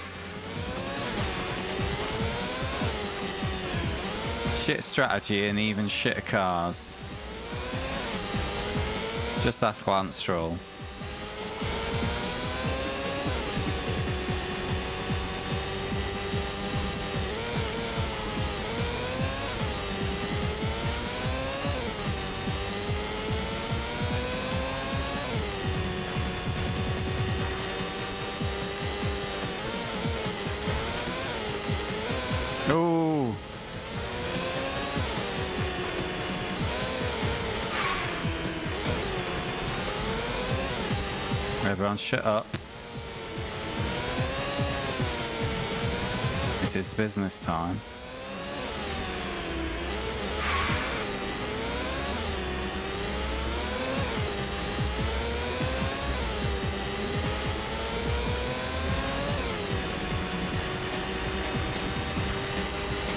Shit strategy and even shitter cars. Just ask Lance Stroll. Oh. Everyone shut up. It is business time.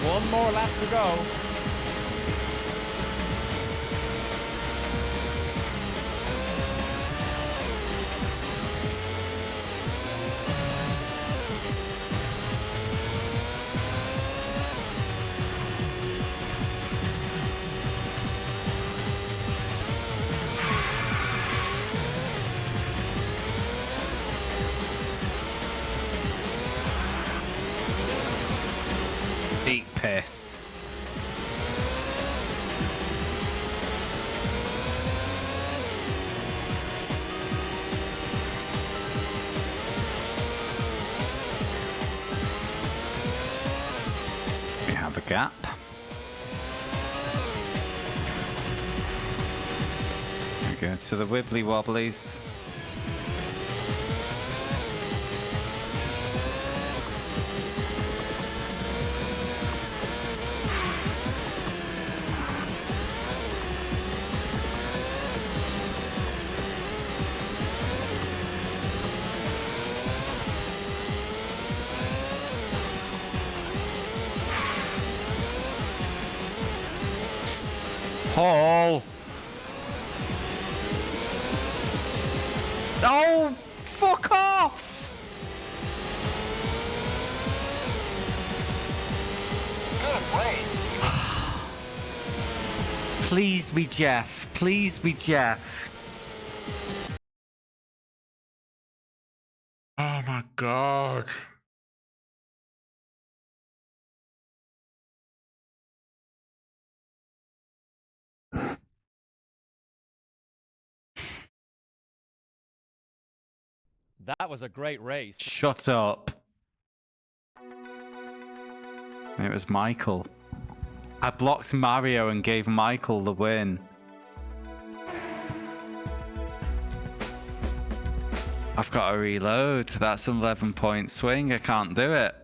One more lap to go. Eat piss. We have a gap. We go to the wibbly wobblies. Paul. Oh, fuck off! Good race. Please be Jeff. Please be Jeff. Oh my god. That was a great race. Shut up. It was Michael. I blocked Mario and gave Michael the win. I've got to reload. That's an 11-point swing. I can't do it.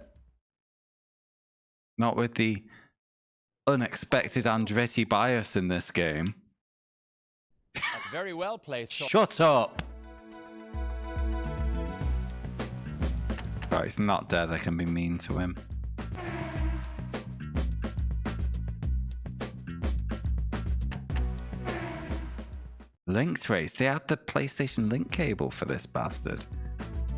Not with the unexpected Andretti bias in this game. Very well placed. Shut up. Right, he's not dead. I can be mean to him. Linked race. They had the PlayStation Link cable for this bastard.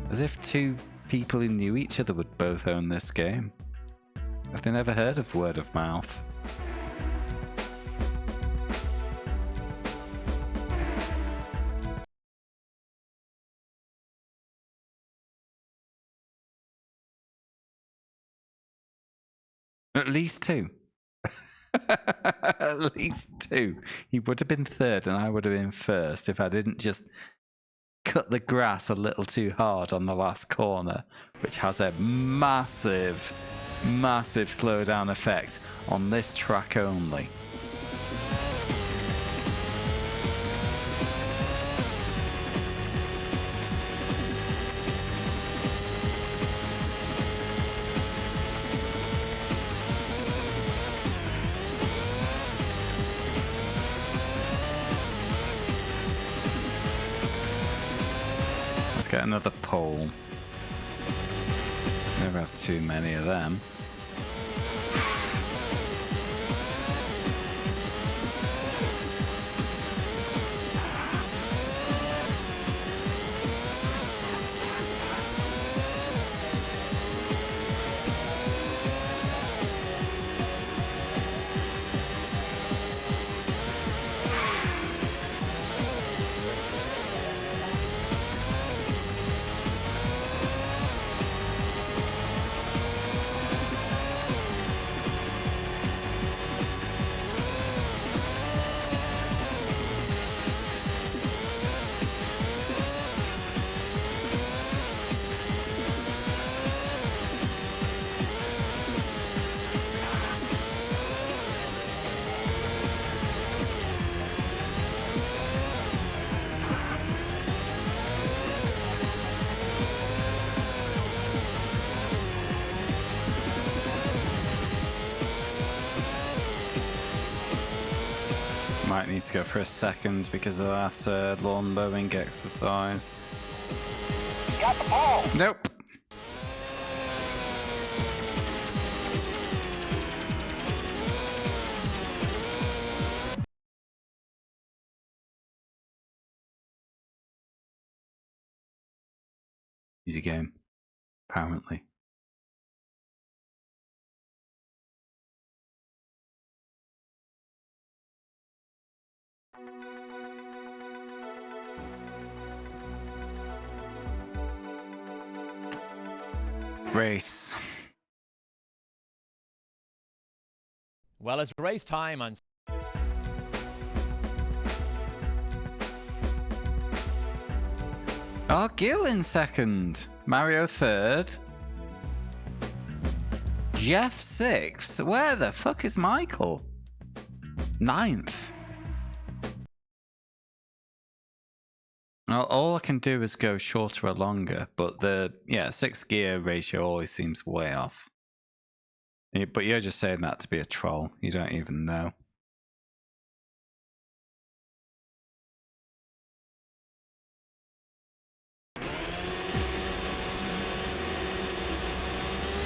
As if two people who knew each other would both own this game. Have they never heard of word of mouth? At least two. At least two. He would have been third and I would have been first if I didn't just cut the grass a little too hard on the last corner, which has a massive, massive slowdown effect on this track only. Get another pole. Never have too many of them. Might need to go for a second because of that lawn mowing exercise. Got the ball. Nope. Easy game, apparently. Race. Well, it's race time on. Oh, Gil in second. Mario third. Jeff sixth. Where the fuck is Michael? Ninth. Well, all I can do is go shorter or longer, but the 6 gear ratio always seems way off. But you're just saying that to be a troll. You don't even know.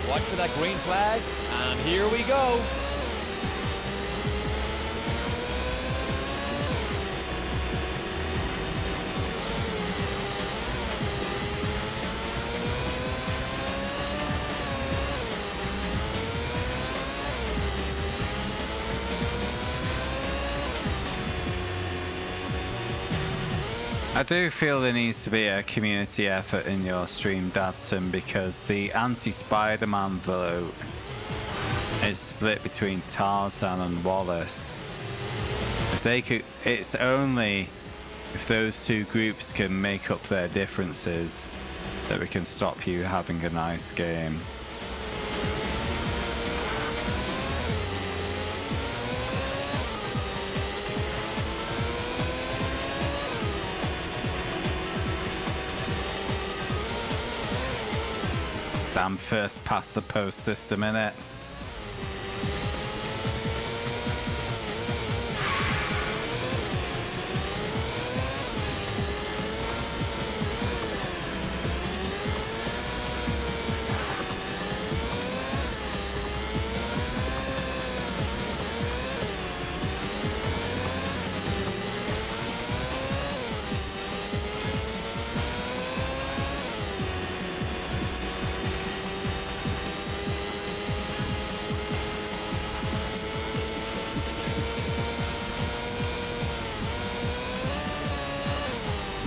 Watch for that green flag, and here we go. I do feel there needs to be a community effort in your stream, Dadson, because the anti-Spider-Man vote is split between Tarzan and Wallace. If they could, it's only if those two groups can make up their differences that we can stop you having a nice game. Damn first past the post system, innit?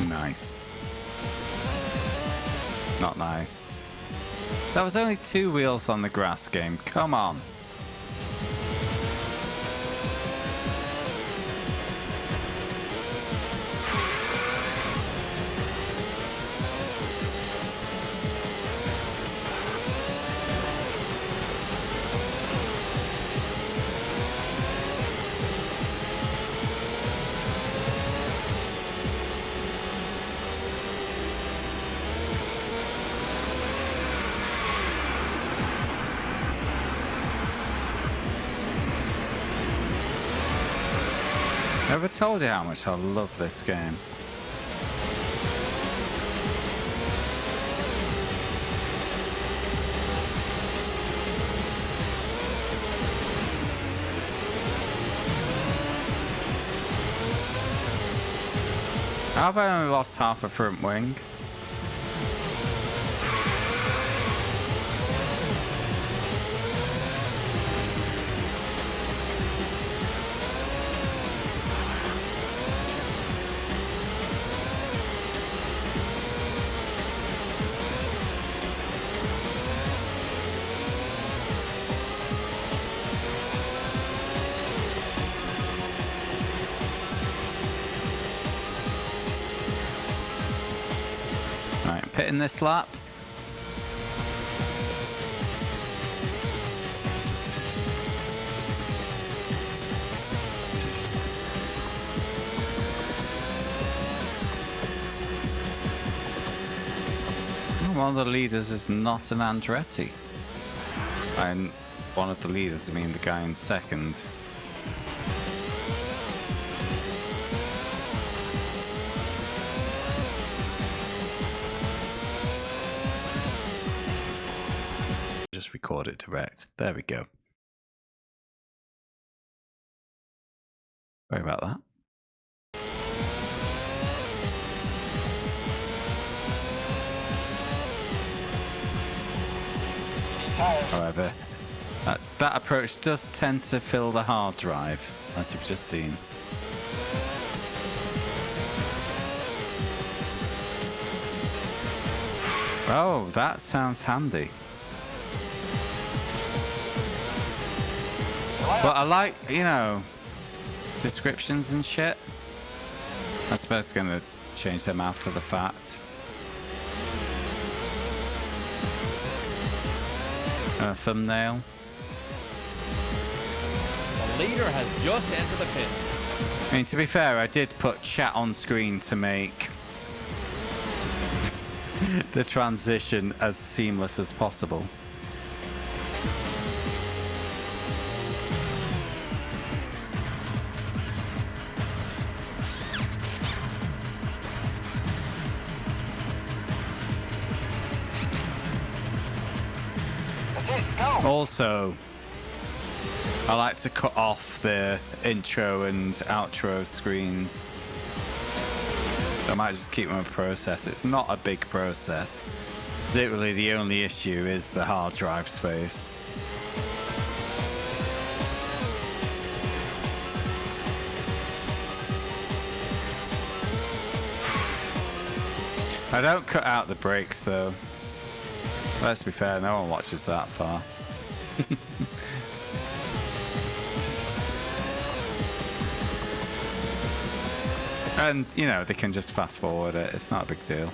Nice. Not nice. That was only 2 wheels on the grass game. Come on. Ever told you how much I love this game? I've only lost half a front wing. Pitting this lap. One of the leaders is not an Andretti. And one of the leaders, I mean the guy in second. Just record it direct. There we go. Sorry about that. However, that approach does tend to fill the hard drive, as you've just seen. Oh, that sounds handy. But I like, you know, descriptions and shit. I suppose it's going to change them after the fact. A thumbnail. The leader has just entered the pit. I mean, to be fair, I did put chat on screen to make the transition as seamless as possible. Also, I like to cut off the intro and outro screens. I might just keep them a process. It's not a big process. Literally, the only issue is the hard drive space. I don't cut out the brakes though. Let's be fair, no one watches that far. And, you know, they can just fast forward it. It's not a big deal.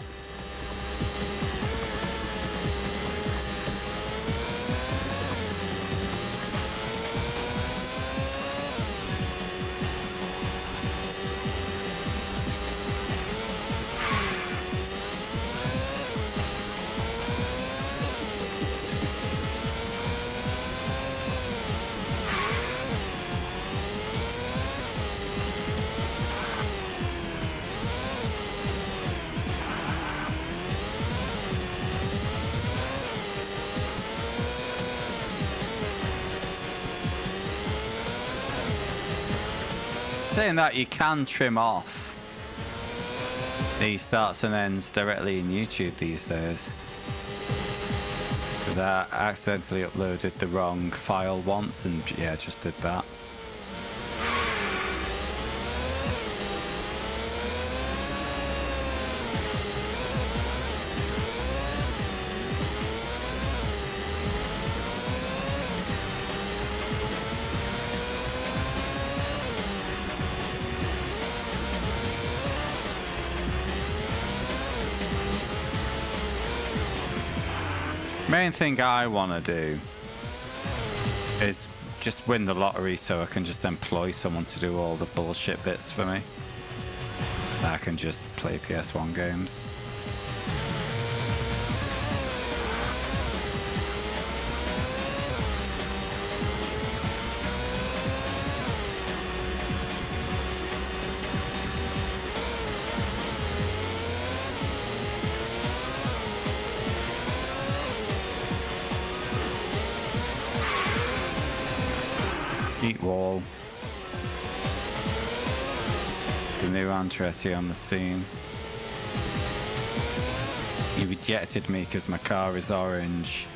Saying that, you can trim off the starts and ends directly in YouTube these days. Because I accidentally uploaded the wrong file once and yeah, just did that. Main thing I want to do is just win the lottery so I can just employ someone to do all the bullshit bits for me. I can just play PS1 games. Eat wall. The new Andretti on the scene. You rejected me because my car is orange.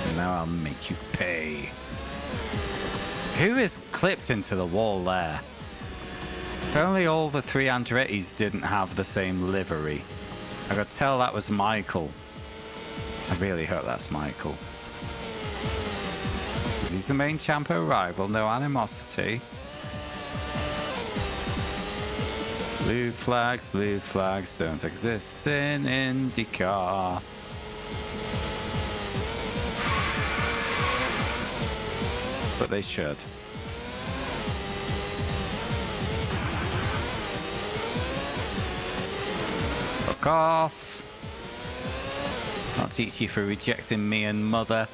And now I'll make you pay. Who is clipped into the wall there? If only all the three Andrettis didn't have the same livery. I could tell that was Michael. I really hope that's Michael. He's the main champo rival, no animosity. Blue flags don't exist in IndyCar. But they should. Fuck off. I'll teach you for rejecting me and mother.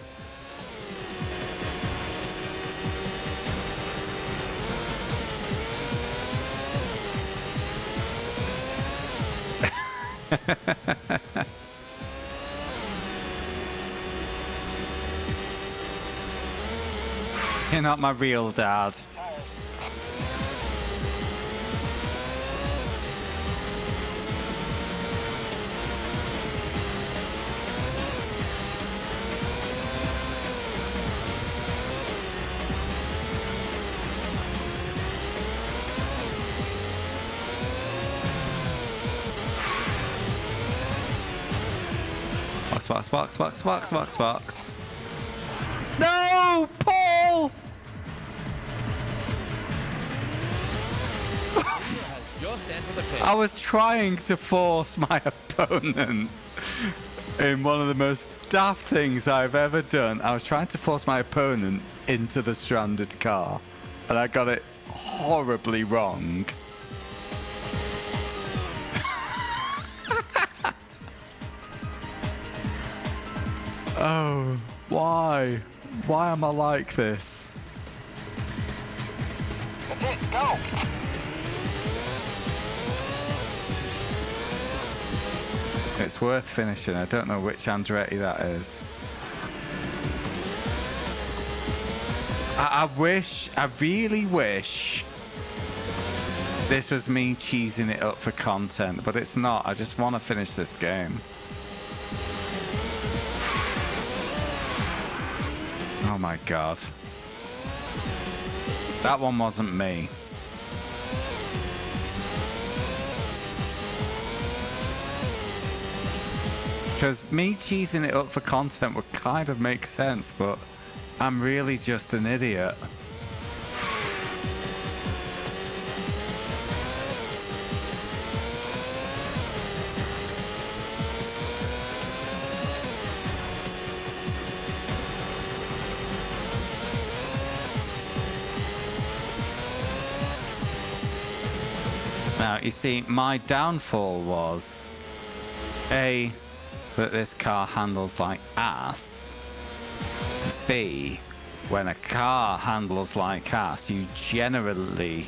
You're not my real dad. Box. No, Paul! I was trying to force my opponent in one of the most daft things I've ever done. I was trying to force my opponent into the stranded car, and I got it horribly wrong. Oh, why? Why am I like this? That's it, go! It's worth finishing. I don't know which Andretti that is. I really wish this was me cheesing it up for content, but it's not. I just want to finish this game. Oh my god. That one wasn't me. Because me cheesing it up for content would kind of make sense, but I'm really just an idiot. Now, you see, my downfall was, A, that this car handles like ass. B, when a car handles like ass, you generally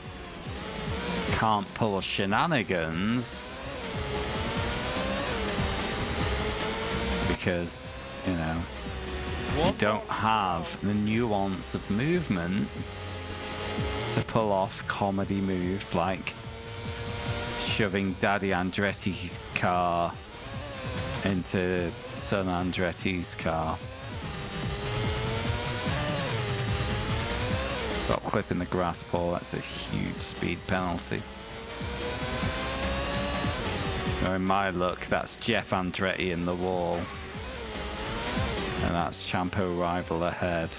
can't pull shenanigans. Because, you know. you don't have the nuance of movement to pull off comedy moves like shoving Daddy Andretti's car into Son Andretti's car. Stop clipping the grass, Paul. That's a huge speed penalty. So in my look, that's Jeff Andretti in the wall. And that's Champo Rival ahead.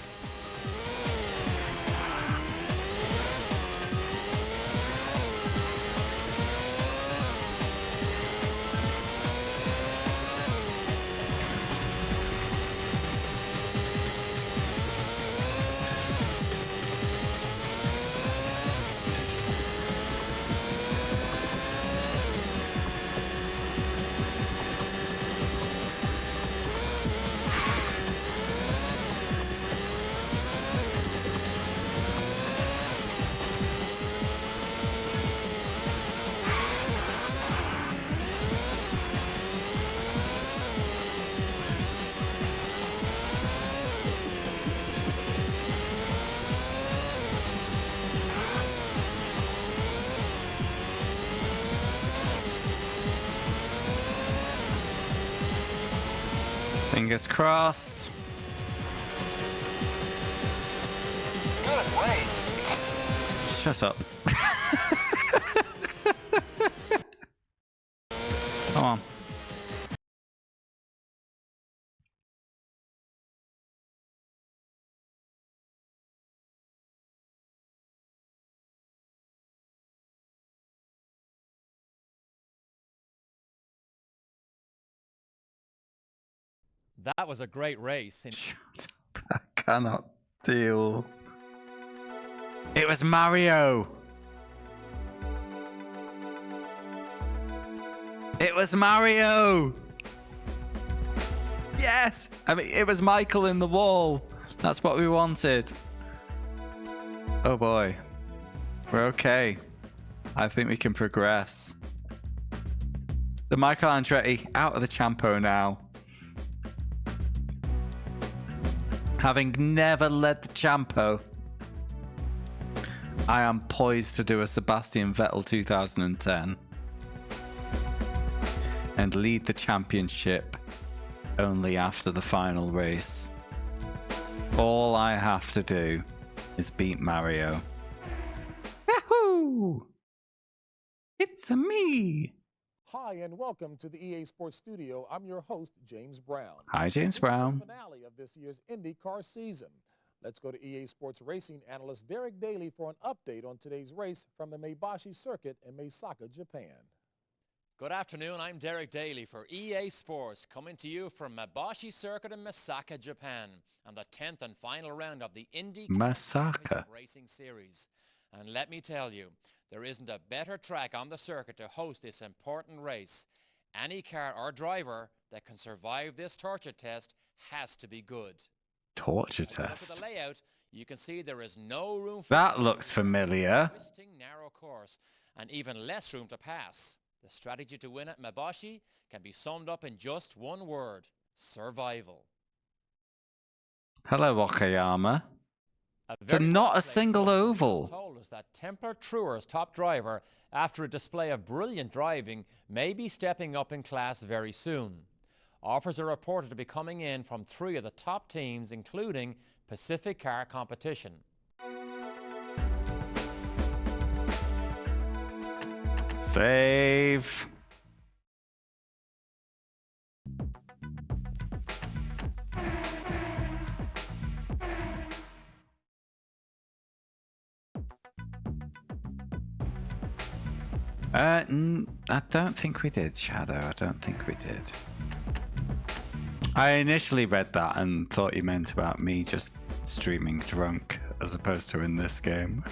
Fingers crossed. Good race. Shut up. Come on. That was a great race. Shut up. I cannot deal. It was Mario. It was Mario. Yes. I mean, it was Michael in the wall. That's what we wanted. Oh boy. We're okay. I think we can progress. The Michael Andretti out of the Champo now. Having never led the Champo, I am poised to do a Sebastian Vettel 2010 and lead the championship only after the final race. All I have to do is beat Mario. Yahoo! It's me. Hi, and welcome to the EA Sports Studio. I'm your host, James Brown. Hi, James This is Brown. the finale of this year's IndyCar season. Let's go to EA Sports racing analyst Derek Daly for an update on today's race from the Maebashi circuit in Meisaka, Japan. Good afternoon, I'm Derek Daly for EA Sports, coming to you from Maebashi Circuit in Meisaka, Japan, and the 10th and final round of the IndyCar Meisaka Racing Series. And let me tell you, there isn't a better track on the circuit to host this important race. Any car or driver that can survive this torture test has to be good. torture Look at test. the layout, you can see there is no room for That looks familiar. twisting narrow course and even less room to pass. The strategy to win at Maebashi can be summed up in just one word: survival. Hello, Okayama. So very not a complex single source oval. told us that Templar Trueur's top driver, after a display of brilliant driving, may be stepping up in class very soon. Offers are reported to be coming in from 3 of the top teams, including Pacific Car Competition. Save. I don't think we did, Shadow. I don't think we did. I initially read that and thought you meant about me just streaming drunk as opposed to in this game.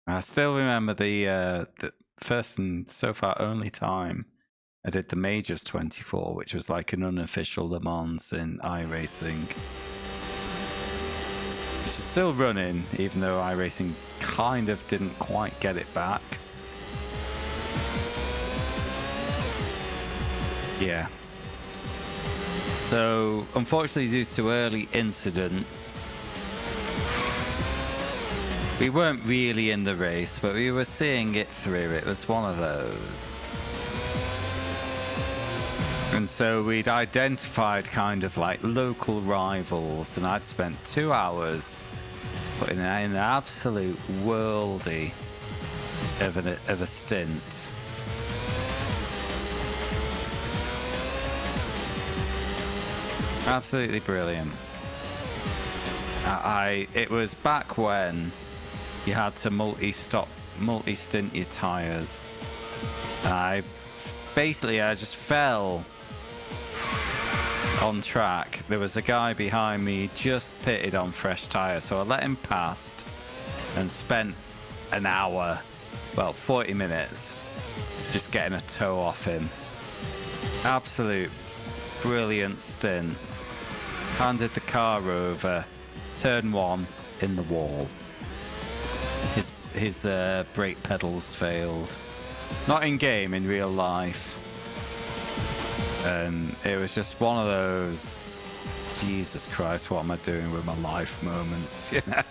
I still remember the first and so far only time I did the Majors 24, which was like an unofficial Le Mans in iRacing. It's just still running, even though iRacing kind of didn't quite get it back. Yeah. So, unfortunately, due to early incidents, we weren't really in the race, but we were seeing it through. It was one of those. And so we'd identified kind of like local rivals, and I'd spent 2 hours putting in an absolute worldie of a stint. Absolutely brilliant. It was back when you had to multi-stint your tires. I just fell on track. There was a guy behind me just pitted on fresh tires, so I let him past and spent an hour, well, 40 minutes just getting a toe off him. Absolute brilliant stint. Handed the car over, turn one, in the wall. His brake pedals failed. Not in game, in real life. And it was just one of those, Jesus Christ, what am I doing with my life moments, you know?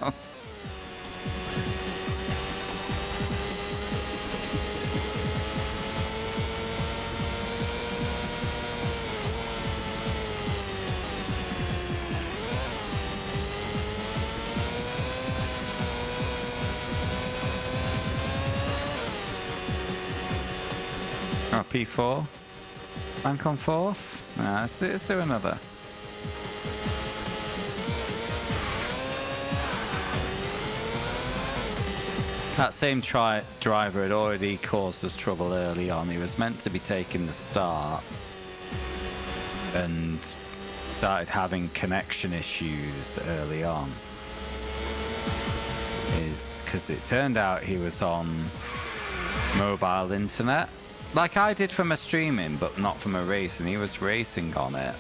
Oh, P4. Bank on fourth? Nah, let's do another. That same driver had already caused us trouble early on. He was meant to be taking the start and started having connection issues early on. Because it turned out he was on mobile internet. Like I did for my streaming, but not for my race, and he was racing on it.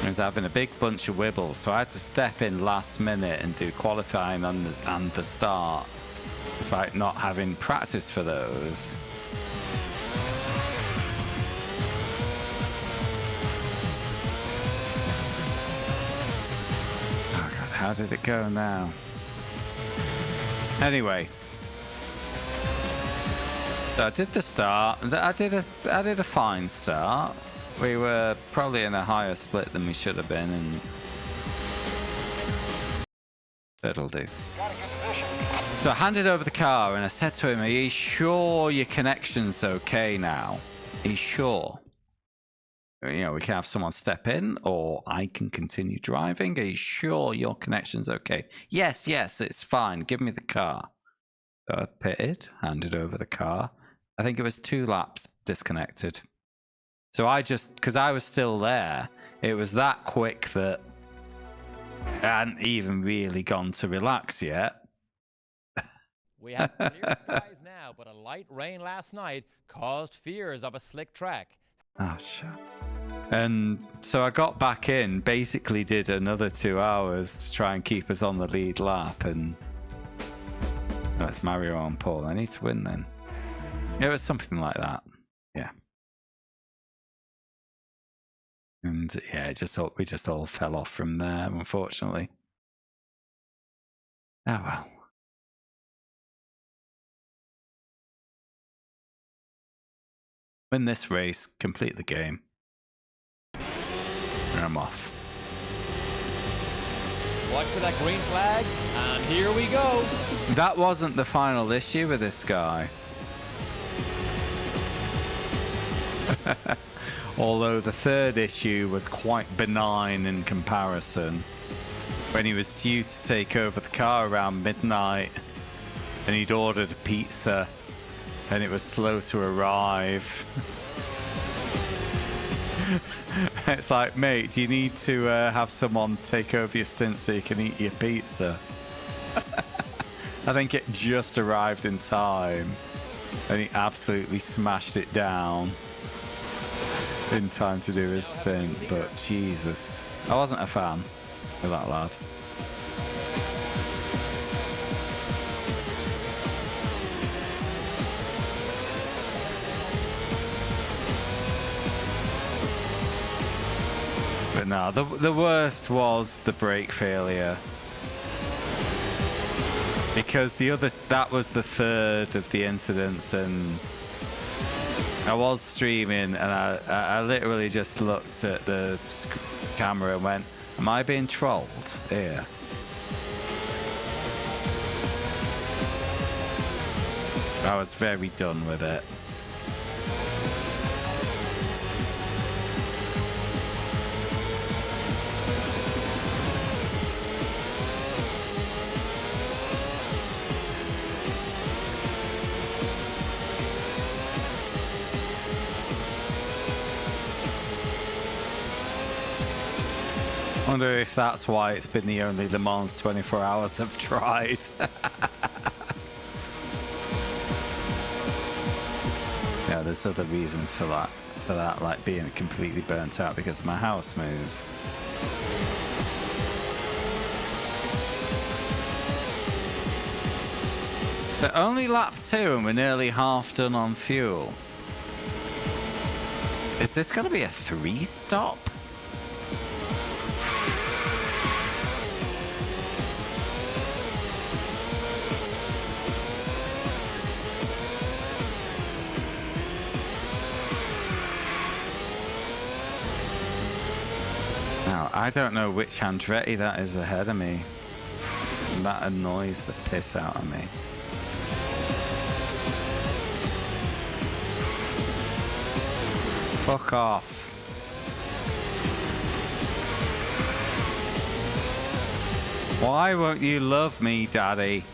He was having a big bunch of wibbles, so I had to step in last minute and do qualifying and the start, despite not having practice for those. Oh God, how did it go now? Anyway. So I did the start. I did a fine start. We were probably in a higher split than we should have been, and that'll do. So I handed over the car and I said to him, "Are you sure your connection's okay now? Are you sure? You know, we can have someone step in, or I can continue driving. Are you sure your connection's okay?" Yes, it's fine. Give me the car. So I pitted, handed over the car. I think it was 2 laps disconnected. So because I was still there, it was that quick that I hadn't even really gone to relax yet. We have clear skies now, but a light rain last night caused fears of a slick track. Oh, shit. And so I got back in, basically did another 2 hours to try and keep us on the lead lap, and that's Mario and Paul. I need to win then. It was something like that. Yeah. And yeah, we just all fell off from there, unfortunately. Oh well. Win this race, complete the game. And I'm off. Watch for that green flag, and here we go. That wasn't the final issue with this guy. Although the third issue was quite benign in comparison. When he was due to take over the car around midnight, and he'd ordered a pizza, and it was slow to arrive. It's like, mate, do you need to have someone take over your stint so you can eat your pizza? I think it just arrived in time, and he absolutely smashed it down in time to do his stint. But Jesus, I wasn't a fan of that lad. But no, the worst was the brake failure. Because that was the third of the incidents, and I was streaming, and I literally just looked at the camera and went, am I being trolled here? I was very done with it. I wonder if that's why it's been the only Le Mans 24 hours I've tried. Yeah, there's other reasons for that, like being completely burnt out because of my house move. So only lap 2 and we're nearly half done on fuel. Is this going to be a 3-stop? Now, I don't know which Andretti that is ahead of me. And that annoys the piss out of me. Fuck off. Why won't you love me, Daddy?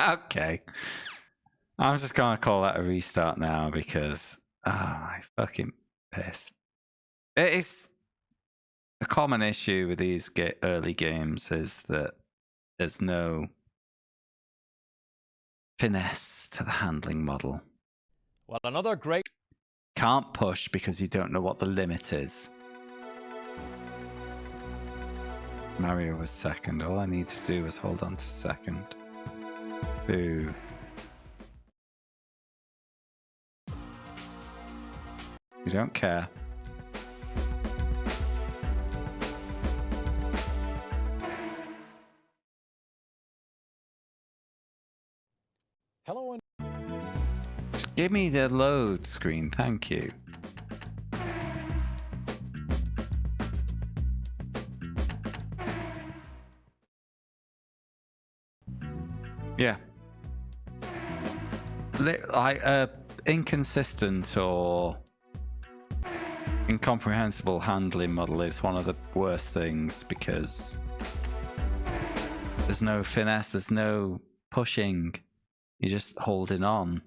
Okay. I'm just gonna call that a restart now because I fucking pissed. It is a common issue with these early games is that there's no finesse to the handling model. Well, another great... Can't push because you don't know what the limit is. Mario was second. All I need to do was hold on to second. Boo. You don't care. Hello and Just give me the load screen, thank you. Yeah. Like inconsistent or incomprehensible handling model is one of the worst things because there's no finesse, there's no pushing. You're just holding on.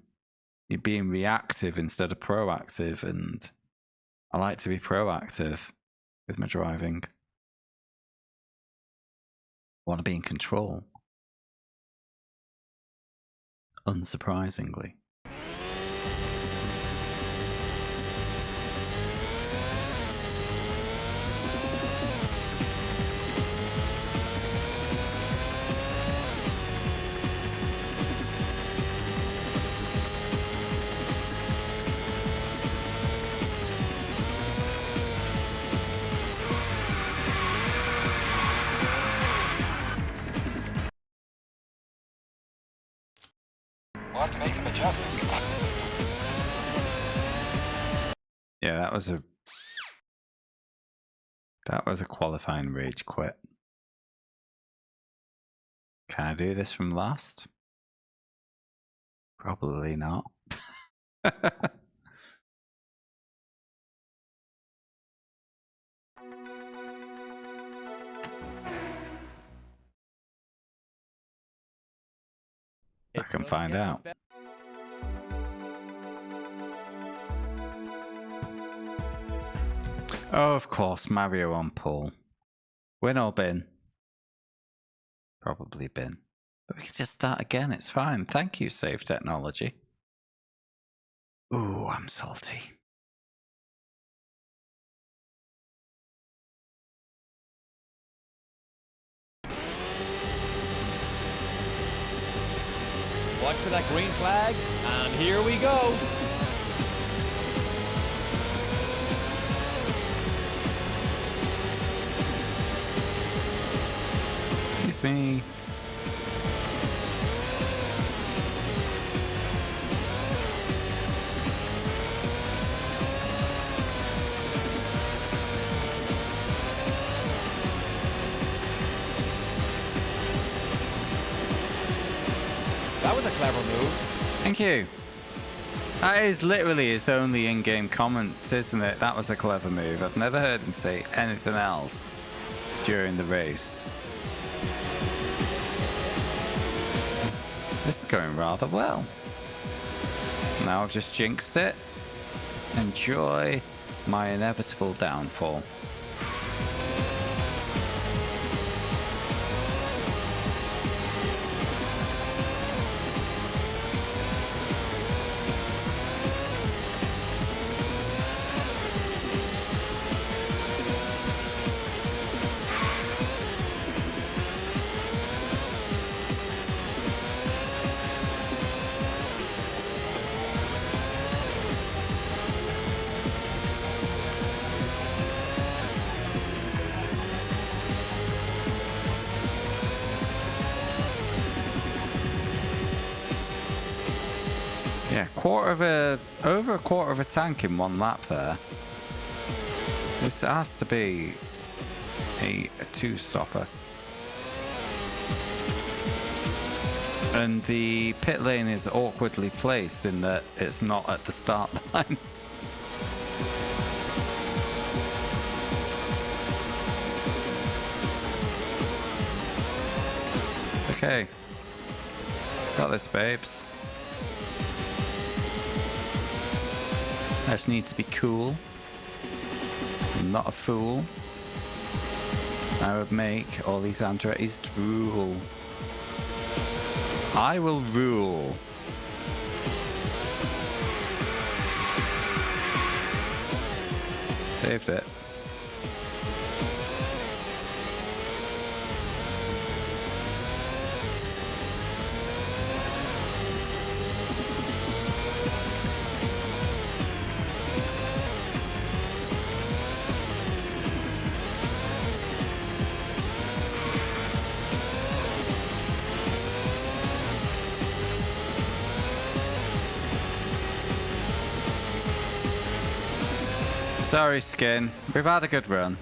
You're being reactive instead of proactive, and I like to be proactive with my driving. I want to be in control. Unsurprisingly. We'll have to make some adjustments. Yeah, that was a qualifying rage quit. Can I do this from last? Probably not. I can find out. Oh, of course, Mario on pole. Win or bin? Probably bin. But we can just start again, it's fine. Thank you, Save Technology. Ooh, I'm salty. Watch for that green flag, and here we go. Excuse me. That was a clever move. Thank you. That is literally his only in-game comment, isn't it? That was a clever move. I've never heard him say anything else during the race. This is going rather well. Now I've just jinxed it. Enjoy my inevitable downfall. Yeah, over a quarter of a tank in one lap there. This has to be a two-stopper. And the pit lane is awkwardly placed in that it's not at the start line. Okay. Got this, babes. I just need to be cool. I'm not a fool. I would make all these Andrettis drool. I will rule. Saved it. Sorry, Skin. We've had a good run.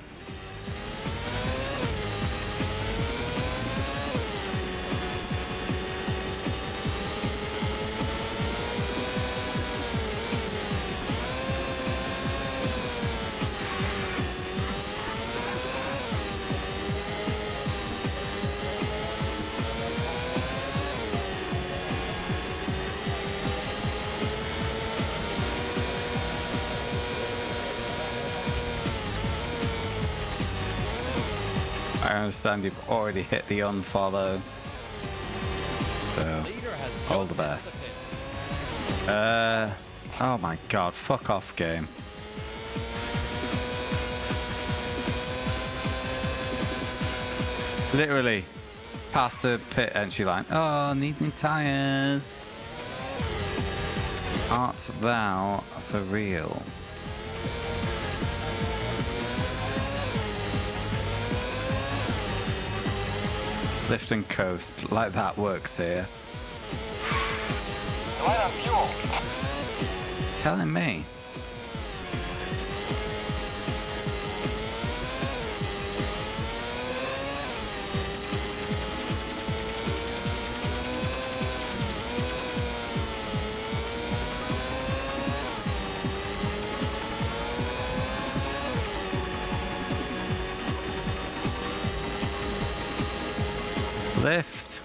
I understand you've already hit the unfollow. So, all the best. Oh my god, fuck off, game. Literally, past the pit entry line. Oh, need new tires. Art thou for real? Lift and coast, like that works here. Light on fuel. Telling me. Lift.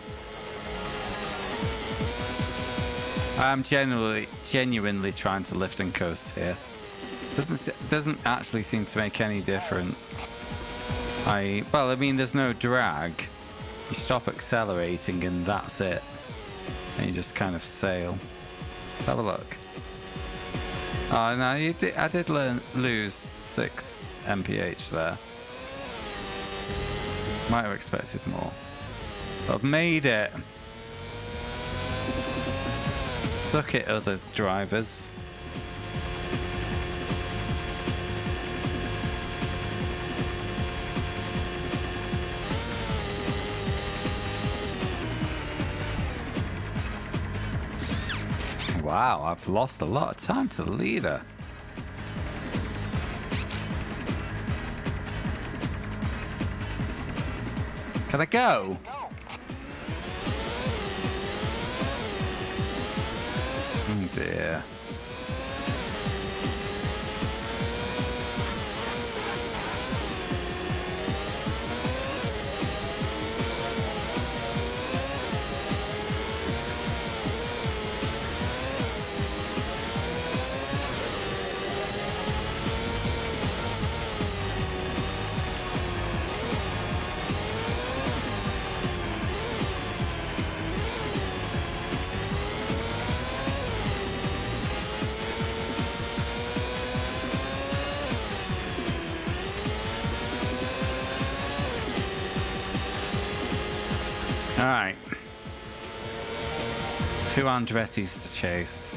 I'm genuinely trying to lift and coast here. Doesn't actually seem to make any difference. Well, I mean, there's no drag. You stop accelerating and that's it. And you just kind of sail. Let's have a look. Oh no, you did. I did lose 6 mph there. Might have expected more. But I've made it. Suck it, other drivers. Wow, I've lost a lot of time to the leader. Can I go? Oh dear. Alright. 2 Andrettis to chase.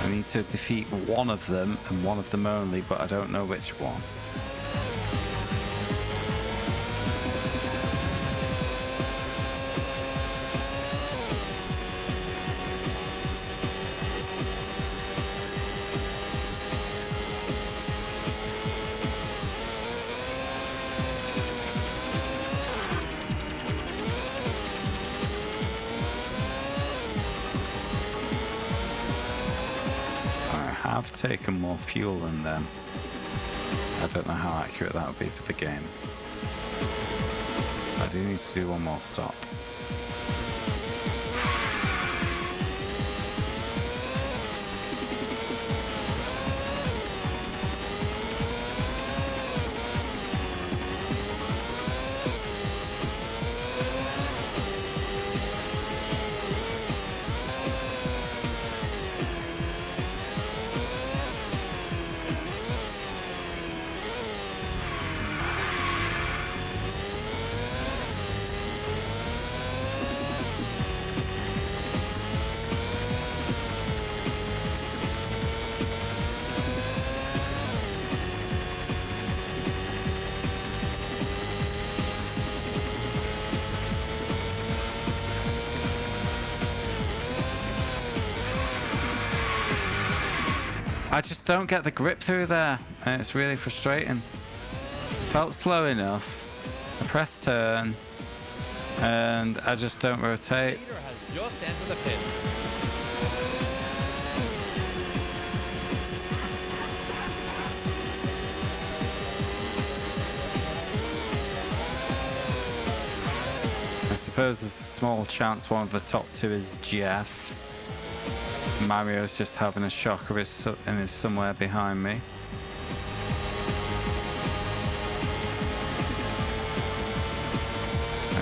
I need to defeat one of them, and one of them only, but I don't know which one. I've taken more fuel than them. I don't know how accurate that would be for the game. I do need to do one more stop. I just don't get the grip through there, and it's really frustrating. Felt slow enough. I press turn, and I just don't rotate. Leader has just entered the pit. I suppose there's a small chance one of the top 2 is Jeff. Mario's just having a shock of and is somewhere behind me.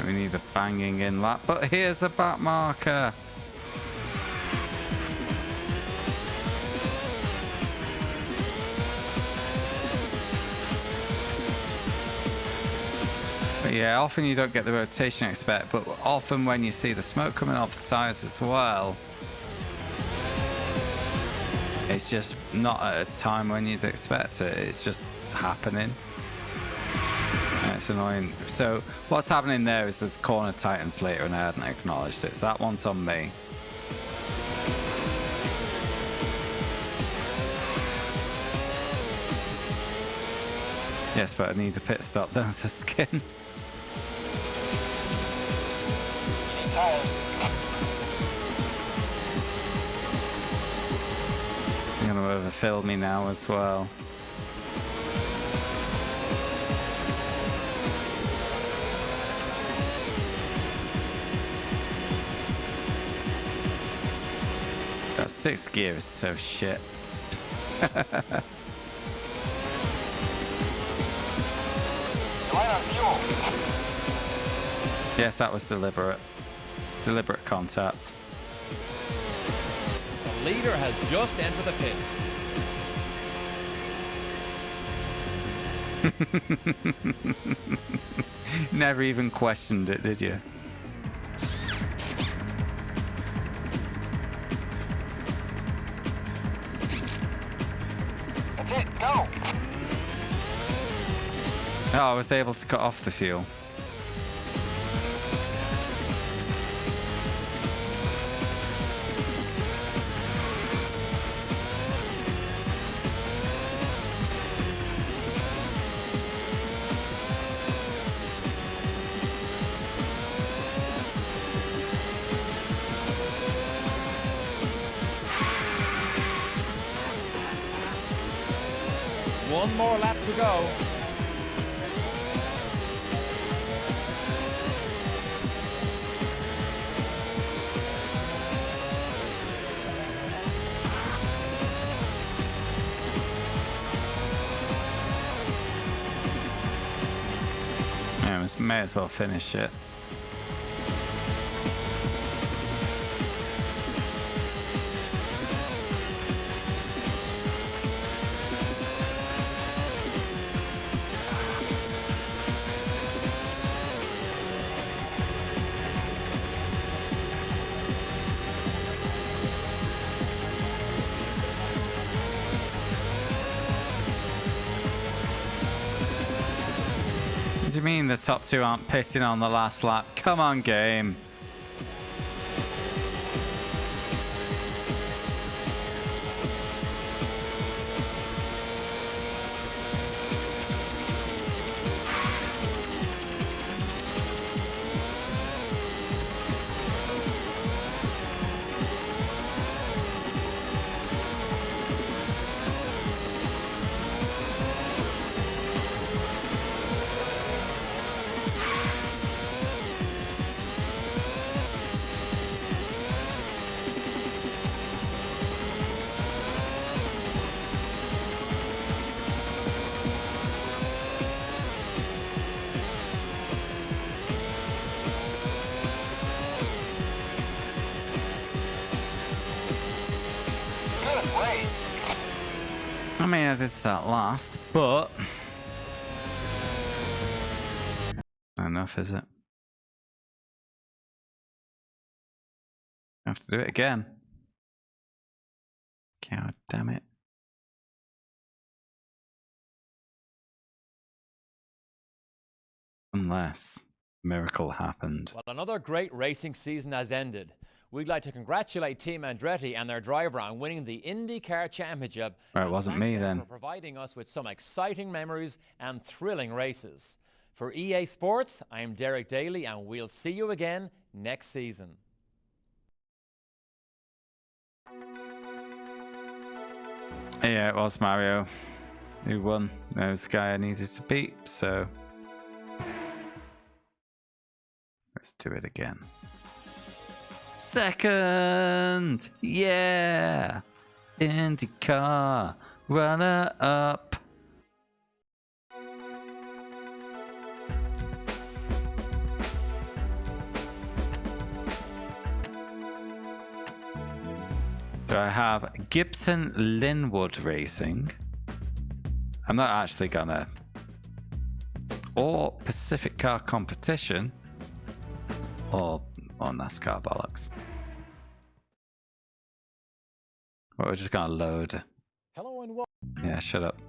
We need a banging in lap, but here's a back marker. But yeah, often you don't get the rotation you expect, but often when you see the smoke coming off the tires as well, it's just not at a time when you'd expect it. It's just happening. And it's annoying. So what's happening there is there's corner tightens later, and I hadn't acknowledged it. So that one's on me. Yes, but I need a pit stop down to skin. Tires. You're gonna overfill me now as well. That 6th gear is so shit. Line on fuel. Yes, that was deliberate. Deliberate contact. The leader has just entered the pits. Never even questioned it, did you? That's it, go! Oh, I was able to cut off the fuel. One more lap to go. Yeah, we may as well finish it. What do you mean the top two aren't pitting on the last lap? Come on, game. Good race. I mean, I did start last, but... Not enough, is it? I have to do it again. God damn it. Unless a miracle happened. Well, another great racing season has ended. We'd like to congratulate Team Andretti and their driver on winning the IndyCar Championship. Well, it wasn't me then. For providing us with some exciting memories and thrilling races. For EA Sports, I'm Derek Daly, and we'll see you again next season. Yeah, it was Mario who won. That was the guy I needed to beat, so let's do it again. Second! Yeah! IndyCar runner up. So I have Gibson Linwood Racing. I'm not actually gonna. Or Pacific Car Competition. Or NASCAR bollocks. Well, we're just gonna load. Hello and welcome. Yeah, shut up.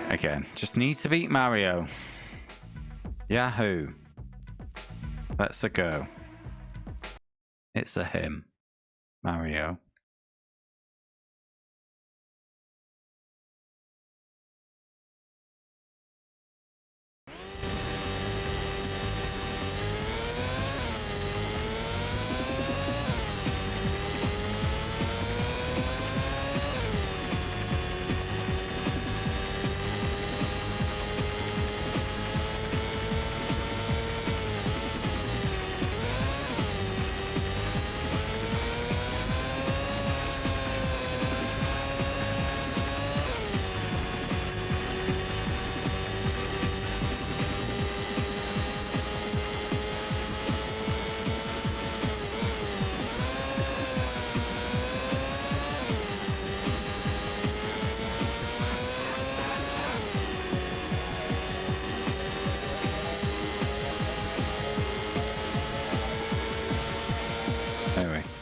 Again, just need to beat Mario. Yahoo. Let's a go. It's a him. Mario.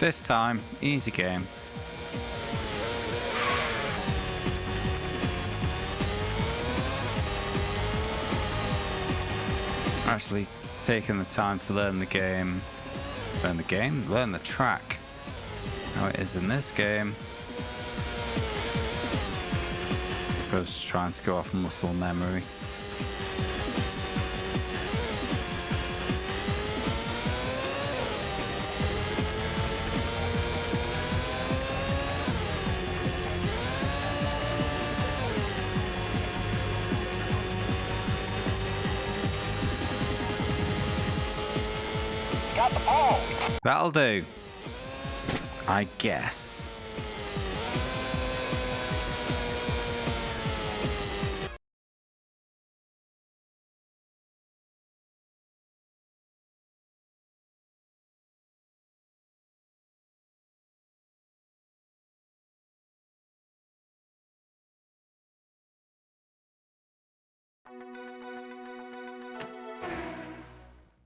This time, easy game. Actually taking the time to learn the game. Learn the track. How it is in this game. As opposed to trying to go off muscle memory. Got the ball. That'll do. I guess.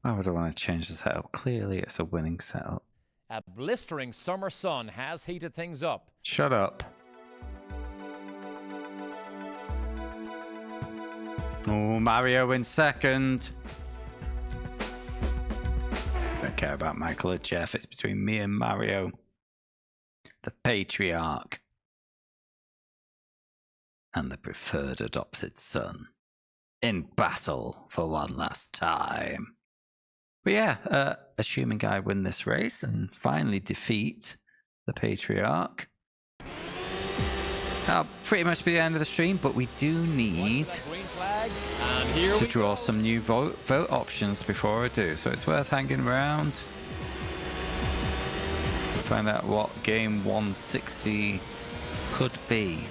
Why would I want to change the setup? Clearly it's a winning setup. A blistering summer sun has heated things up. Shut up. Oh, Mario in second. Don't care about Michael or Jeff. It's between me and Mario. The patriarch. And the preferred adopted son. In battle for one last time. But yeah, assuming I win this race and finally defeat the patriarch. That'll pretty much be the end of the stream, but we do need to draw some new vote options before I do. So it's worth hanging around. Find out what game 160 could be.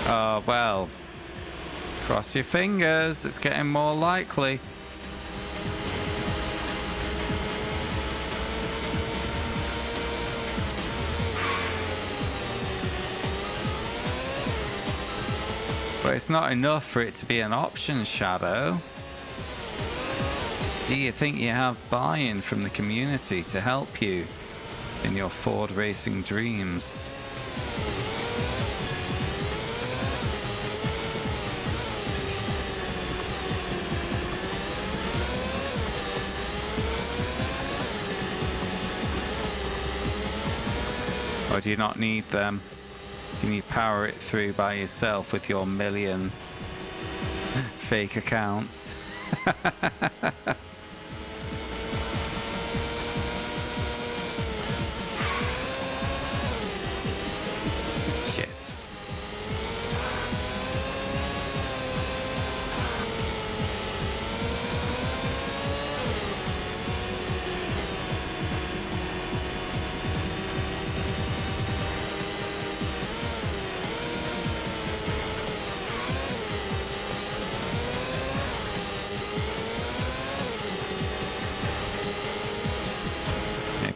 Oh, well, cross your fingers, it's getting more likely. But it's not enough for it to be an option, Shadow. Do you think you have buy-in from the community to help you in your Ford racing dreams? Or do you not need them? Can you power it through by yourself with your million fake accounts? Shit.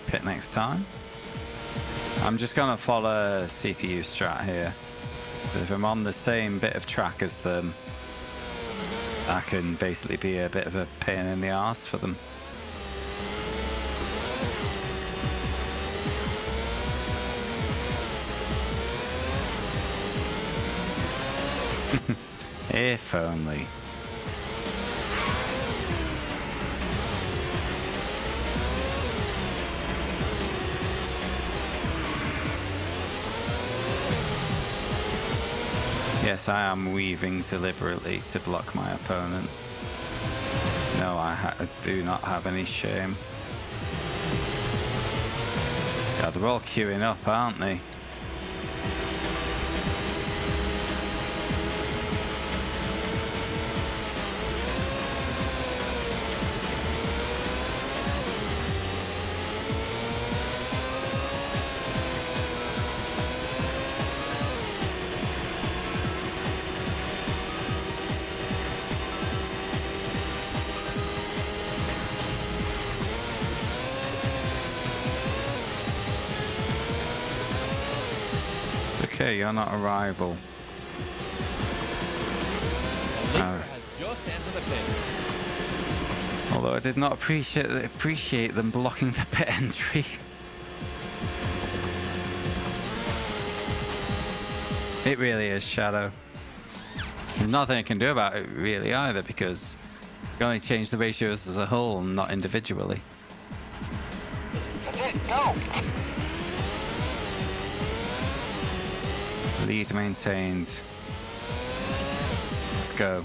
Pit next time. I'm just gonna follow CPU strat here. But if I'm on the same bit of track as them, I can basically be a bit of a pain in the arse for them. If only. Yes, I am weaving deliberately to block my opponents. No, I do not have any shame. Yeah, they're all queuing up, aren't they? Okay, you're not a rival. The leader has just entered the pit. Although I did not appreciate them blocking the pit entry. It really is Shadow. There's nothing I can do about it really either, because you can only change the ratios as a whole, not individually. That's it, go! Lead maintained. Let's go.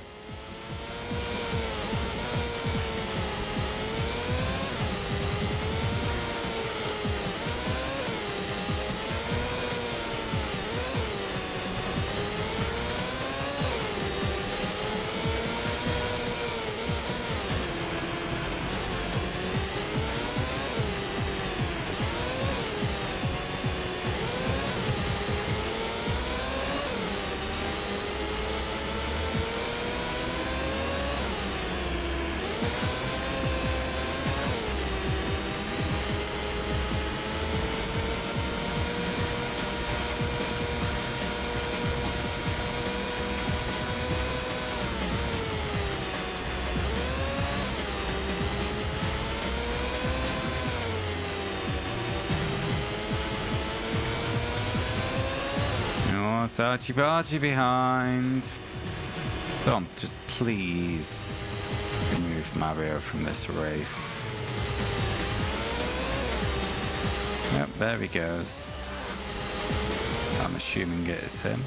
Archie Barchie behind. Don't just please remove Mario from this race. Yep, there he goes. I'm assuming it is him.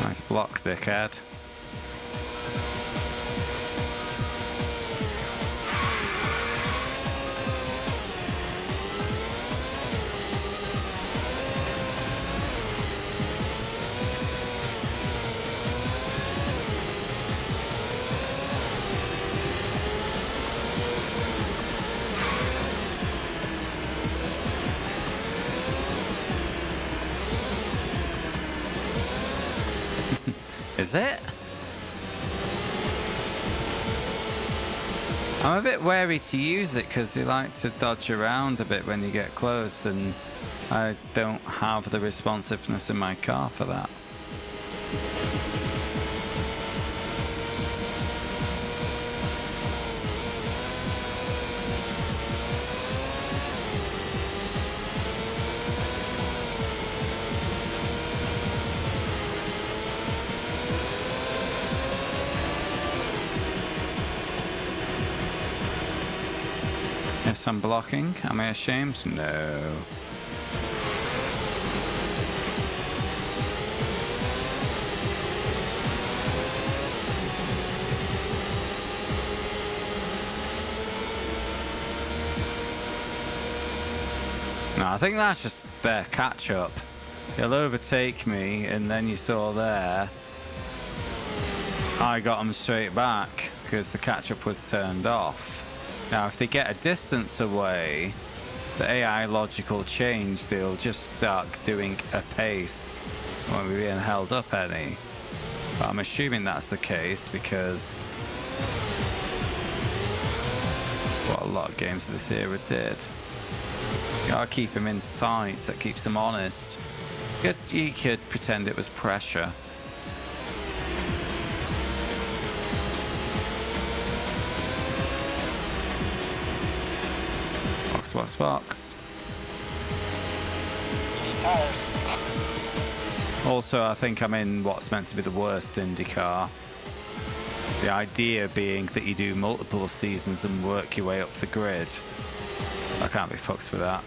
Nice block, dickhead. Is it? I'm a bit wary to use it because they like to dodge around a bit when you get close, and I don't have the responsiveness in my car for that. Yes, I'm blocking. Am I ashamed? No. No, I think that's just their catch up. He'll overtake me, and then you saw there, I got him straight back because the catch up was turned off. Now, if they get a distance away, the AI logic will change. They'll just start doing a pace. Won't be being held up any. But I'm assuming that's the case because that's what a lot of games of this era did. You gotta keep him in sight. That keeps him honest. You could pretend it was pressure. Box. Also, I think I'm in what's meant to be the worst IndyCar. The idea being that you do multiple seasons and work your way up the grid. I can't be fucked with that.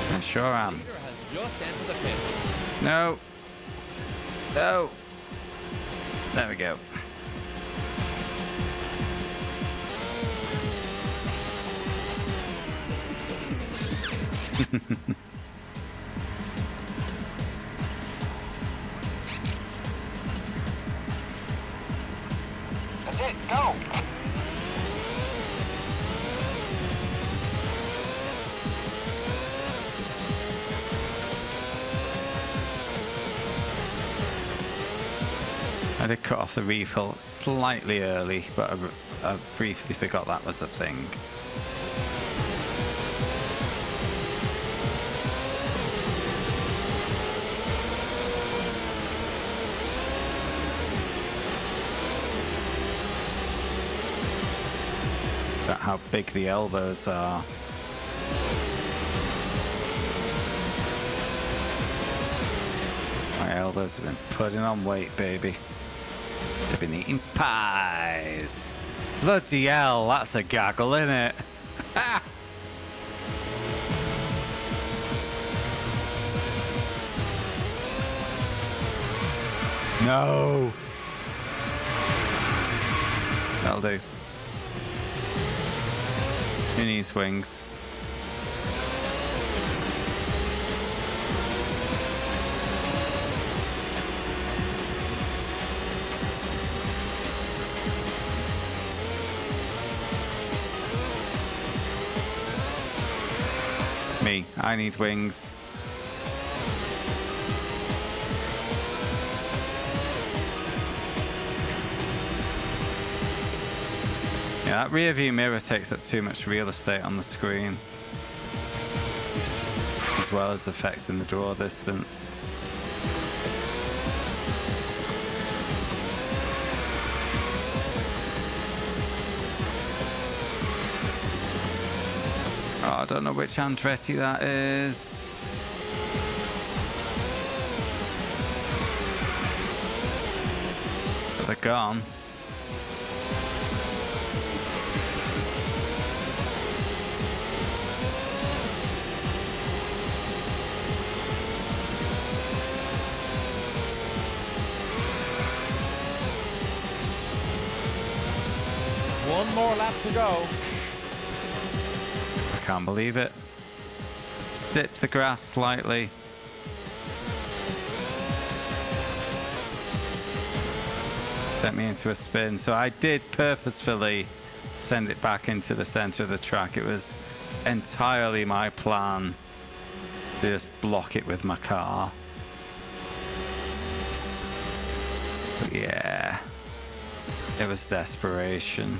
I sure am. No. No. There we go. That's it, go! I did cut off the refill slightly early, but I briefly forgot that was a thing. About how big the elbows are. My elbows have been putting on weight, baby. They've been eating pies. Bloody hell, that's a gaggle, innit? No. That'll do. Who needs wings? Me. I need wings. Yeah, that rear view mirror takes up too much real estate on the screen, as well as affecting the draw distance. Oh, I don't know which Andretti that is. But they're gone. One more lap to go. I can't believe it. Just dipped the grass slightly. Sent me into a spin. So I did purposefully send it back into the center of the track. It was entirely my plan to just block it with my car. But yeah, it was desperation.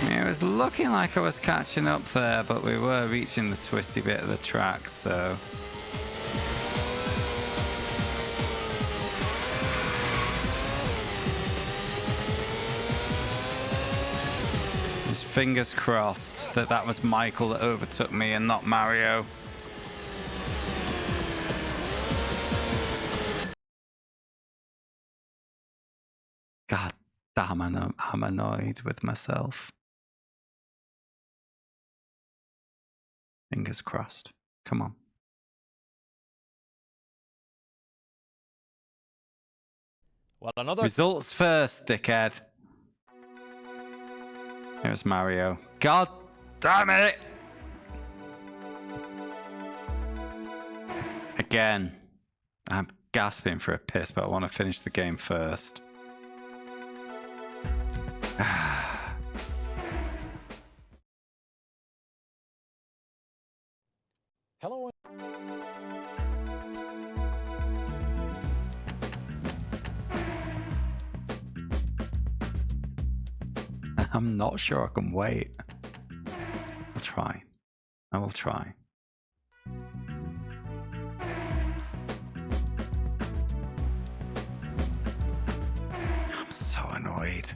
It was looking like I was catching up there, but we were reaching the twisty bit of the track, so... Just fingers crossed that that was Michael that overtook me and not Mario. God damn, I'm annoyed with myself. Fingers crossed. Come on. Well, another Results first, dickhead. There's Mario. God damn it! Again. I'm gasping for a piss, but I want to finish the game first. Hello. I'm not sure I can wait. I'll try. I will try. I'm so annoyed.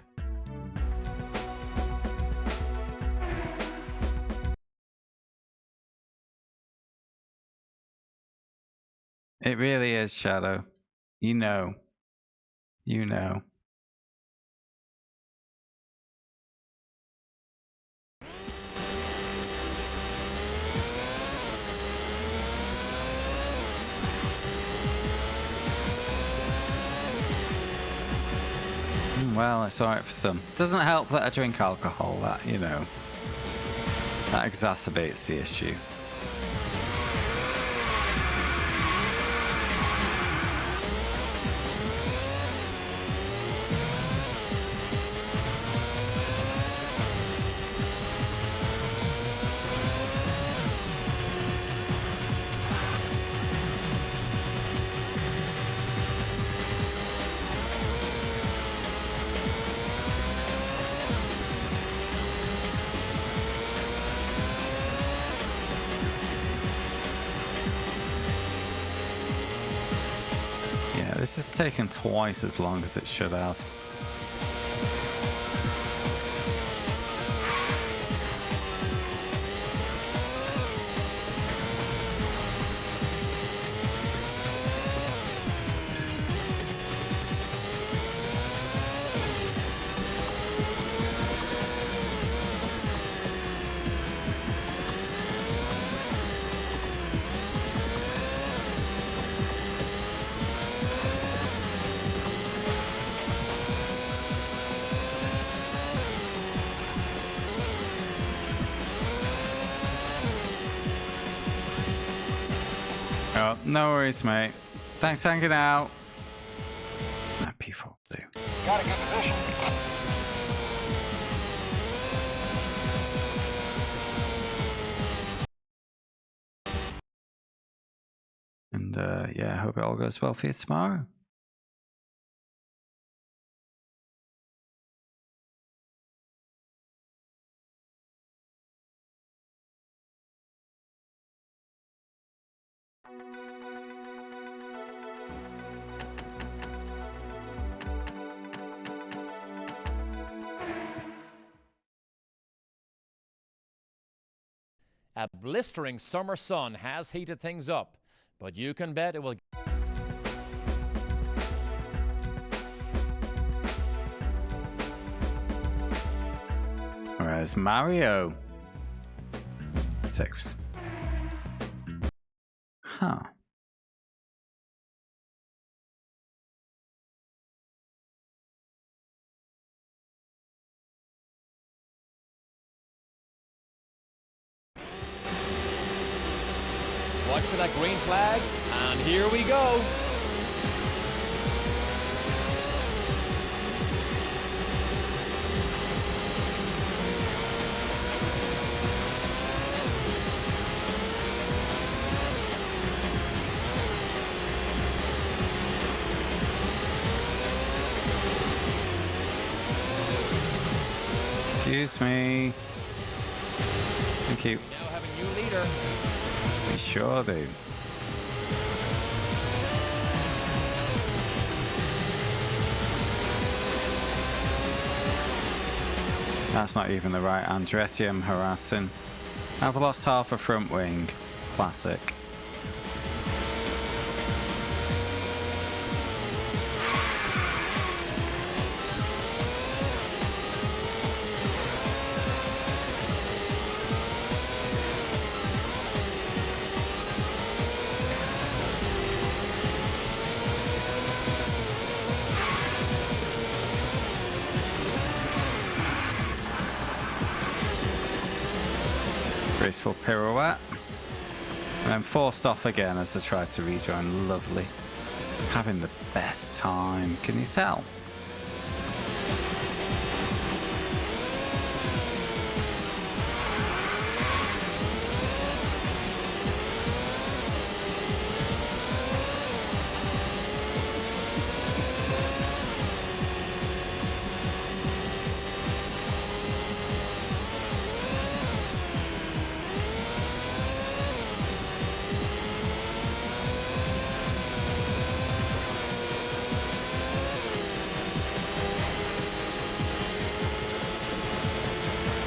It really is, Shadow. You know. You know. Well, it's alright for some. Doesn't help that I drink alcohol. That, you know, that exacerbates the issue. This has taken twice as long as it should have. Oh, no worries, mate. Thanks for hanging out. P4 do. Got a good position. And yeah, I hope it all goes well for you tomorrow. A blistering summer sun has heated things up, but you can bet it will. Where's Mario? 6. Huh. Watch for that green flag, and here we go. Excuse me. Thank you. Now have a new leader. We sure do. That's not even the right Andretti I'm harassing. I've lost half a front wing. Classic. Graceful pirouette. And then forced off again as I tried to rejoin. Lovely. Having the best time. Can you tell?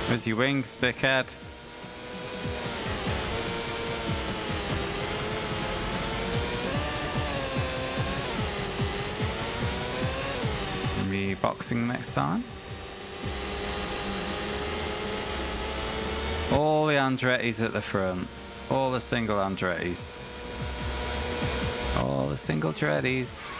Where's your wings, dickhead? Maybe boxing next time. All the Andrettis at the front. All the single Andrettis. All the single Dreddies.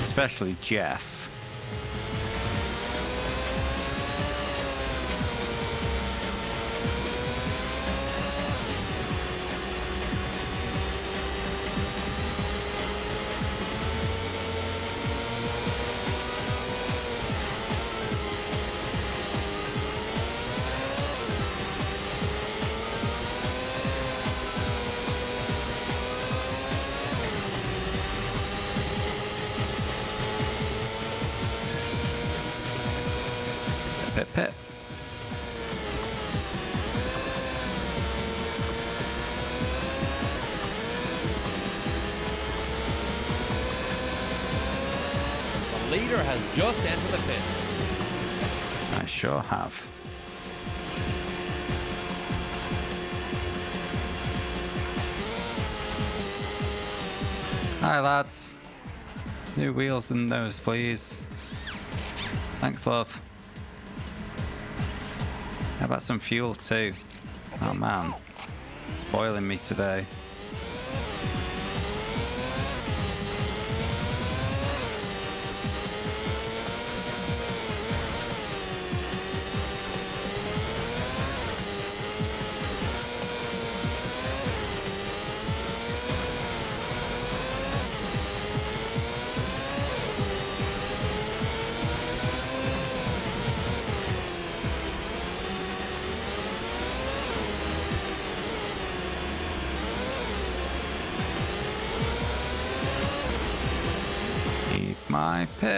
Especially Jeff. Pit. The leader has just entered the pit. I sure have. Hi lads. New wheels in those, please. Thanks, love. How about some fuel too? Oh man, spoiling me today. My piss.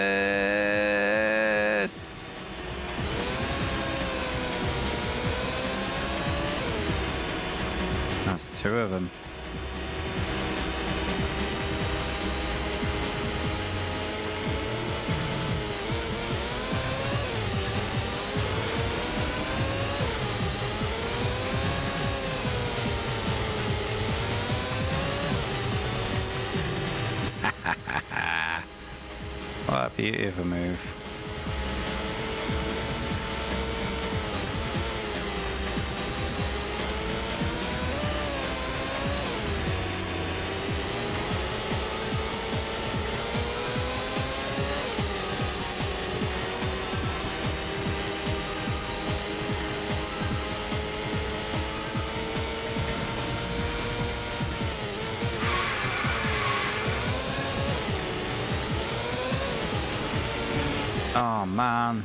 That's two of them. What a beauty of a move. Oh man.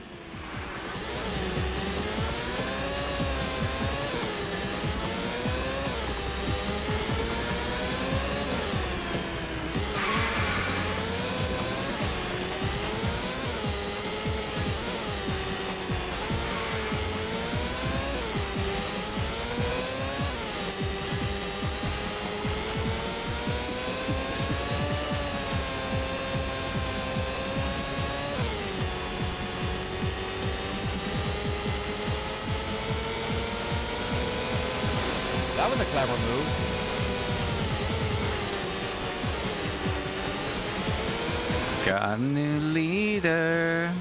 That was a clever move. Got a new leader.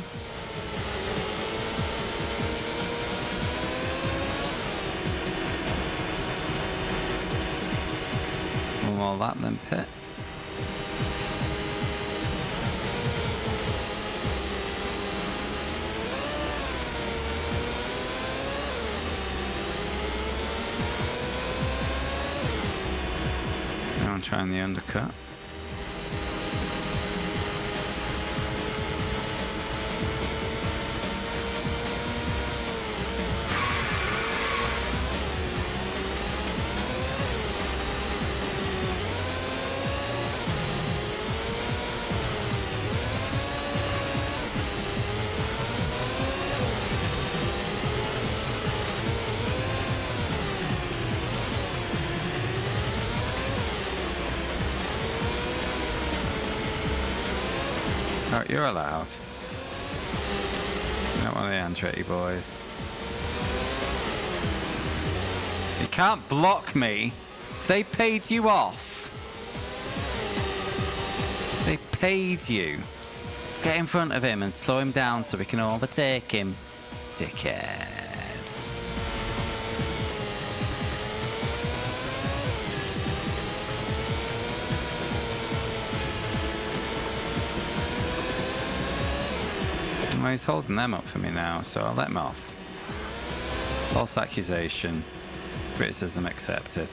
One more lap then pit. Now I'm trying the undercut. Oh, you're allowed. Not one of the Andretti boys. You can't block me. They paid you off. They paid you. Get in front of him and slow him down so we can overtake him. Dickhead. Well, he's holding them up for me now, so I'll let him off. False accusation. Criticism accepted.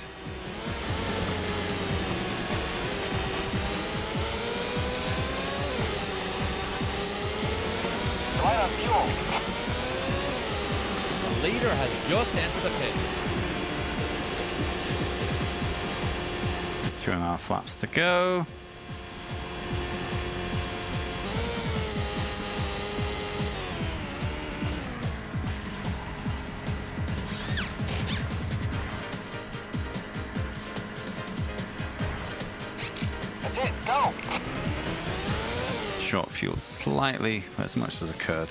Right on fuel. The leader has just entered the pit. 2.5 laps to go. That's it, go. Short fuel slightly, as much as I could.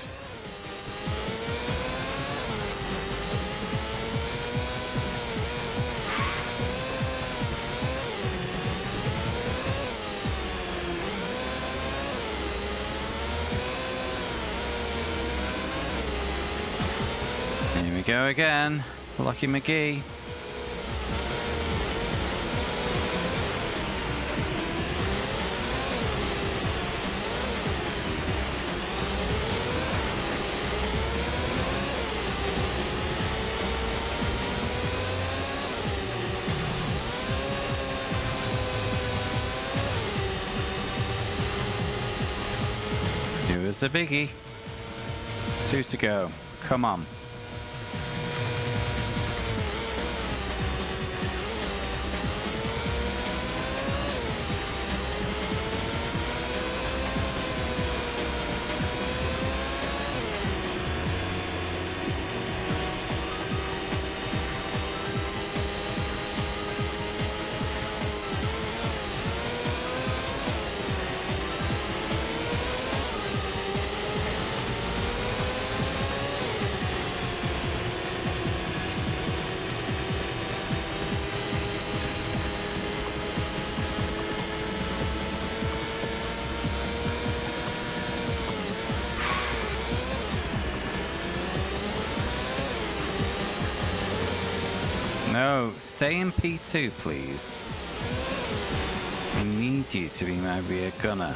Here we go again, Lucky McGee. It was a biggie. 2 to go. Come on. No, stay in P2, please. I need you to be my rear gunner.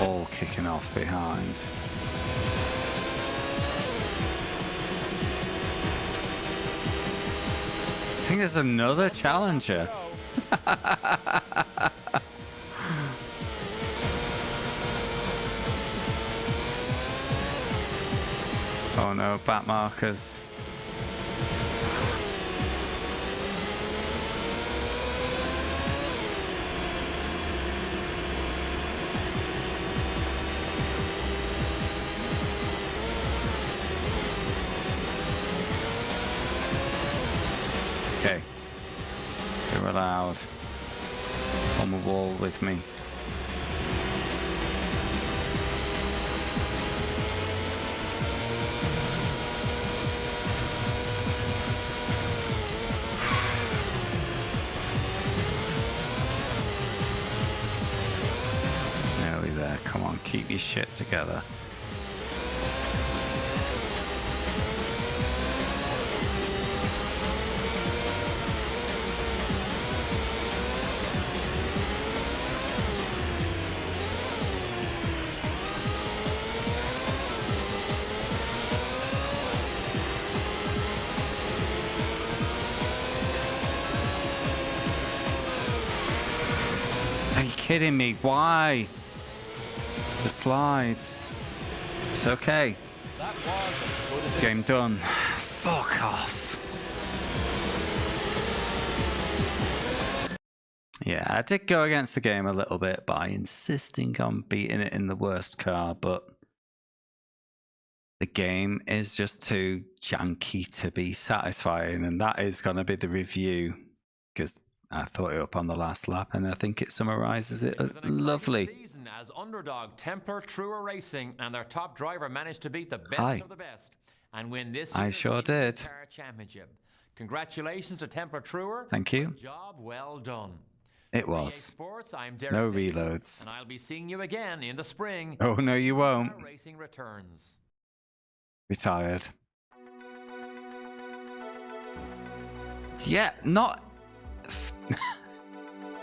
All kicking off behind. I think there's another challenger. Oh no, back markers. Okay. You're allowed on the wall with me. Nearly there. Come on, keep your shit together. Are you kidding me? Why? The slides. It's okay. That was Game done. Fuck off. Yeah, I did go against the game a little bit by insisting on beating it in the worst car, but the game is just too janky to be satisfying, and that is going to be the review, because I thought it up on the last lap, and I think it summarizes it lovely. season as underdog Templar Truer Racing and their top driver managed to beat the best of the best and win this I year's sure did. Car Championship. Congratulations to Templar Truer. Thank you. Job well done. It EA was. Sports, I'm Derek No Daly, reloads. and I'll be seeing you again in the spring. Oh, no, you won't. Car racing returns. Retired. Yeah, not...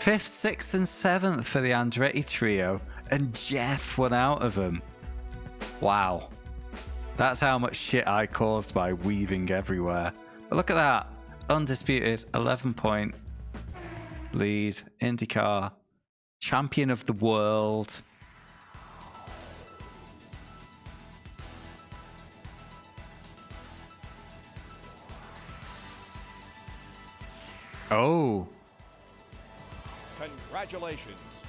5th, 6th and 7th for the Andretti trio. And Jeff won out of them. Wow. That's how much shit I caused by weaving everywhere. But look at that. Undisputed 11-point lead. IndyCar. Champion of the world. Oh. Congratulations.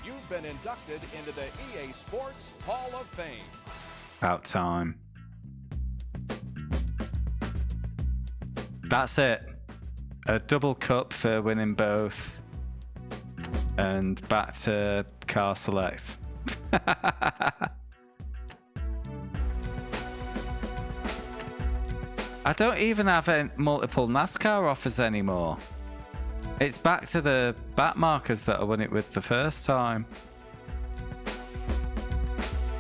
You've been inducted into the EA Sports Hall of Fame. About time. That's it. A double cup for winning both. And back to Car Select. I don't even have multiple NASCAR offers anymore. It's back to the back markers that I won it with the first time.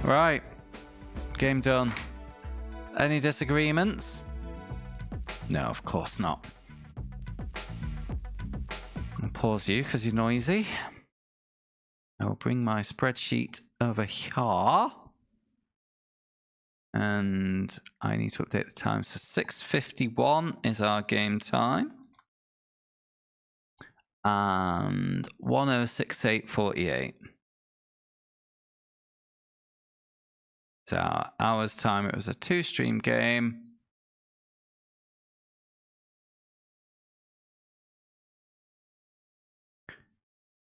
Right. Game done. Any disagreements? No, of course not. I'll pause you because you're noisy. I'll bring my spreadsheet over here. And I need to update the time. So 6:51 is our game time. And 1:06.848. So hours time, it was a 2-stream game.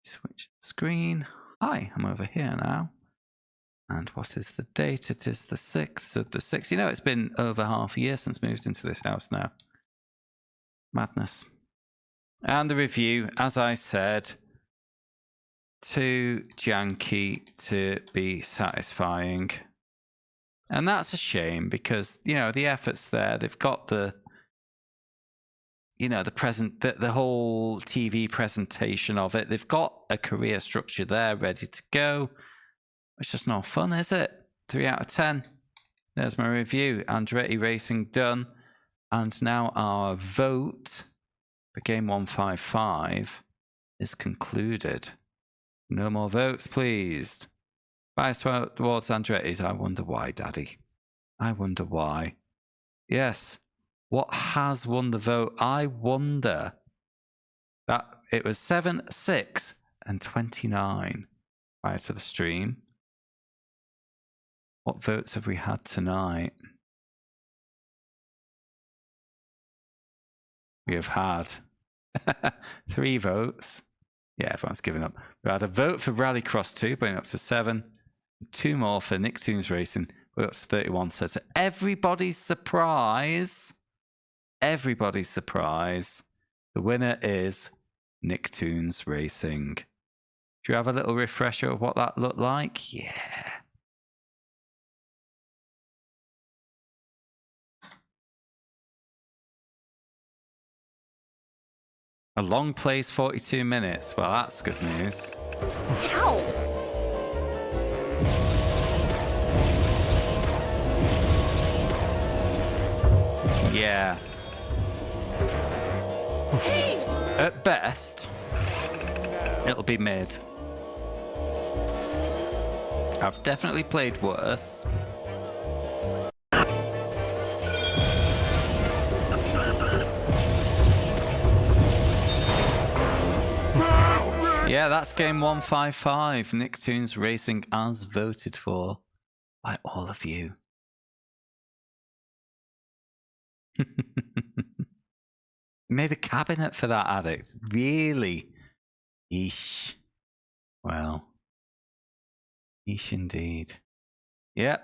Switch the screen. Hi, I'm over here now. And what is the date? It is the 6th of the 6th. You know, it's been over half a year since I moved into this house now. Madness. And the review, as I said, too janky to be satisfying. And that's a shame because, you know, the effort's there. They've got the, you know, the whole TV presentation of it. They've got a career structure there ready to go. It's just not fun, is it? 3 out of 10. There's my review. Andretti Racing done. And now our vote for Game 155 is concluded. No more votes, please. Bias towards Andretti's. I wonder why, Daddy. I wonder why. Yes. What has won the vote? I wonder. That it was 7, 6, and 29 prior to the stream. What votes have we had tonight? We have had 3 votes. Yeah, everyone's given up. We had a vote for Rallycross 2, bringing up to 7. 2 more for Nicktoons Racing, we're up to 31. So to everybody's surprise, the winner is Nicktoons Racing. Do you have a little refresher of what that looked like? Yeah. A long plays 42 minutes. Well, that's good news. Ow! Yeah. Hey! At best, it'll be mid. I've definitely played worse. Yeah, that's game 155. Nicktoons Racing as voted for by all of you. Made a cabinet for that addict. Really? Yeesh. Well. Yeesh indeed. Yep.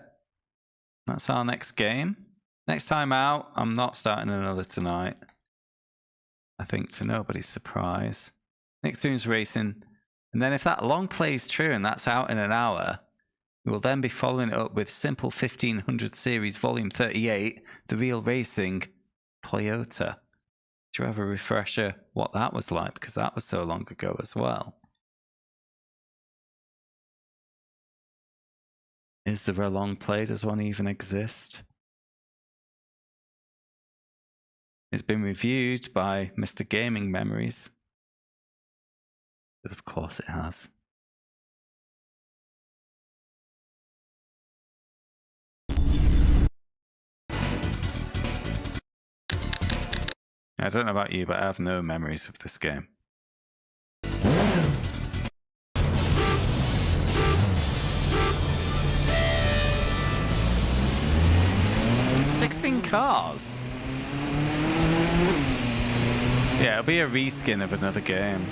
That's our next game. Next time out, I'm not starting another tonight. I think to nobody's surprise. Nicktoons Racing. And then if that long plays true and that's out in an hour, we will then be following it up with Simple 1500 Series Volume 38, The Real Racing Toyota. Do you have a refresher what that was like? Because that was so long ago as well. Is there a long play? Does one even exist? It's been reviewed by Mr. Gaming Memories. But of course it has. I don't know about you, but I have no memories of this game. 16 cars? Yeah, it'll be a reskin of another game.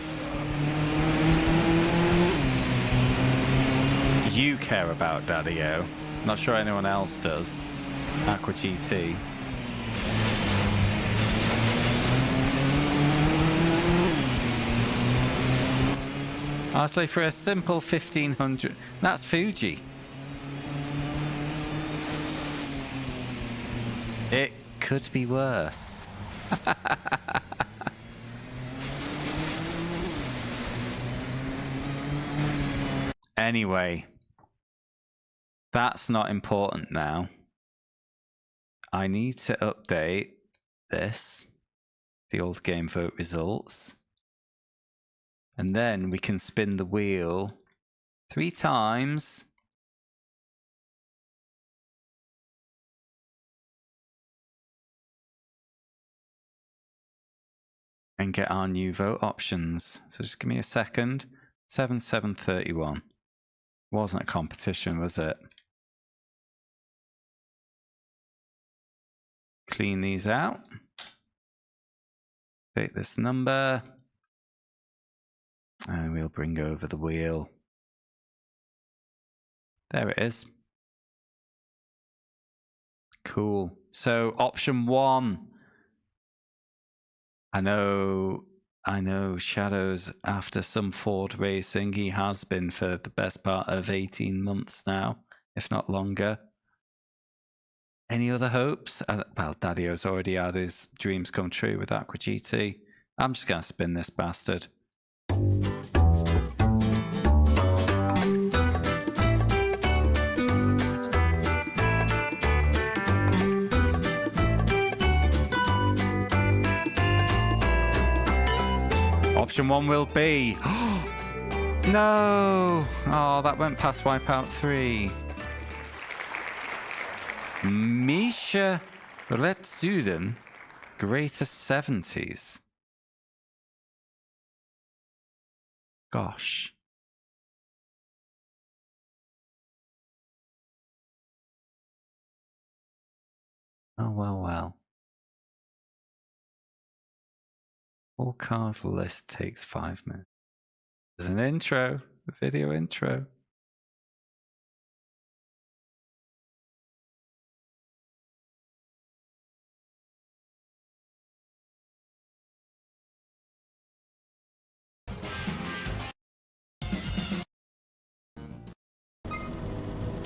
You care about Daddy-O. Not sure anyone else does. Aqua GT. Honestly, for a simple 1500, that's Fuji. It could be worse. Anyway, that's not important now. I need to update this, the old game vote results. And then we can spin the wheel 3 times. And get our new vote options. So just give me a second. 7731. Wasn't a competition, was it? Clean these out. Take this number. And we'll bring over the wheel. There it is. Cool. So option 1. I know Shadow's after some Ford racing. He has been for the best part of 18 months now, if not longer. Any other hopes? Well, Daddy-O's already had his dreams come true with Aqua GT. I'm just going to spin this bastard. Option 1 will be... No! Oh, that went past Wipeout 3. Misha Retsuden, greatest 70s. Gosh. Oh, well. All cars list takes 5 minutes. There's an intro, a video intro.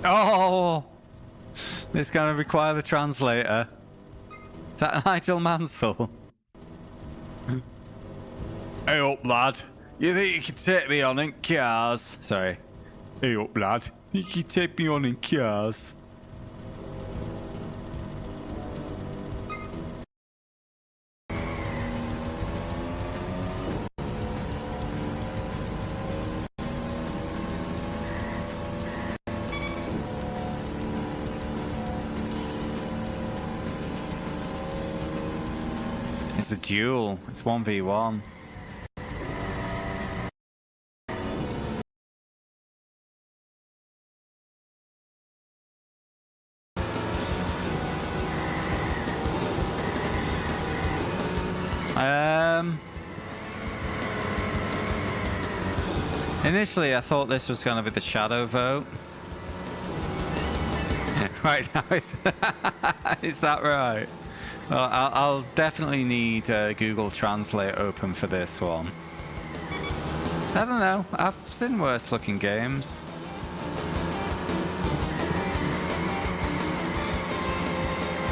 Oh! This going to require the translator. Is that Nigel Mansell? Hey up, lad. You think you can take me on in cars? Sorry. Hey up, lad. You can take me on in cars? It's a duel. It's 1v1. Initially, I thought this was going to be the shadow vote. Right now, is that right? Well, I'll definitely need Google Translate open for this one. I don't know. I've seen worse looking games.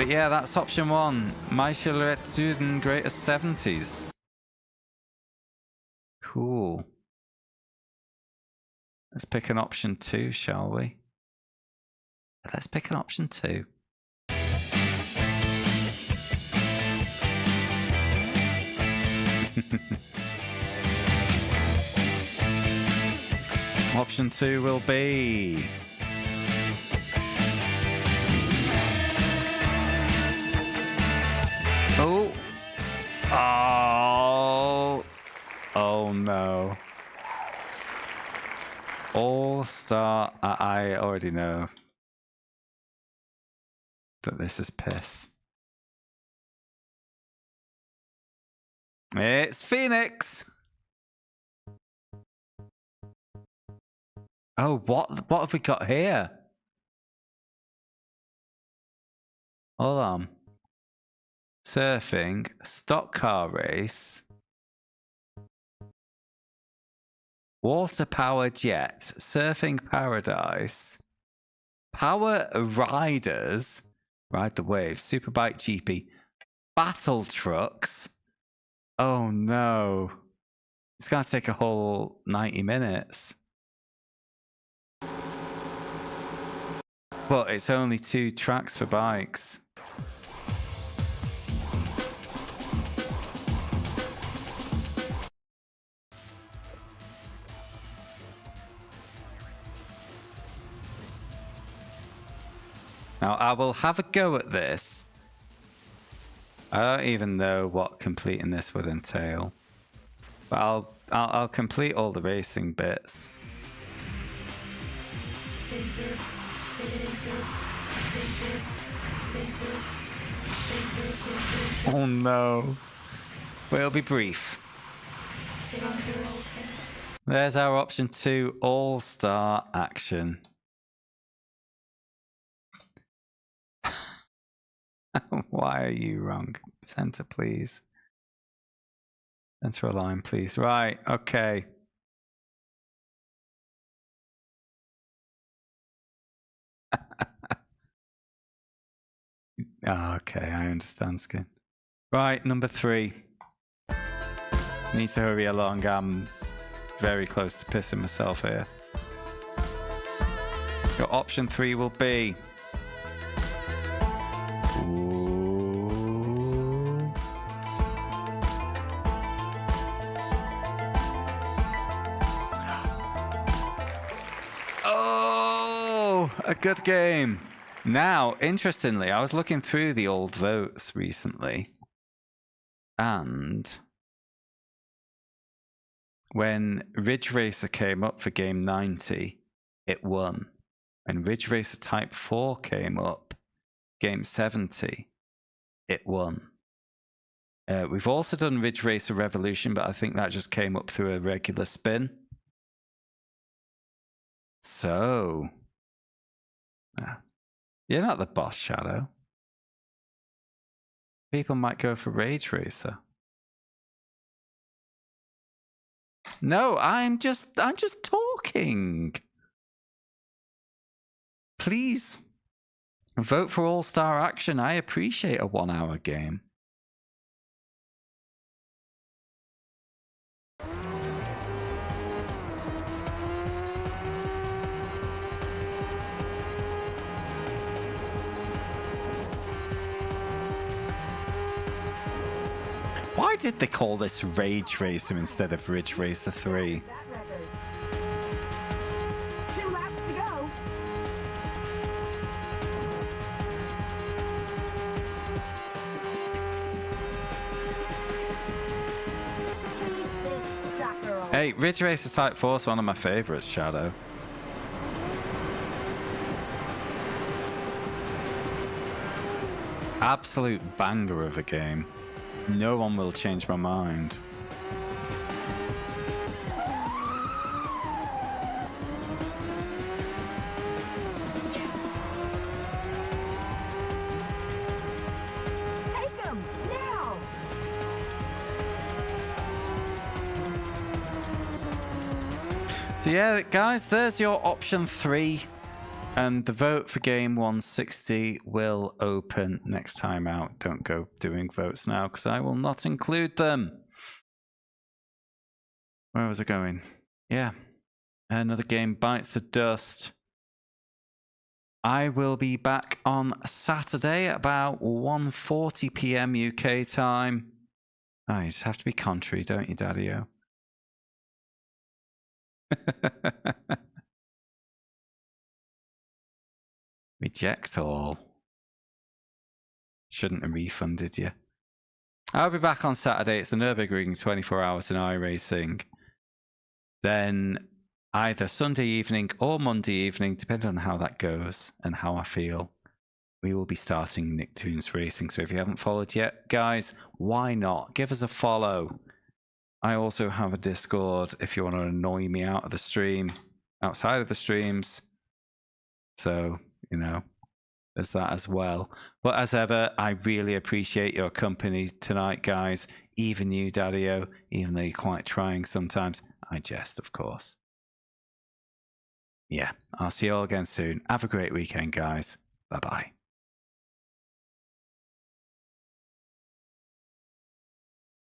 But yeah, that's option 1. Meischelret Süden greatest 70s. Cool. Let's pick an option 2, shall we? Let's pick an option 2. Option 2 will be... Oh! Oh! Oh no. All-Star... I already know that this is piss. It's Phoenix! Oh, what have we got here? Hold on. Surfing, stock car race, water power jet, surfing paradise, power riders, ride the waves, superbike GP, battle trucks. Oh no. It's gonna take a whole 90 minutes. But it's only 2 tracks for bikes. Now I will have a go at this. I don't even know what completing this would entail, but I'll complete all the racing bits. Oh no, but it'll be brief. There's our option 2, all-star action. Why are you wrong? Center, please. Center a line, please. Right, okay. Okay, I understand, Skin. Right, number 3. Need to hurry along. I'm very close to pissing myself here. Your option 3 will be... Ooh. Oh, a good game. Now, interestingly, I was looking through the old votes recently, and when Ridge Racer came up for game 90, it won. When Ridge Racer Type 4 came up, game 70, it won. We've also done Ridge Racer Revolution, but I think that just came up through a regular spin. So, you're not the boss, Shadow. People might go for Rage Racer. No, I'm just talking. Please vote for All-Star Action. I appreciate a 1-hour game. Why did they call this Rage Racer instead of Ridge Racer 3? 2 laps to go. Hey, Ridge Racer Type 4 is one of my favorites, Shadow. Absolute banger of a game. No one will change my mind. Take them now. So yeah, guys, there's your option 3. And the vote for game 160 will open next time out. Don't go doing votes now because I will not include them. Where was I going? Yeah. Another game bites the dust. I will be back on Saturday at about 1:40 p.m. UK time. Oh, you just have to be contrary, don't you, Daddy-O? Reject all. Shouldn't have refunded you. I'll be back on Saturday. It's the Nürburgring 24 hours in iRacing. Then either Sunday evening or Monday evening, depending on how that goes and how I feel, we will be starting Nicktoons Racing. So if you haven't followed yet, guys, why not? Give us a follow. I also have a Discord if you want to annoy me out of the stream, outside of the streams. So, you know, there's that as well. But as ever, I really appreciate your company tonight, guys. Even you, Daddy-O, even though you're quite trying sometimes. I jest, of course. Yeah, I'll see you all again soon. Have a great weekend, guys. Bye-bye.